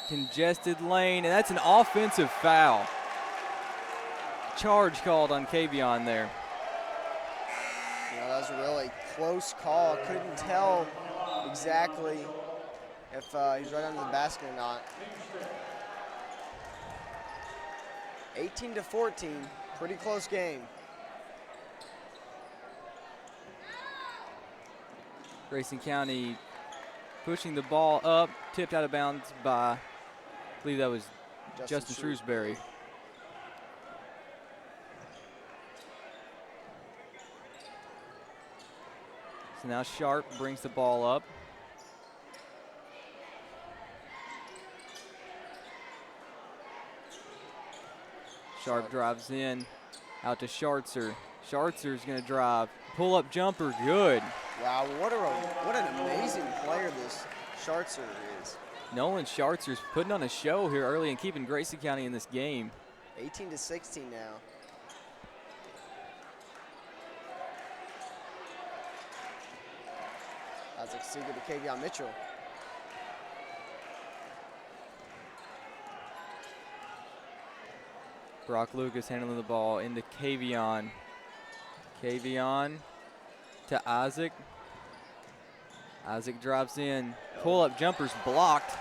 Congested lane, and that's an offensive foul. Charge called on Kavion there. That was a really close call. Couldn't tell exactly if he was right under the basket or not. 18-14, pretty close game. Grayson County pushing the ball up, tipped out of bounds by, I believe that was Justin Shrewsbury. So now Sharp brings the ball up. Sharp drives in, out to Schartzer. Schartzer's going to drive. Pull-up jumper, good. Wow, what an amazing player this Schartzer is. Nolan Schartzer's putting on a show here early and keeping Grayson County in this game. 18-16 now. Isaac Seeger to Kavion Mitchell. Brock Lucas handling the ball into Kavion. Kavion to Isaac. Isaac drives in. Pull-up jumper's blocked.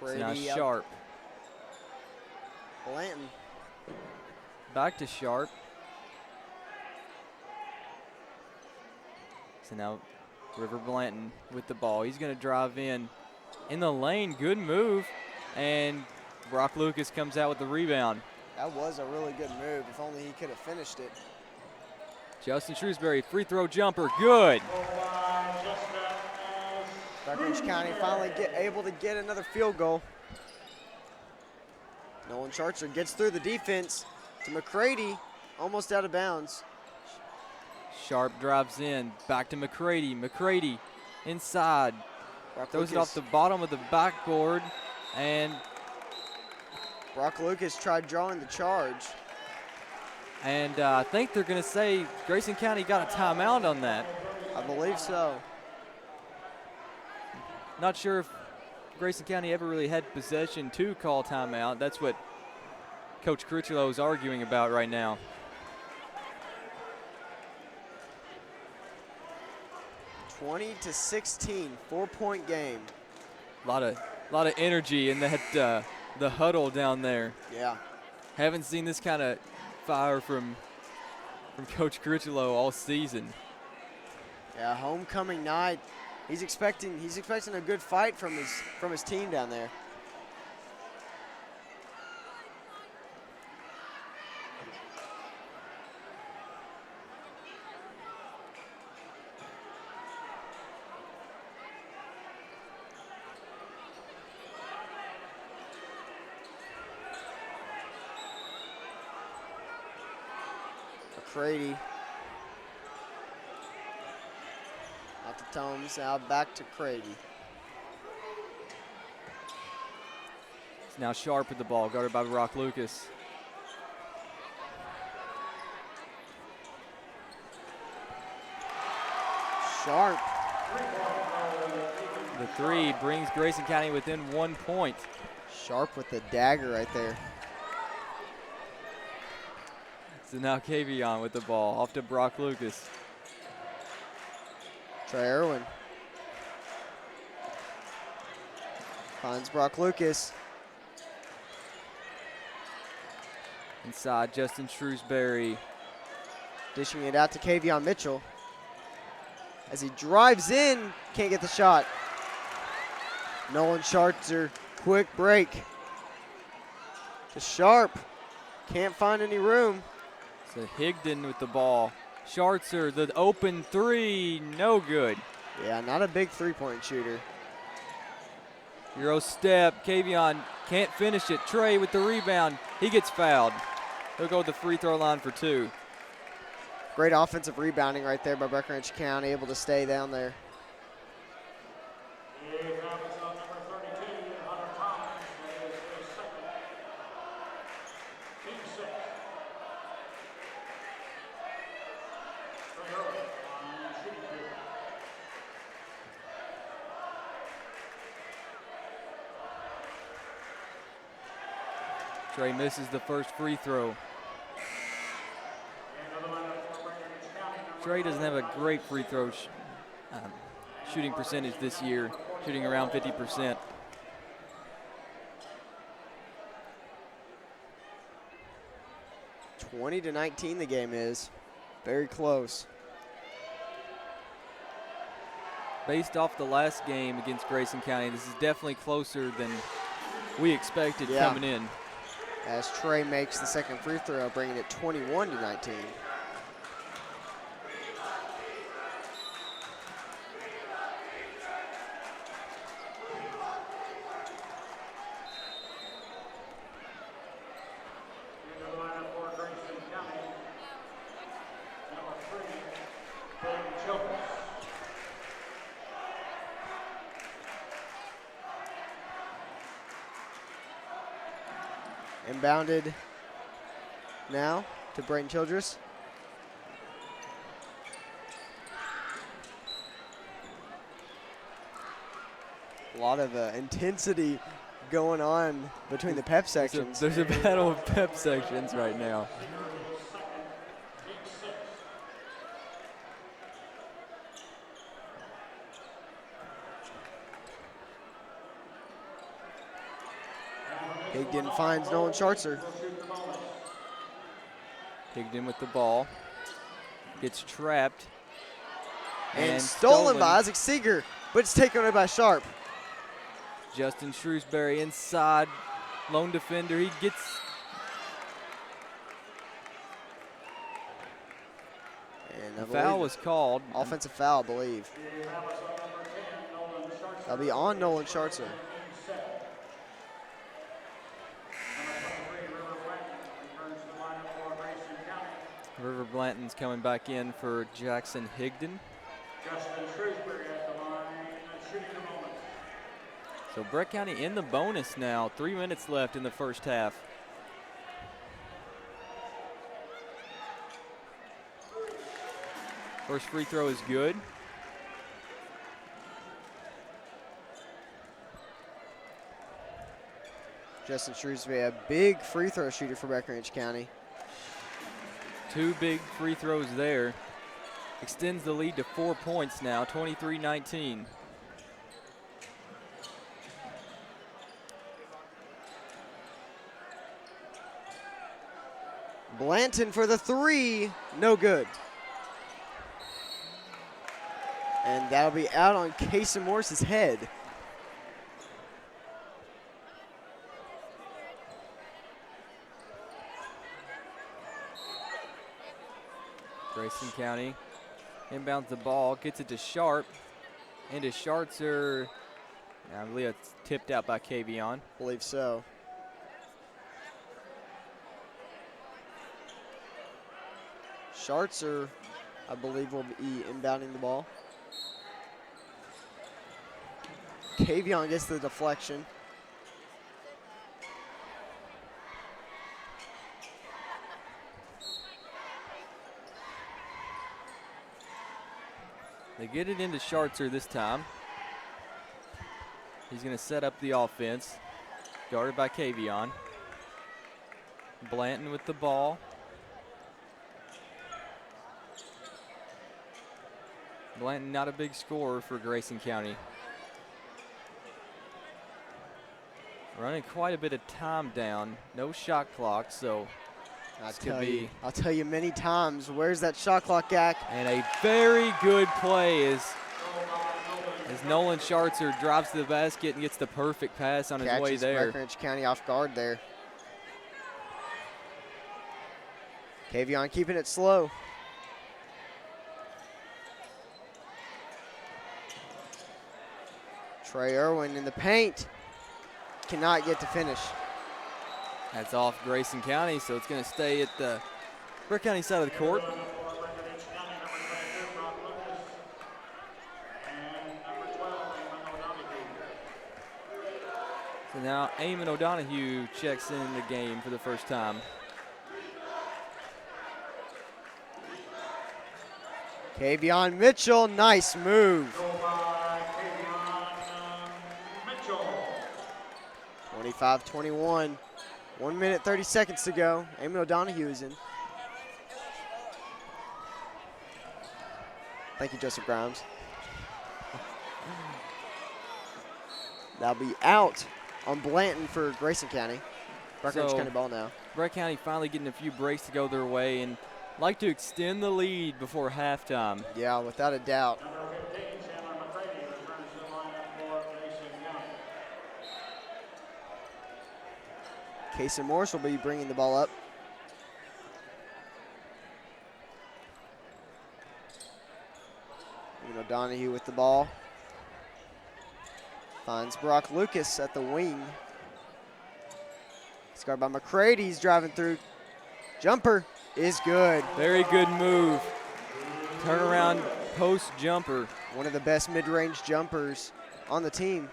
So now Sharp. Blanton. Back to Sharp. So now River Blanton with the ball. He's going to drive in the lane. Good move. And Brock Lucas comes out with the rebound. That was a really good move. If only he could have finished it. Justin Shrewsbury, free throw jumper, good. Breckinridge County finally able to get another field goal. Nolan Schartzer gets through the defense to McCready, almost out of bounds. Sharp drives in, back to McCready. McCready inside, throws it off the bottom of the backboard, and Brock Lucas tried drawing the charge. And I think they're going to say Grayson County got a timeout on that. I believe so. Not sure if Grayson County ever really had possession to call timeout. That's what Coach Crucciolo is arguing about right now. (20-16), 4-point game. A lot of energy in that the huddle down there. Yeah. Haven't seen this kind of fire from Coach Crucciolo all season. Yeah, homecoming night. He's expecting a good fight from his team down there. McCready. Out to Tomes, now back to Crady. It's now Sharp with the ball, guarded by Brock Lucas. Sharp. The three brings Grayson County within 1 point. Sharp with the dagger right there. So now Kavion with the ball, off to Brock Lucas. Trey Irwin. Finds Brock Lucas. Inside, Justin Shrewsbury. Dishing it out to Kavion Mitchell. As he drives in, can't get the shot. Nolan Schartzer, quick break. To Sharp, can't find any room. So Higdon with the ball. Schartzer, the open three, no good. Yeah, not a big three-point shooter. Euro step, Kavion can't finish it. Trey with the rebound, he gets fouled. He'll go to the free throw line for 2. Great offensive rebounding right there by Breckinridge County, able to stay down there. Trey misses the first free throw. Trey doesn't have a great free throw shooting percentage this year, shooting around 50%. (20-19) the game is. Very close. Based off the last game against Grayson County, this is definitely closer than we expected coming in. As Trey makes the second free throw, bringing it 21-19. Inbounded now to Brayton Childress. A lot of intensity going on between the pep sections. There's a battle of pep sections right now. Higdon finds Nolan Schartzer. Higdon with the ball. Gets trapped. And stolen by Isaac Seeger, but it's taken away by Sharp. Justin Shrewsbury inside. Lone defender. He gets. And a foul was called. Offensive foul, I believe. That'll be on Nolan Schartzer. River Blanton's coming back in for Jackson Higdon. So Breck County in the bonus now. 3 minutes left in the first half. First free throw is good. Justin Shrewsbury, a big free throw shooter for Breckinridge County. 2 big free throws there. Extends the lead to 4 points now, 23-19. Blanton for the 3, no good. And that'll be out on Casey Morris's head. Grayson County inbounds the ball, gets it to Sharp, into Schartzer. I believe it's tipped out by Kavion. Believe so. Schartzer, I believe, will be inbounding the ball. Kavion gets the deflection. They get it into Schartzer this time. He's going to set up the offense. Guarded by Kavion. Blanton with the ball. Blanton not a big scorer for Grayson County. Running quite a bit of time down. No shot clock, so I'll tell you many times, where's that shot clock at? And a very good play as Nolan Schartzer drops to the basket and gets the perfect pass on his way there. Breckinridge County off guard there. Kavion keeping it slow. Trey Irwin in the paint. Cannot get to finish. That's off Grayson County, so it's going to stay at the Breck County side of the court. So now Eamon O'Donohue checks in the game for the first time. Kavion Mitchell, nice move. 25-21. 1 minute, 30 seconds to go. Eamon O'Donohue is in. Thank you, Joseph Grimes. That'll be out on Blanton for Grayson County. Breckinridge County ball now. Breck County finally getting a few breaks to go their way and like to extend the lead before halftime. Yeah, without a doubt. Casey Morris will be bringing the ball up. O'Donohue with the ball. Finds Brock Lucas at the wing. It's guarded by McCready. He's driving through. Jumper is good. Very good move. Turnaround post jumper. One of the best mid-range jumpers on the team.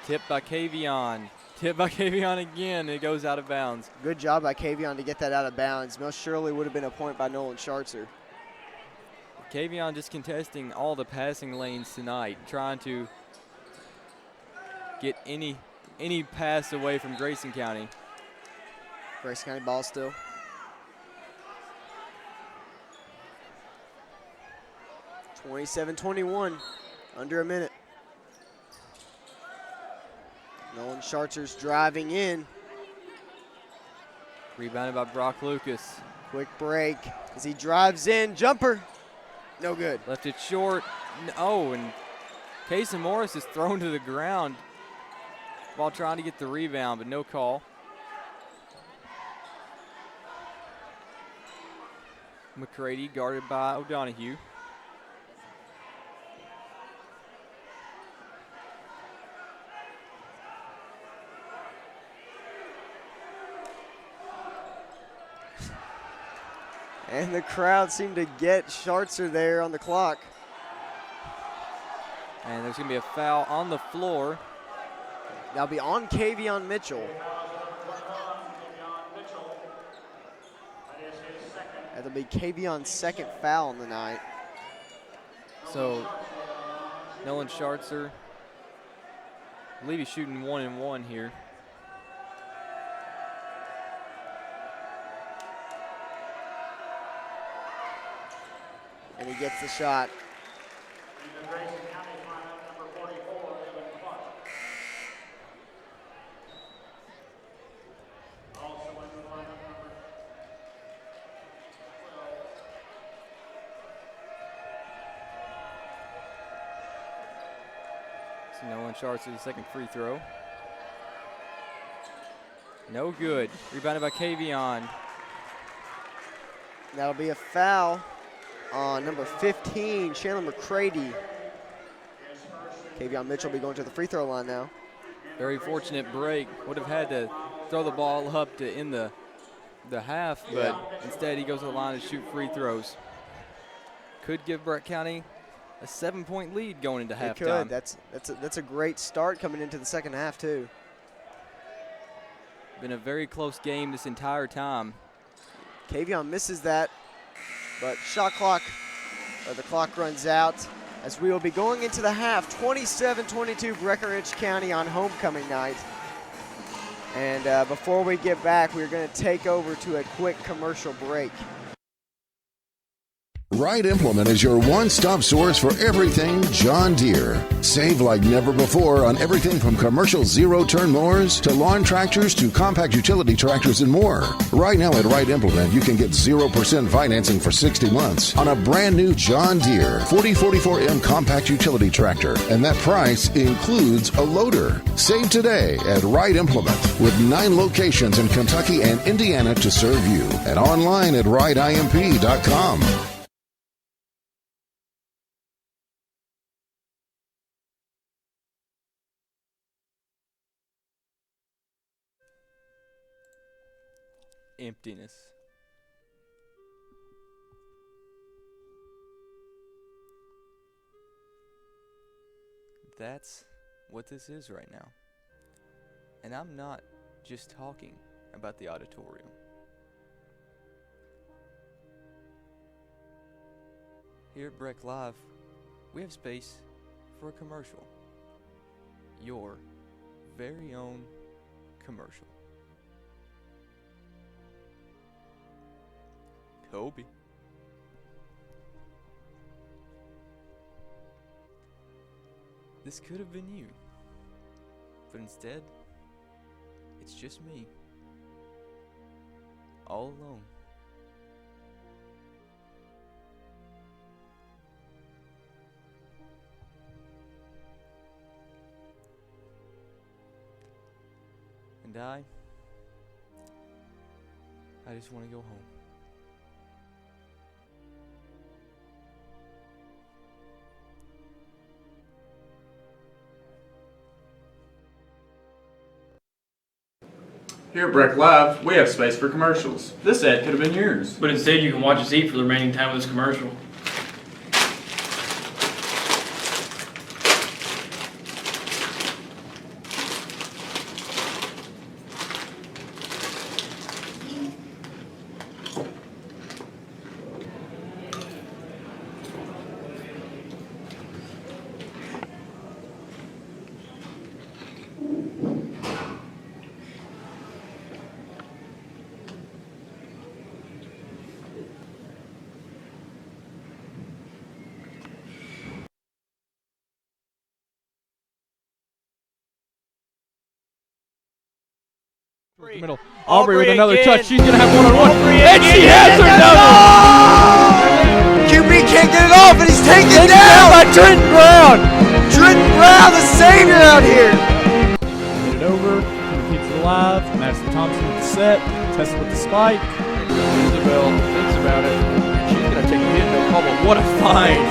Tipped by Kavion. Tipped by Kavion again. It goes out of bounds. Good job by Kavion to get that out of bounds. Most surely would have been a point by Nolan Schartzer. Kavion just contesting all the passing lanes tonight, trying to get any pass away from Grayson County. Grayson County ball still. (27-21), under a minute. Nolan Schartzer's driving in. Rebounded by Brock Lucas. Quick break as he drives in. Jumper, no good. Left it short. Oh, and Casey Morris is thrown to the ground while trying to get the rebound, but no call. McCready guarded by O'Donohue. And the crowd seemed to get Schartzer there on the clock. And there's going to be a foul on the floor. That'll be on Kavion Mitchell. That'll be Kavion's second foul on the night. So Nolan Schartzer, I believe he's shooting 1-and-1 here. And he gets the shot. So Nolan Schartzer's second free throw. No good. Rebounded by Kavion. That'll be a foul on number 15, Chandler McCready. Kavion Mitchell will be going to the free throw line now. Very fortunate break. Would have had to throw the ball up to end the half, but instead he goes to the line to shoot free throws. Could give Breck County a 7-point lead going into halftime. It could. That's a great start coming into the second half too. Been a very close game this entire time. Kavion misses that, but the clock runs out as we will be going into the half. 27-22 Breckinridge County on homecoming night. And before we get back, we're going to take over to a quick commercial break. Wright Implement is your one-stop source for everything John Deere. Save like never before on everything from commercial zero-turn mowers to lawn tractors to compact utility tractors and more. Right now at Wright Implement, you can get 0% financing for 60 months on a brand new John Deere 4044M compact utility tractor. And that price includes a loader. Save today at Wright Implement with 9 locations in Kentucky and Indiana to serve you. And online at wrightimp.com. emptiness. That's what this is right now. And I'm not just talking about the auditorium. Here at Breck Live, we have space for a commercial. Your very own commercial. Toby. This could have been you, but instead, it's just me, all alone. And I just want to go home. Here at Breck Live, we have space for commercials. This ad could have been yours. But instead, you can watch us eat for the remaining time of this commercial. Middle. Aubrey with another again. touch. She's going to have one-on-one. And she again. has her double! QB can't get it off, and he's taken down by Trenton Brown. Trenton Brown, the savior out here. Get it over. Repeats to the live. Madison Thompson with the set. Tessa with the spike. Isabel thinks about it. She's going to take a hit, no problem. What a find!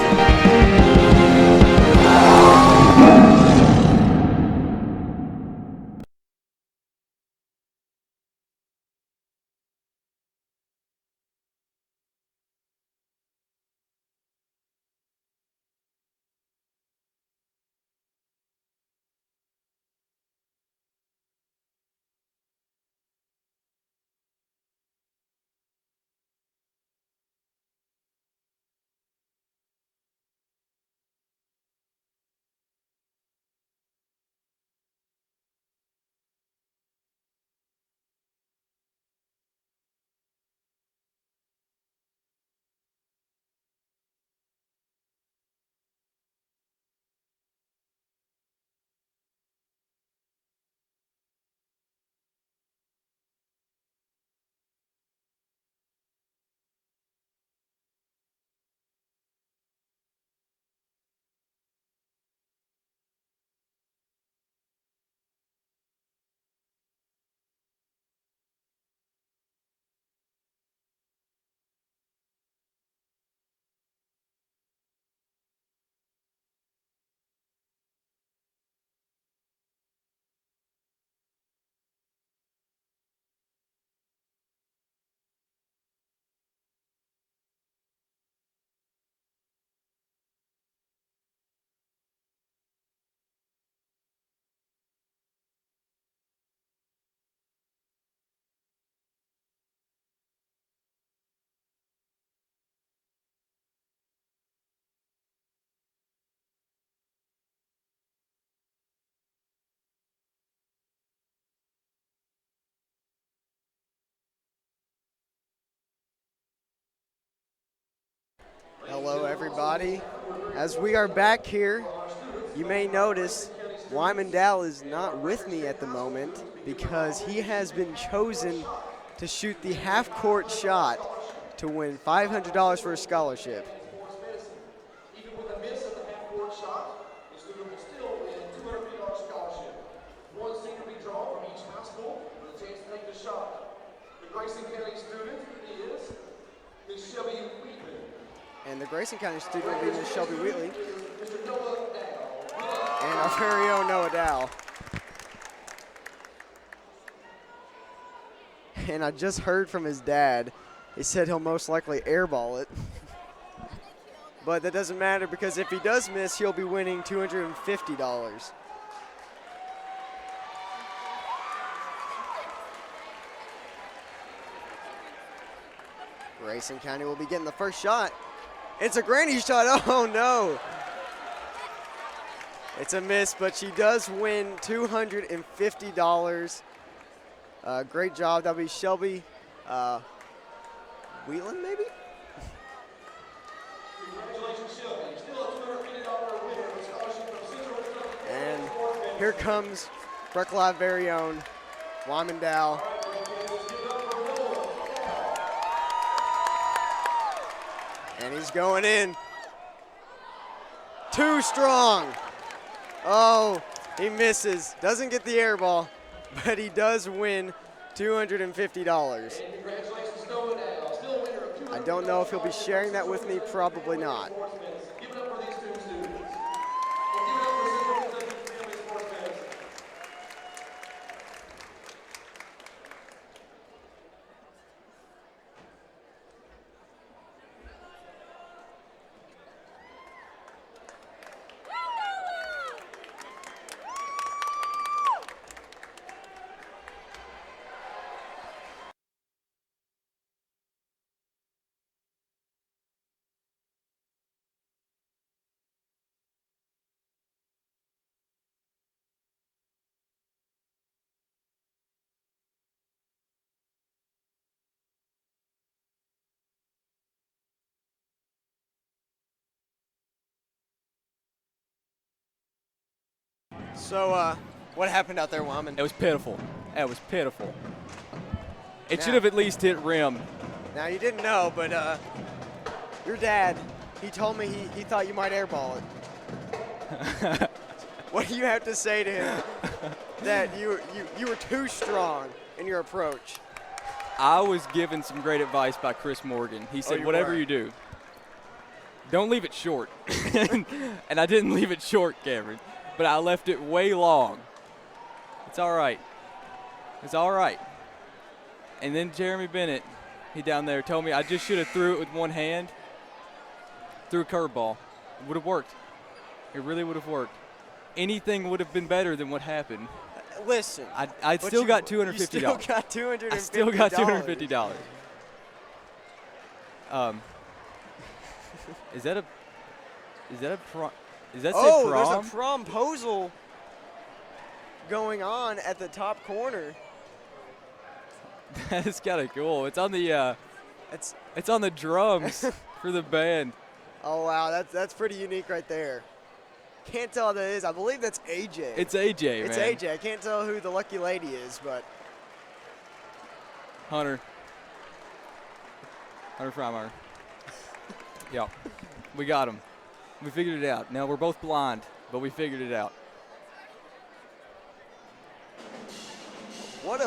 Hello, everybody. As we are back here, you may notice Wyman Dow is not with me at the moment because he has been chosen to shoot the half-court shot to win $500 for a scholarship. Even with a miss of the half-court shot, the student will still win $250 scholarship. One senior will be drawn from each high school with a chance to take the shot. The Grayson County student is Ms. Shelby Wheatman. And the Grayson County student will be Ms. Shelby Wheatley. And our very own Noah Dow. And I just heard from his dad. He said he'll most likely airball it. But that doesn't matter because if he does miss, he'll be winning $250. Grayson County will be getting the first shot. It's a granny shot. Oh, no. It's a miss, but she does win $250. Great job. That'll be Shelby Whelan, maybe? Congratulations, Shelby. Still a $250 winner of a scholarship from Central Kentucky. And here comes Breck Live very own Wyman Dow. And he's going in. Too strong. Oh, he misses. Doesn't get the air ball, but he does win $250. I don't know if he'll be sharing that with me. Probably not. Give it up for these two students. And give it up for Central Kentucky Family Sportsmen. So, what happened out there, Wyman? It was pitiful. It was pitiful. It Now- should have at least hit rim. Now, you didn't know, but your dad, he told me he thought you might airball it. What do you have to say to him that you were too strong in your approach? I was given some great advice by Chris Morgan. He said, you whatever were? you do, don't leave it short. And I didn't leave it short, Cameron, but I left it way long. It's all right. It's all right. And then Jeremy Bennett, he down there told me I just should have threw it with one hand, threw a curveball. It would have worked. It really would have worked. Anything would have been better than what happened. Listen. I but still you- got $250. You still got $250. I still got $250. Is that prom? Is that say Oh, prom? there's a promposal going on at the top corner. That is kind of cool. It's on the it's on the drums for the band. Oh wow, that's pretty unique right there. Can't tell what that is. I believe that's AJ. It's AJ, It's man. AJ. I can't tell who the lucky lady is, but Hunter Freimeyer. Yeah, we got him. We figured it out. Now we're both blind, but we figured it out. what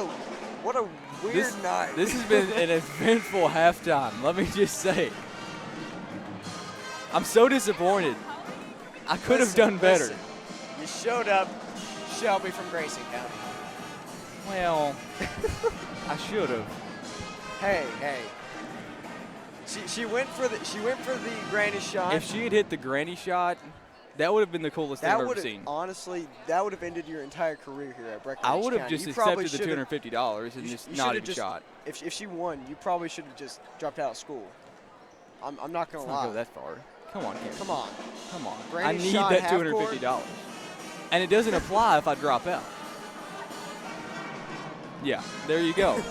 a weird night. This has been an eventful halftime. Let me just say, I'm so disappointed. I could have done better. Listen, you showed up, Shelby from Grayson County. Well, I should have. Hey. She went for the granny shot. If she had hit the granny shot, that would have been the coolest thing I've ever seen. Honestly, that would have ended your entire career here at Breckinridge I would have County. just You probably accepted the should've- $250 and you just sh- not should've even just- shot. If she won, you probably should have just dropped out of school. I'm not gonna Let's not lie. go that far. Come on, Cameron. Come on. Come on. Granny I need shot that half $250. And it doesn't apply if I drop out. Yeah, there you go.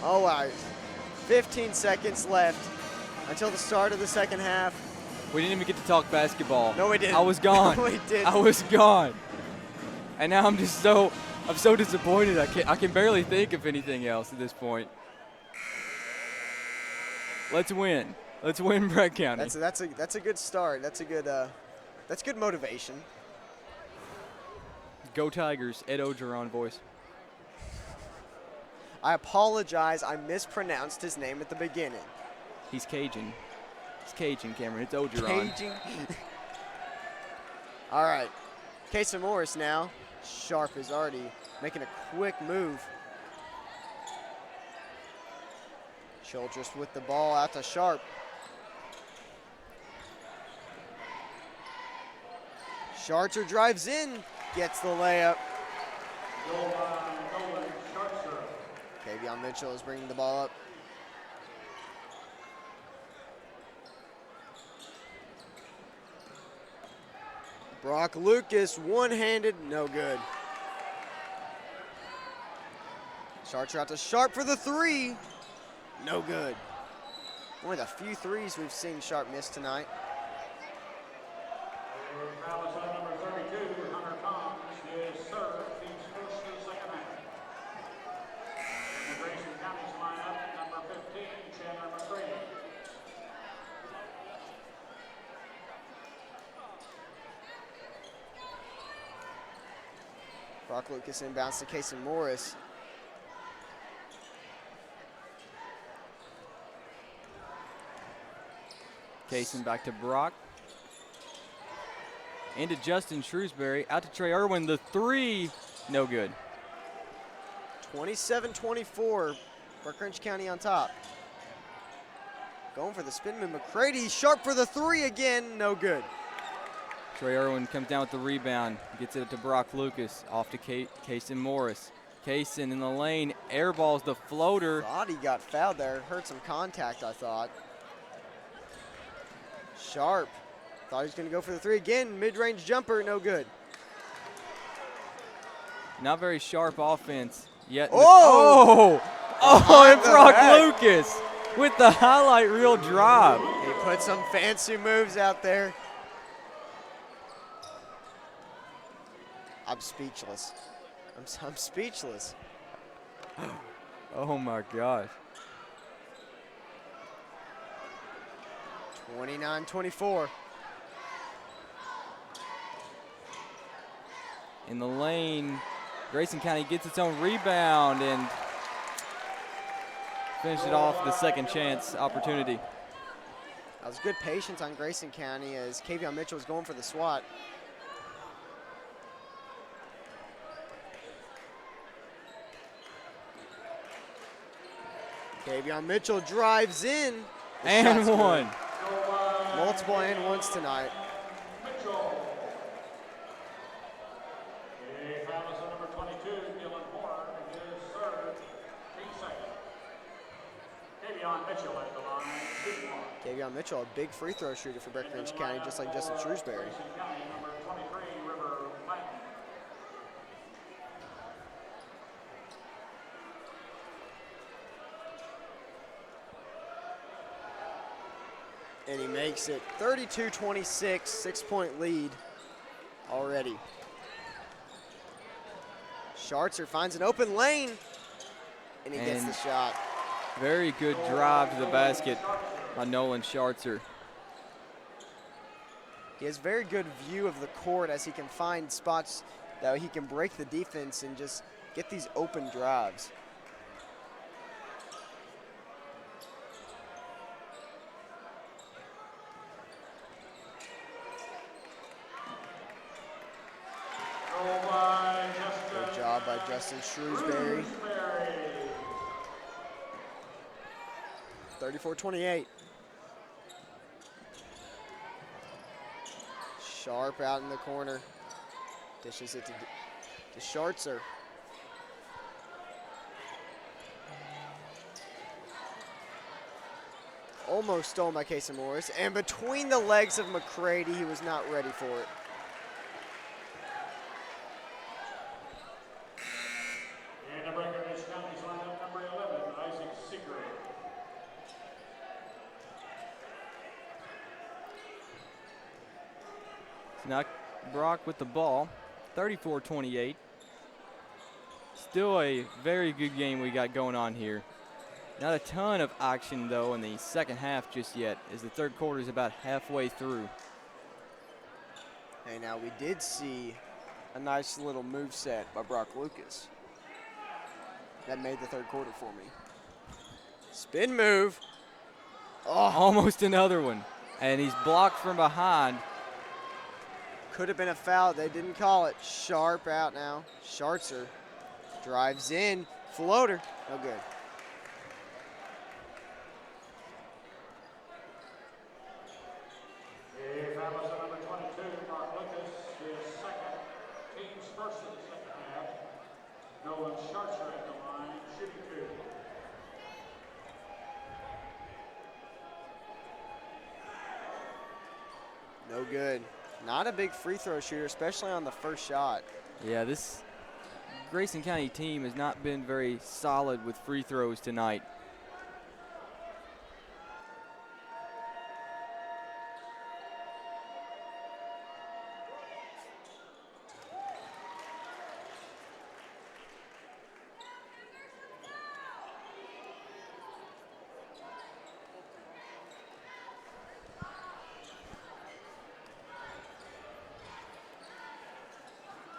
All right. 15 seconds left until the start of the second half. We didn't even get to talk basketball. No, we didn't. I was gone. No, we didn't. I was gone. And now I'm so disappointed. I can barely think of anything else at this point. Let's win. Let's win Breck County. That's a good start. That's good motivation. Go Tigers. Ed Ogeron voice. I apologize. I mispronounced his name at the beginning. He's Cajun. It's Cajun, Cameron. It's Ogeron. Caging. All right. Casey Morris now. Sharp is already making a quick move. Childress with the ball out to Sharp. Scharzer drives in, gets the layup. Kavion Mitchell is bringing the ball up. Brock Lucas, one-handed, no good. Scharzer out to Sharp for the three. No good. One of the few threes we've seen Sharp miss tonight. Number 32, Hunter Combs, is served. Team's first of the second half. In the Grayson County's lineup, number 15, Chandler McCready. Brock Lucas inbounds to Kason Morris. Kaysen back to Brock. Into Justin Shrewsbury. Out to Trey Irwin. The three, no good. 27-24. Breckinridge County on top. Going for the spin move. McCready Sharp for the three again. No good. Trey Irwin comes down with the rebound. Gets it to Brock Lucas. Off to Kaysen Morris. Kaysen in the lane. Airballs the floater. Thought he got fouled there. Hurt some contact, I thought. Sharp. Thought he was going to go for the three again. Mid-range jumper, no good. Not very sharp offense yet. Oh! And Brock Lucas with the highlight reel drive. He put some fancy moves out there. I'm speechless. I'm speechless. Oh my gosh. 29-24. In the lane, Grayson County gets its own rebound and finished it off the second chance opportunity. That was good patience on Grayson County as Kavion Mitchell was going for the swat. Kavion Mitchell drives in. The and shot's one. good. Multiple and ones tonight. Number 22, Dylan Moore, is served. 3 seconds. Kavion Mitchell at the line, shooting one. Kavion Mitchell, a big free throw shooter for Breckinridge County, just like Justin Shrewsbury. Grayson County, number 23, River Latin. And he makes it 32-26, 6-point lead already. Scharzer finds an open lane, and he gets the shot. Very good drive to the basket by Nolan Scharzer. He has very good view of the court as he can find spots that he can break the defense and just get these open drives. Good job by Justin Shrewsbury. 34-28. Sharp out in the corner. Dishes it to Scharzer. Almost stolen by Kaysen Morris. And between the legs of McCready, he was not ready for it. And the Breckinridge County's lineup, number 11, Isaac Seagrave. Now Brock with the ball, 34-28. Still a very good game we got going on here. Not a ton of action, though, in the second half just yet, as the third quarter is about halfway through. Hey, now we did see a nice little move set by Brock Lucas. That made the third quarter for me. Spin move. Oh. Almost another one. And he's blocked from behind. Could have been a foul. They didn't call it. Sharp out now. Scharzer drives in. Floater. No good. No good. Not a big free throw shooter, especially on the first shot. Yeah, this Grayson County team has not been very solid with free throws tonight.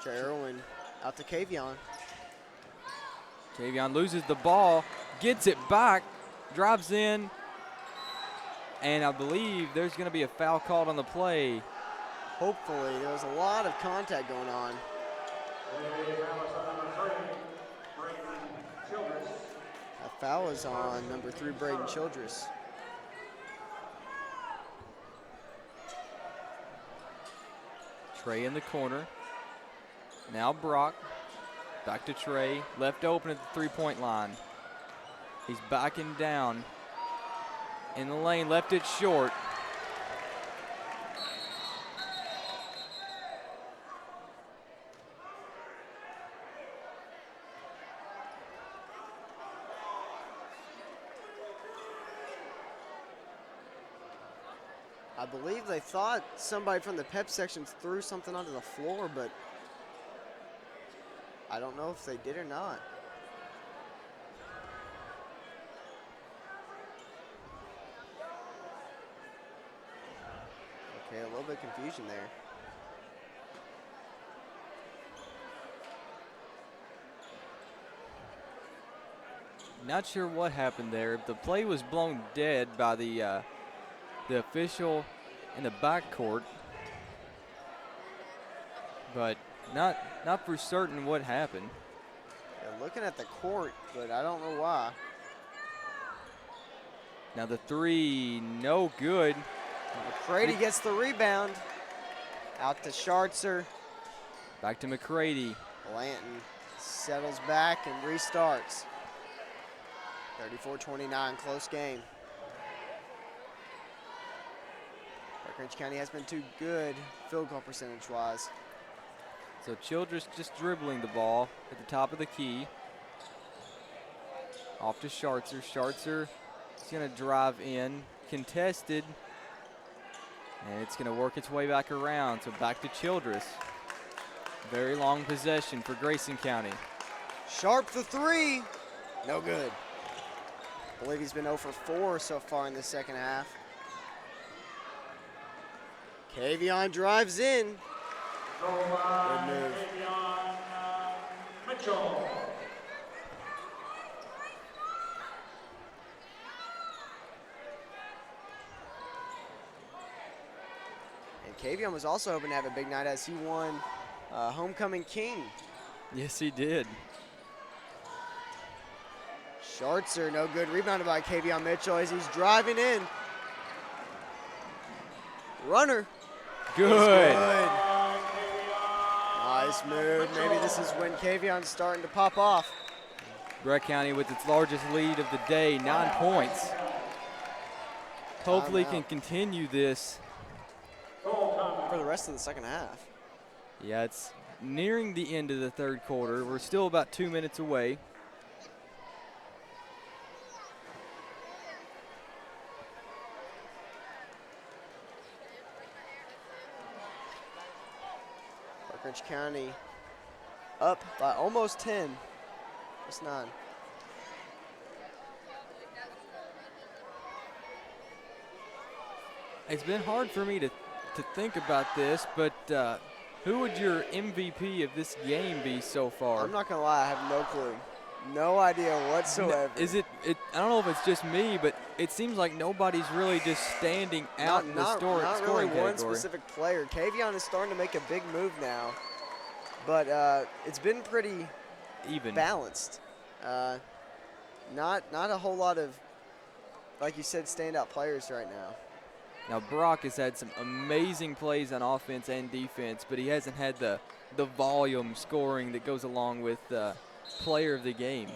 Irwin out to Kavion. Kavion loses the ball, gets it back, drives in, and I believe there's going to be a foul called on the play. Hopefully. There was a lot of contact going on. A foul is on number 3, Braden Childress. Trey in the corner. Now Brock, back to Trey, left open at the three-point line. He's backing down in the lane, left it short. I believe they thought somebody from the pep sections threw something onto the floor, but I don't know if they did or not. Okay, a little bit of confusion there. Not sure what happened there. The play was blown dead by the official in the backcourt, but not for certain what happened. Yeah, looking at the court, but I don't know why. Now the three, no good. McCready gets the rebound. Out to Schartzer. Back to McCready. Blanton settles back and restarts. 34-29, close game. Breckinridge County has been too good field goal percentage-wise. So Childress just dribbling the ball at the top of the key. Off to Schartzer. Schartzer is going to drive in, contested, and it's going to work its way back around. So back to Childress. Very long possession for Grayson County. Sharp the three. No good. I believe he's been 0 for 4 so far in the second half. Kavion drives in. Good move. And Kavion was also hoping to have a big night as he won Homecoming King. Yes, he did. Schartzer, no good. Rebounded by Kavion Mitchell as he's driving in. Runner. Good. Nice move. Maybe this is when Kavion's starting to pop off. Breck County with its largest lead of the day, 9 points. Hopefully can continue this for the rest of the second half. Yeah, it's nearing the end of the third quarter. We're still about 2 minutes away. Breckinridge County up by almost 10. Just 9. It's been hard for me to think about this, but who would your MVP of this game be so far? I'm not going to lie, I have no clue. No idea whatsoever. Is it I don't know if it's just me, but it seems like nobody's really just standing out in the scoring Not category. really one specific player. Kavion is starting to make a big move now, but it's been pretty even balanced. Not a whole lot of, like you said, standout players right now. Now Brock has had some amazing plays on offense and defense, but he hasn't had the volume scoring that goes along with player of the game.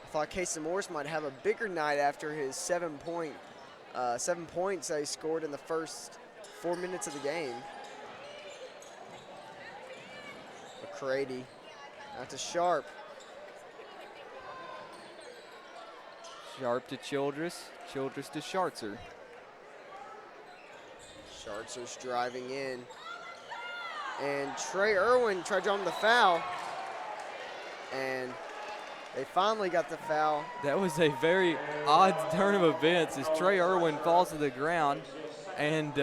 I thought Casey Morris might have a bigger night after his 7 points that he scored in the first 4 minutes of the game. McCready out to Sharp. Sharp to Childress. Childress to Schartzer. Schartzer's driving in. And Trey Irwin tried to draw him the foul. And they finally got the foul. That was a very odd turn of events as Trey Irwin falls to the ground. And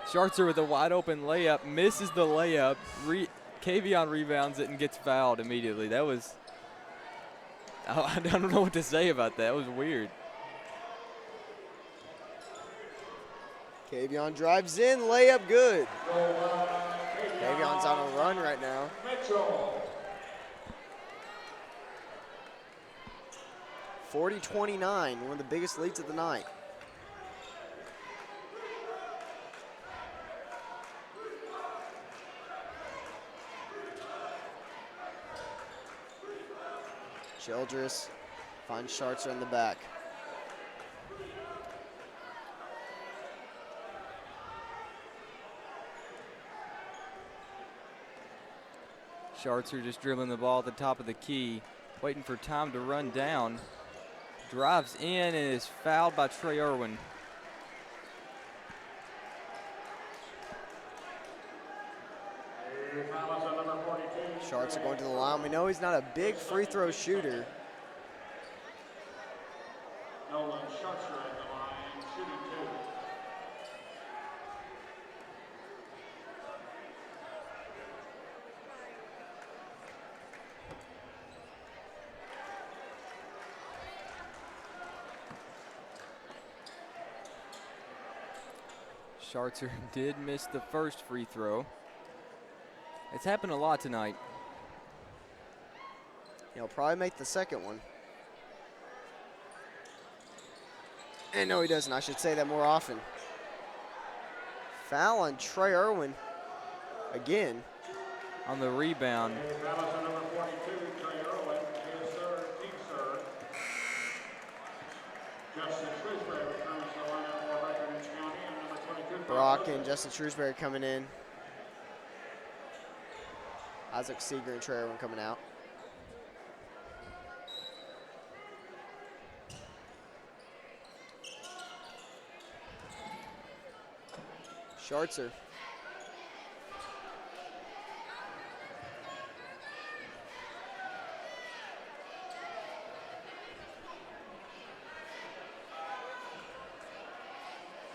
Schartzer with a wide open layup, misses the layup. Kavion rebounds it and gets fouled immediately. That was, I don't know what to say about that. It was weird. Kavion drives in, layup good. Kavion's on a run right now. 40-29, one of the biggest leads of the night. Childress finds Schartzer in the back. Schartzer just dribbling the ball at the top of the key, waiting for time to run down. Drives in and is fouled by Trey Irwin. Schartzer going to the line. We know he's not a big free throw shooter. Nolan Schartzer at the line, shooting 2. Schartzer did miss the first free throw. It's happened a lot tonight. He'll probably make the second one. And no, he doesn't. I should say that more often. Foul on Trey Irwin again. On the rebound. Foul on number 42, Trey Irwin, his third, team third. Justin Shrewsbury returns to the lineup for Breckinridge County, and number 22. Brock and Justin Shrewsbury coming in. Isaac Seeger and Trey Irwin coming out. Schartzer.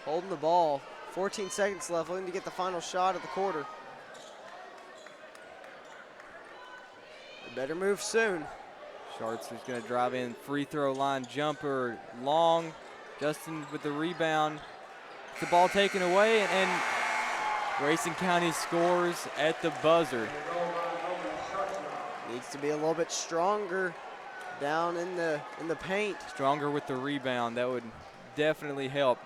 Holding the ball. 14 seconds left, looking to get the final shot of the quarter. They better move soon. Schartzer's going to drive in, free throw line jumper, long. Justin with the rebound. The ball taken away, and Grayson County scores at the buzzer. Needs to be a little bit stronger down in the paint. Stronger with the rebound. That would definitely help.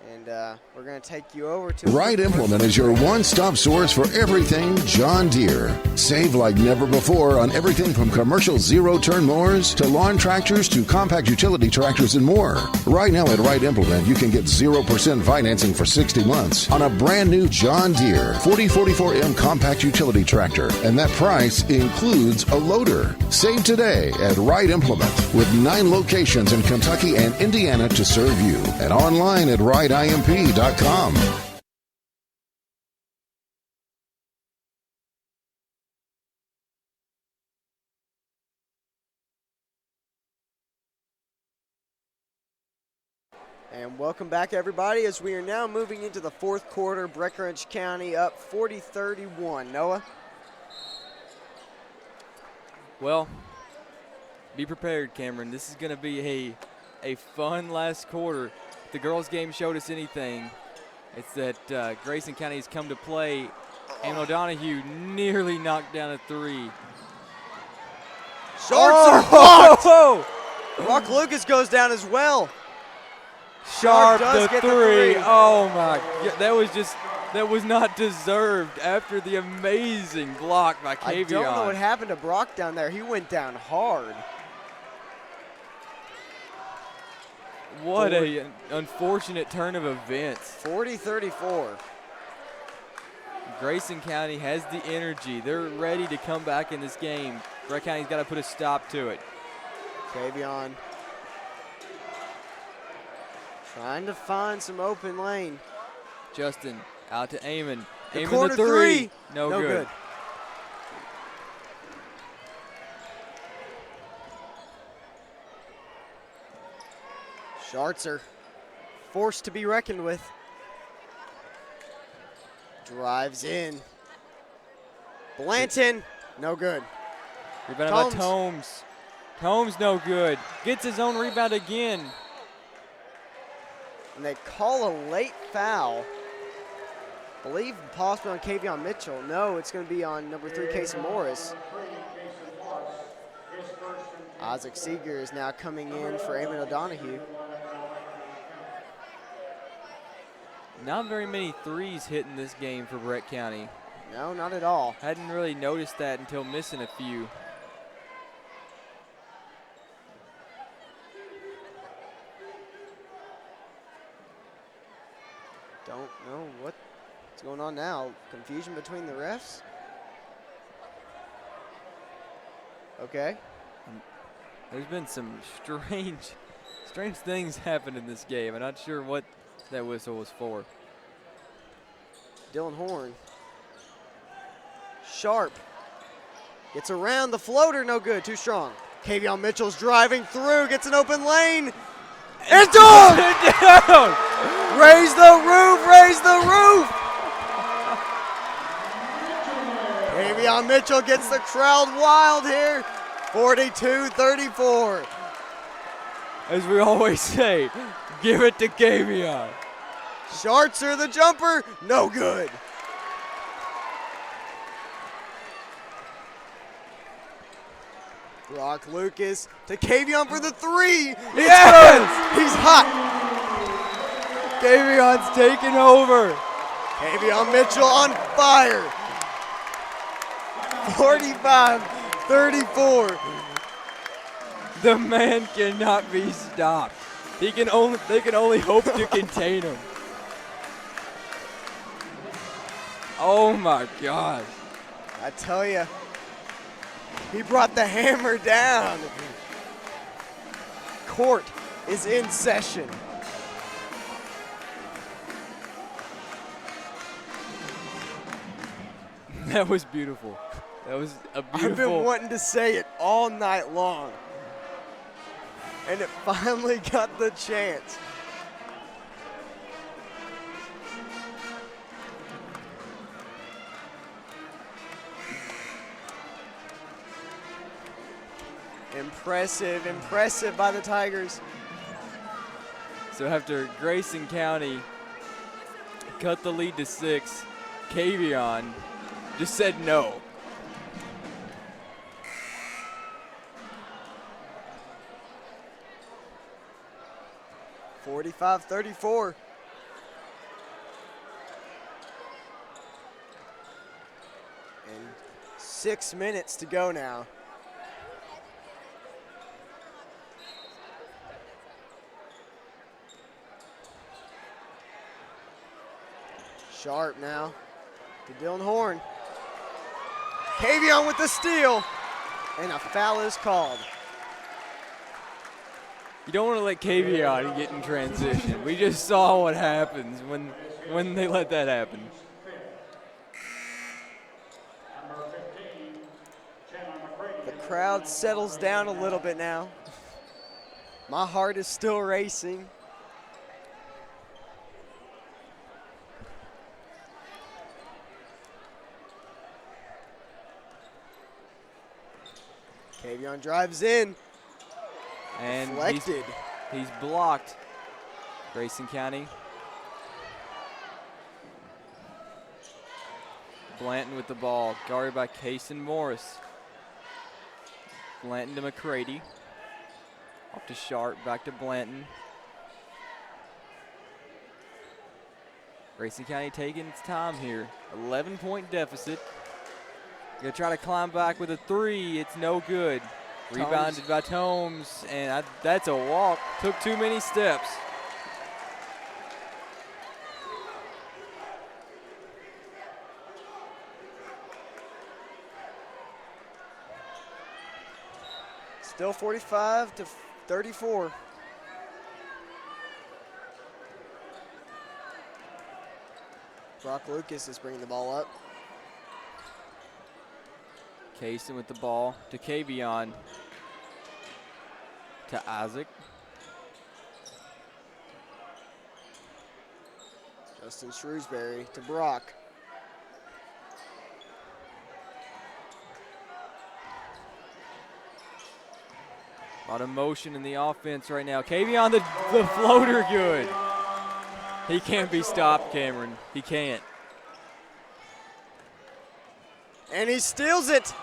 And we're going to take you over to Right Implement is your one-stop source for everything John Deere. Save like never before on everything from commercial zero-turn mowers to lawn tractors to compact utility tractors and more. Right now at Right Implement, you can get 0% financing for 60 months on a brand new John Deere 4044M compact utility tractor. And that price includes a loader. Save today at Right Implement with 9 locations in Kentucky and Indiana to serve you. And online at rightimp.com. And welcome back, everybody, as we are now moving into the fourth quarter. Breckinridge County up 40-31. Noah? Well, be prepared, Cameron. This is going to be a fun last quarter. If the girls' game showed us anything, it's that Grayson County has come to play, and O'Donohue nearly knocked down a 3. Schartzer blocked! Brock Lucas goes down as well. Sharp does the get the 3. three. Oh, my God. That was just that was not deserved after the amazing block by Kavion. I don't know what happened to Brock down there. He went down hard. What an unfortunate turn of events. 40-34. Grayson County has the energy. They're ready to come back in this game. Breck County's got to put a stop to it. Kavion trying to find some open lane. Justin out to Eamon. The Eamon corner the three. three. No good. Schartzer forced to be reckoned with. Drives in. Blanton, no good. Rebound by Tomes. Tomes no good. Gets his own rebound again. And they call a late foul. I believe possibly on Kavion Mitchell. No, it's going to be on number 3, Casey Morris. Isaac Seeger is now coming in for Eamon O'Donohue. Not very many threes hitting this game for Breck County. No, not at all. Hadn't really noticed that until missing a few. Don't know what's going on now. Confusion between the refs? Okay. There's been some strange things happen in this game. I'm not sure what that whistle was for. Dylan Horn. Sharp. Gets around the floater, no good, too strong. Kavion Mitchell's driving through, gets an open lane. It's down! Raise the roof, raise the roof! Kavion Mitchell gets the crowd wild here. 42-34. As we always say, give it to Kavion. Schartzer the jumper, no good. Brock Lucas to Kavion for the three. Yes! He's hot. Kavion's taking over. Kavion Mitchell on fire. 45-34. The man cannot be stopped. They can only hope to contain him. Oh my gosh. I tell you, he brought the hammer down. Court is in session. That was beautiful. That was a beautiful. I've been wanting to say it all night long. And it finally got the chance. Impressive, impressive by the Tigers. So after Grayson County cut the lead to 6, Kavion just said no. (45-34). And 6 minutes to go now. Sharp now to Dylan Horn. Kavion with the steal, and a foul is called. You don't want to let Kavion get in transition. We just saw what happens when they let that happen. The crowd settles down a little bit now. My heart is still racing. Kavion drives in. And deflected. He's blocked. Grayson County. Blanton with the ball, guarded by Kason Morris. Blanton to McCready. Off to Sharp, back to Blanton. Grayson County taking its time here. 11-point deficit. Gonna try to climb back with a three. It's no good. Rebounded by Tomes, and that's a walk. Took too many steps. Still 45-34. Brock Lucas is bringing the ball up. Kaysen with the ball to Kavion. To Isaac. Justin Shrewsbury to Brock. A lot of motion in the offense right now. Kavion, the floater, good. He can't be stopped, Cameron. He can't. And he steals it.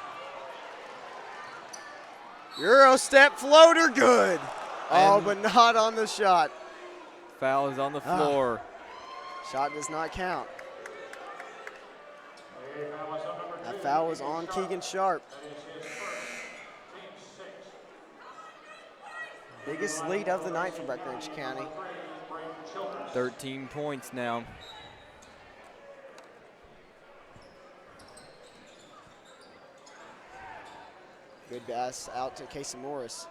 Euro step floater, good. Oh, but not on the shot. Foul is on the floor. Shot does not count. That foul was on Keegan Sharp. Biggest lead of the night for Breckinridge County. 13 points now. Good pass out to Casey Morris.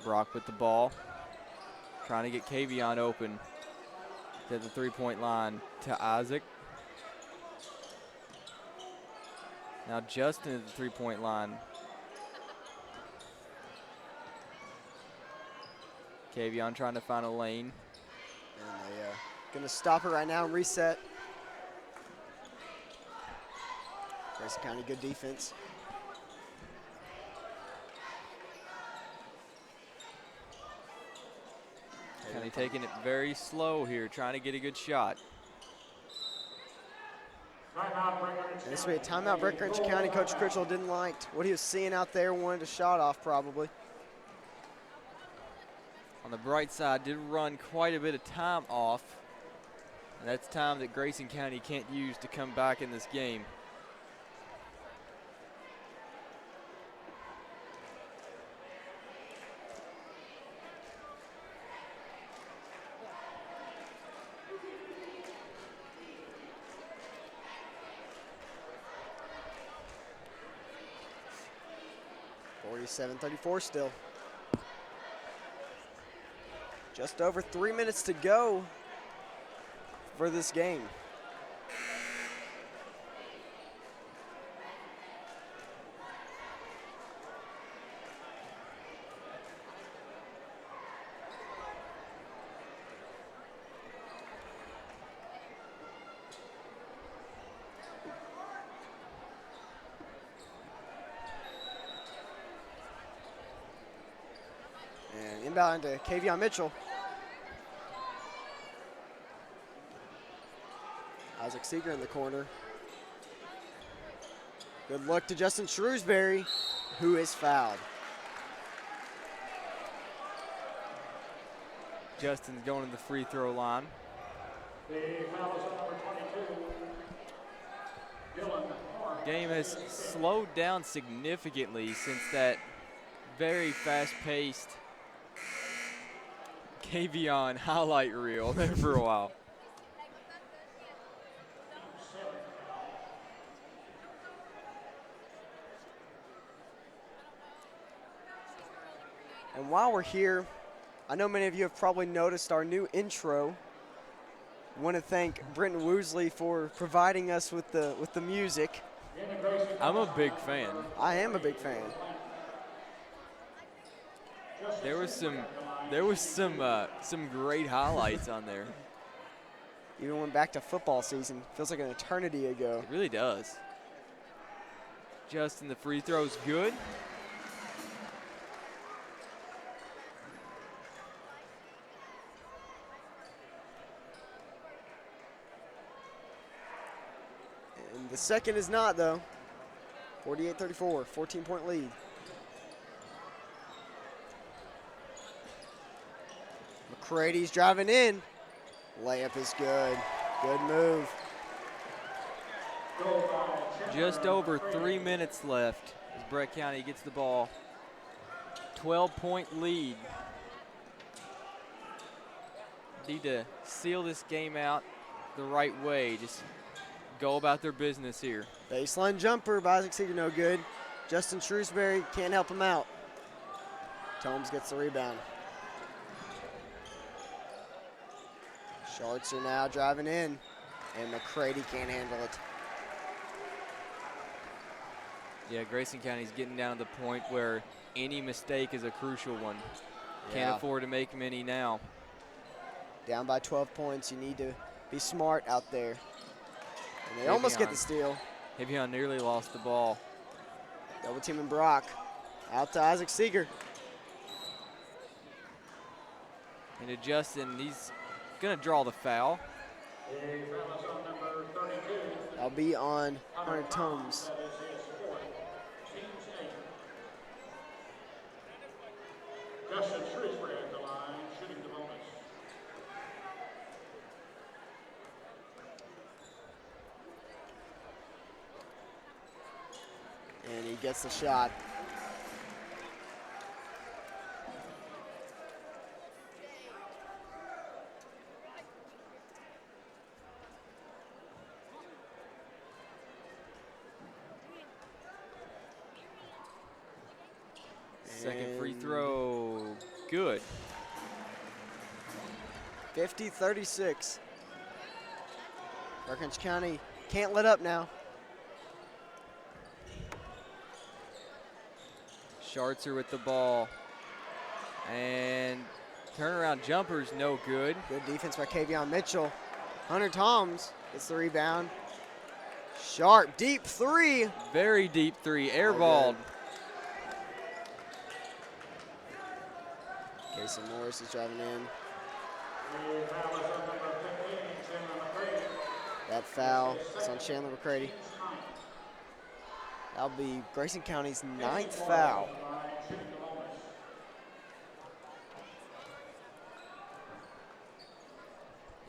Brock with the ball. Trying to get Kavion open to the three-point line to Isaac. Now Justin at the three-point line. Kavion trying to find a lane. And they gonna stop it right now and reset. Grayson County, good defense. County taking it very slow here, trying to get a good shot. And this will be a timeout. Breckinridge County. Coach Critchell didn't like what he was seeing out there, wanted a shot off probably. On the bright side, did run quite a bit of time off. And that's time that Grayson County can't use to come back in this game. .34 still. Just over 3 minutes to go for this game. Inbound to Kavion Mitchell. Isaac Seeger in the corner. Good look to Justin Shrewsbury, who is fouled. Justin's going to the free throw line. Game has slowed down significantly since that very fast-paced Kavion highlight reel there for a while. And while we're here, I know many of you have probably noticed our new intro. I want to thank Brenton Woosley for providing us with the music. I'm a big fan. I am a big fan. There was some great highlights on there. Even went back to football season. Feels like an eternity ago. It really does. Justin, the free throw's good. And the second is not, though. 48-34, 14-point lead. McCrady's driving in. Layup is good. Good move. Just over 3 minutes left as Breck County gets the ball. 12-point lead. Need to seal this game out the right way. Just go about their business here. Baseline jumper by Isaac Seeger, no good. Justin Shrewsbury can't help him out. Tomes gets the rebound. Schartzer now driving in, and McCrady can't handle it. Yeah, Grayson County's getting down to the point where any mistake is a crucial one. Can't afford to make many now. Down by 12 points, you need to be smart out there. And they almost get the steal. Havion nearly lost the ball. Double teaming Brock. Out to Isaac Seeger. And to Justin, he's going to draw the foul. That'll be on Hunter Tomes. Justin Shrewsbury at the line, shooting the bonus. And he gets the shot. Second free throw, good. 50-36. Breckinridge County can't let up now. Schartzer with the ball. And turnaround jumper's no good. Good defense by Kavion Mitchell. Hunter Toms gets the rebound. Sharp, deep three. Very deep three, airballed. Grayson Morris is driving in. That foul is on Chandler McCrady. That'll be Grayson County's 9th foul.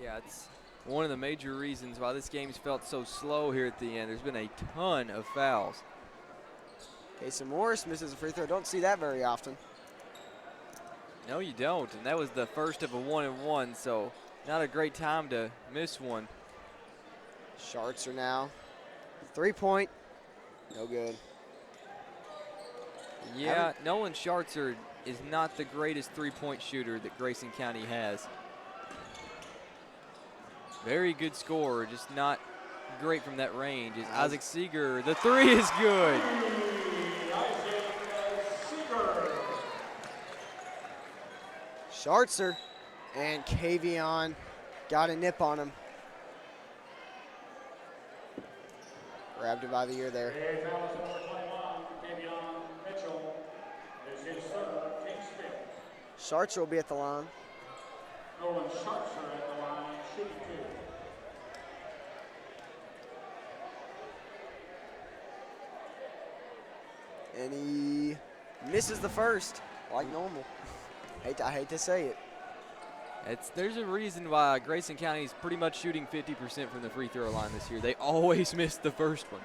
Yeah, it's one of the major reasons why this game's felt so slow here at the end. There's been a ton of fouls. Grayson Morris misses a free throw. Don't see that very often. No, you don't, and that was the first of a 1-and-1, so not a great time to miss one. Schartzer now. 3-point. No good. Yeah, Nolan Schartzer is not the greatest three-point shooter that Grayson County has. Very good scorer, just not great from that range. Is Isaac Seeger. The three is good. Schartzer and Kavion got a nip on him. Grabbed it by the ear there. Schartzer will be at the line. Nolan Schartzer at the line, shooting two. And he misses the first, like normal. I hate to say it. There's a reason why Grayson County is pretty much shooting 50% from the free throw line this year. They always miss the first one.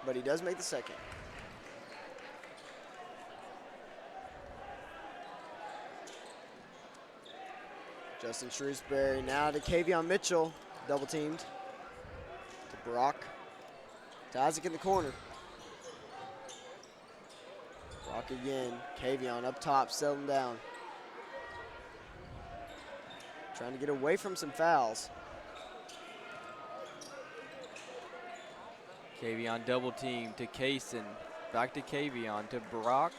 But he does make the second. Justin Shrewsbury now to Kavion Mitchell, double teamed. To Brock, to Isaac in the corner. Brock again, Kavion up top, settling down. Trying to get away from some fouls. Kavion double team to Kaysen, back to Kavion, to Brock.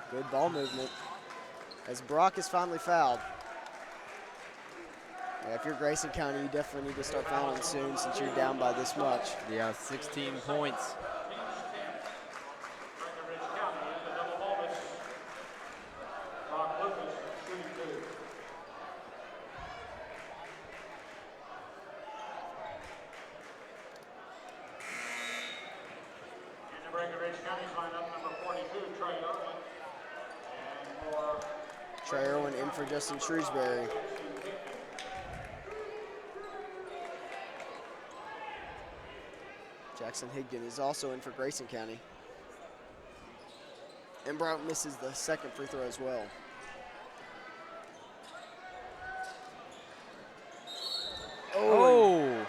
Good ball movement as Brock is finally fouled. Yeah, if you're Grayson County, you definitely need to start fouling soon since you're down by this much. Yeah, 16 points. Trey Irwin in for Justin Shrewsbury. Jackson Higdon is also in for Grayson County. And Brown misses the second free throw as well. Oh,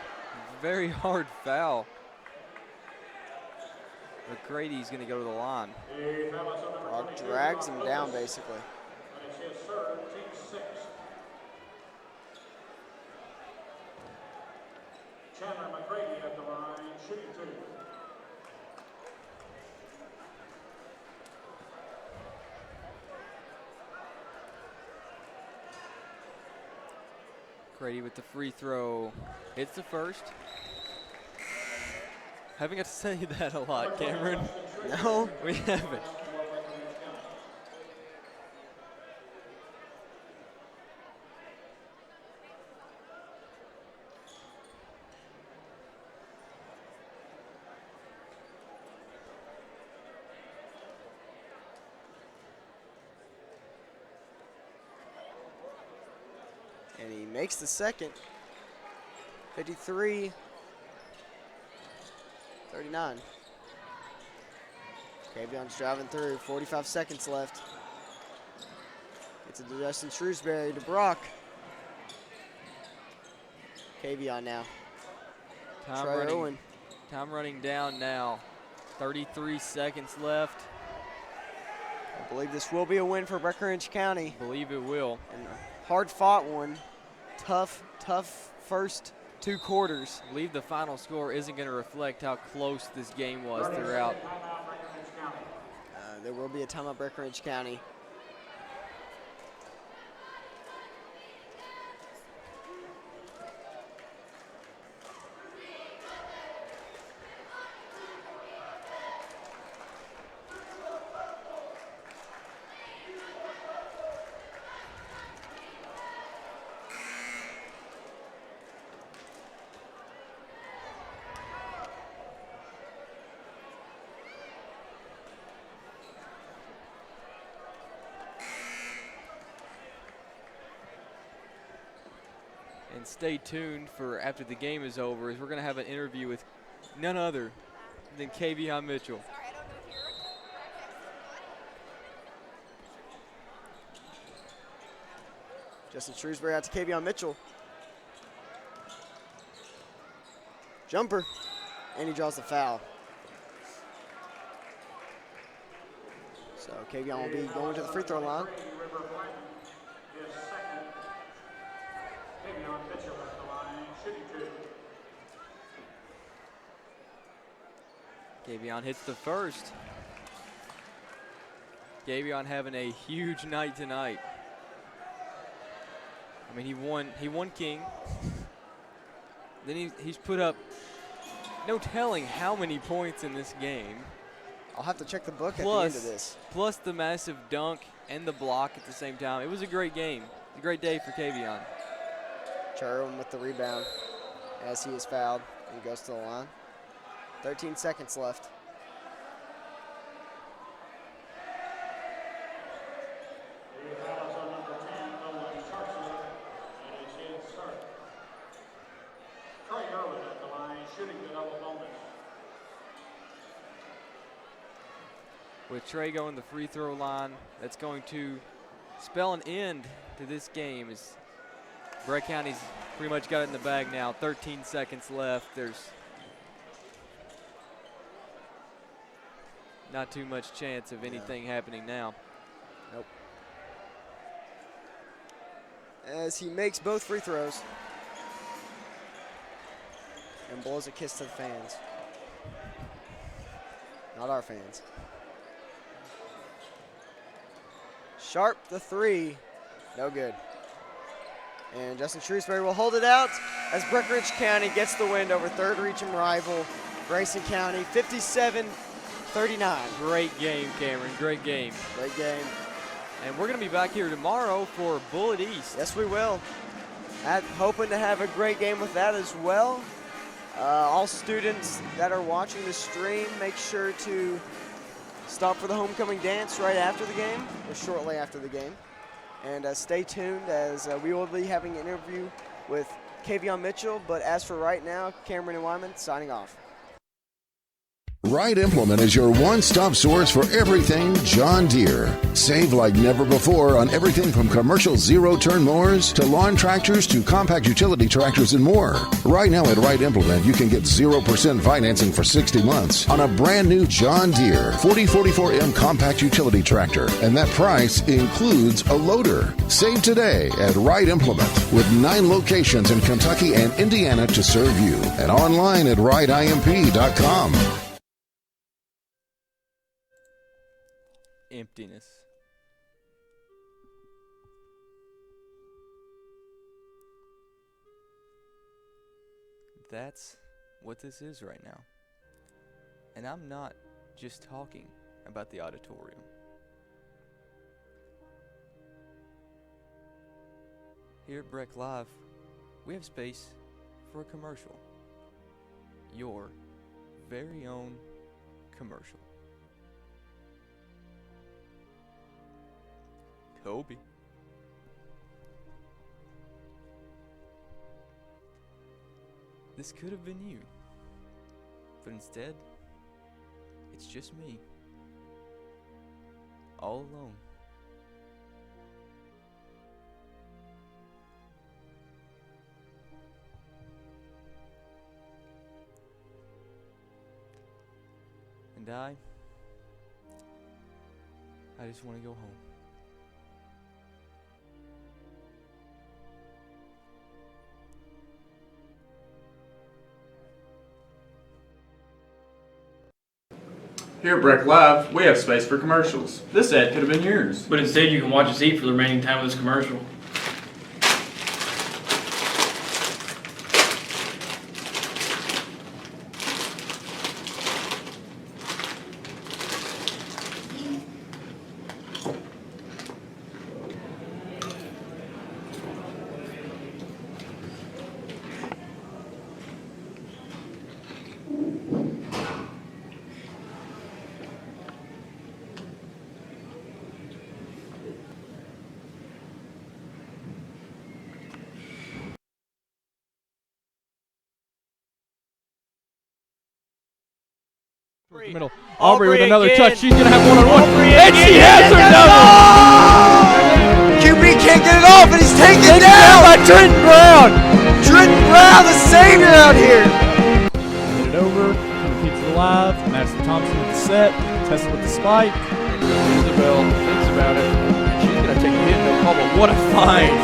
very hard foul. McCrady's going to go to the line. Brock drags him down, basically. Chandler McCrady at the line, shooting 2. McCrady with the free throw. Hits the first. Haven't got to say that a lot, Cameron. No, we haven't. And he makes the second. 53-39. Kavion's driving through, 45 seconds left. Gets it to Justin Shrewsbury, to Brock. Kavion now. Time running down now. 33 seconds left. I believe this will be a win for Breckinridge County. Believe it will. And a hard-fought one. Tough first 2 quarters. I believe the final score isn't going to reflect how close this game was throughout. There will be a timeout Breckinridge County. And stay tuned for after the game is over, as we're going to have an interview with none other than Kavion Mitchell. Justin Shrewsbury out to Kavion Mitchell. Jumper. And he draws the foul. So Kavion will be going to the free throw line. Kavion hits the first. Kavion having a huge night tonight. I mean, he won King. Then he's put up no telling how many points in this game. I'll have to check the book at the end of this. Plus the massive dunk and the block at the same time. It was a great game. A great day for Kavion. Charwin with the rebound as he is fouled and goes to the line. 13 seconds left. With Trey going the free throw line, that's going to spell an end to this game, as Breck County's pretty much got it in the bag now. 13 seconds left. There's not too much chance of anything happening now. Nope. As he makes both free throws and blows a kiss to the fans. Not our fans. Sharp, the three, no good. And Justin Shrewsbury will hold it out as Breckinridge County gets the win over third region rival Grayson County, 57-39. Great game, Cameron, great game. Great game. And we're gonna be back here tomorrow for Bullet East. Yes, we will. Hoping to have a great game with that as well. All students that are watching the stream, make sure to stop for the homecoming dance right after the game, or shortly after the game. And stay tuned as we will be having an interview with Kavion Mitchell. But as for right now, Cameron and Wyman signing off. Wright Implement is your one-stop source for everything John Deere. Save like never before on everything from commercial zero-turn mowers to lawn tractors to compact utility tractors and more. Right now at Wright Implement, you can get 0% financing for 60 months on a brand new John Deere 4044M compact utility tractor, and that price includes a loader. Save today at Wright Implement with 9 locations in Kentucky and Indiana to serve you, and online at wrightimp.com. Emptiness. That's what this is right now. And I'm not just talking about the auditorium. Here at Breck Live, we have space for a commercial. Your very own commercial. Kobe. This could have been you, but instead, it's just me, all alone. And I just want to go home. Here at Breck Live, we have space for commercials. This ad could have been yours. But instead, you can watch us eat for the remaining time of this commercial. Middle. Aubrey with another again. touch. She's going to have one-on-one. And again. she has her double. QB can't get it off, and he's taken down by Trenton Brown. Trenton Brown, the savior out here. Get it over. Coming to the live. Madison Thompson with the set. Tessa with the spike. Isabel thinks about it. She's going to take a hit, no problem. What a find.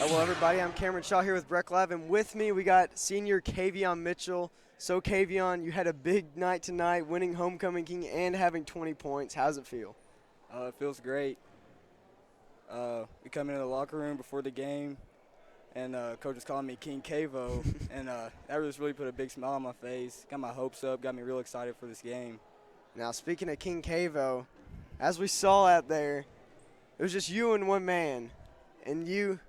Hello, everybody. I'm Cameron Shaw here with Breck Live, and with me we got senior Kavion Mitchell. So, Kavion, you had a big night tonight, winning Homecoming King and having 20 points. How's it feel? It feels great. We come into the locker room before the game, and coach was calling me King Cavo, and that just really put a big smile on my face. Got my hopes up, got me real excited for this game. Now, speaking of King Cavo, as we saw out there, it was just you and one man, and you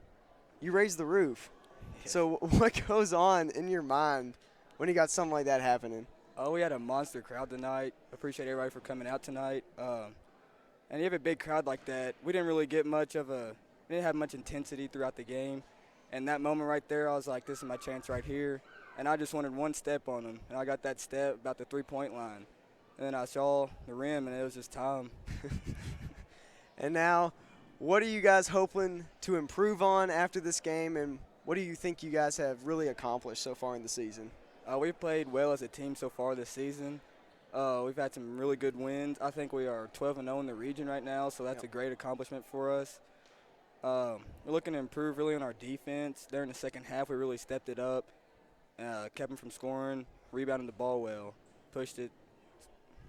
raised the roof. Yeah. So what goes on in your mind when you got something like that happening? We had a monster crowd tonight. Appreciate everybody for coming out tonight. And you have a big crowd like that. We didn't really get we didn't have much intensity throughout the game. And that moment right there, I was like, this is my chance right here. And I just wanted one step on them. And I got that step about the three-point line. And then I saw the rim, and it was just time. And now, what are you guys hoping to improve on after this game, and what do you think you guys have really accomplished so far in the season? We've played well as a team so far this season. We've had some really good wins. I think we are 12-0 in the region right now, so that's a great accomplishment for us. We're looking to improve really on our defense. There in the second half, we really stepped it up, kept them from scoring, rebounded the ball well, pushed it,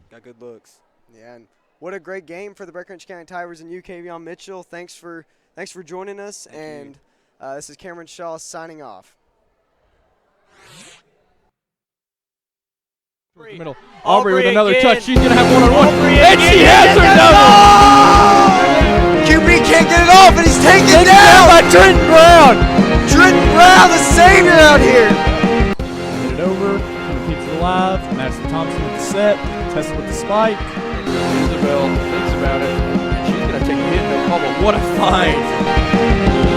got good looks. Yeah, and what a great game for the Breckinridge County Tigers and you, Kavion Mitchell. Thanks for joining us, and this is Cameron Shaw signing off. Middle. Aubrey with another again. touch. She's going to have one-on-one. And she has her double! QB can't get it off, and he's taken down by Trenton Brown. Trenton Brown, the savior out here. Get it over. Repeats it live. Madison Thompson with the set. Tessa with the spike. Isabel thinks about it. She's going to take a hit in the bubble. What a find.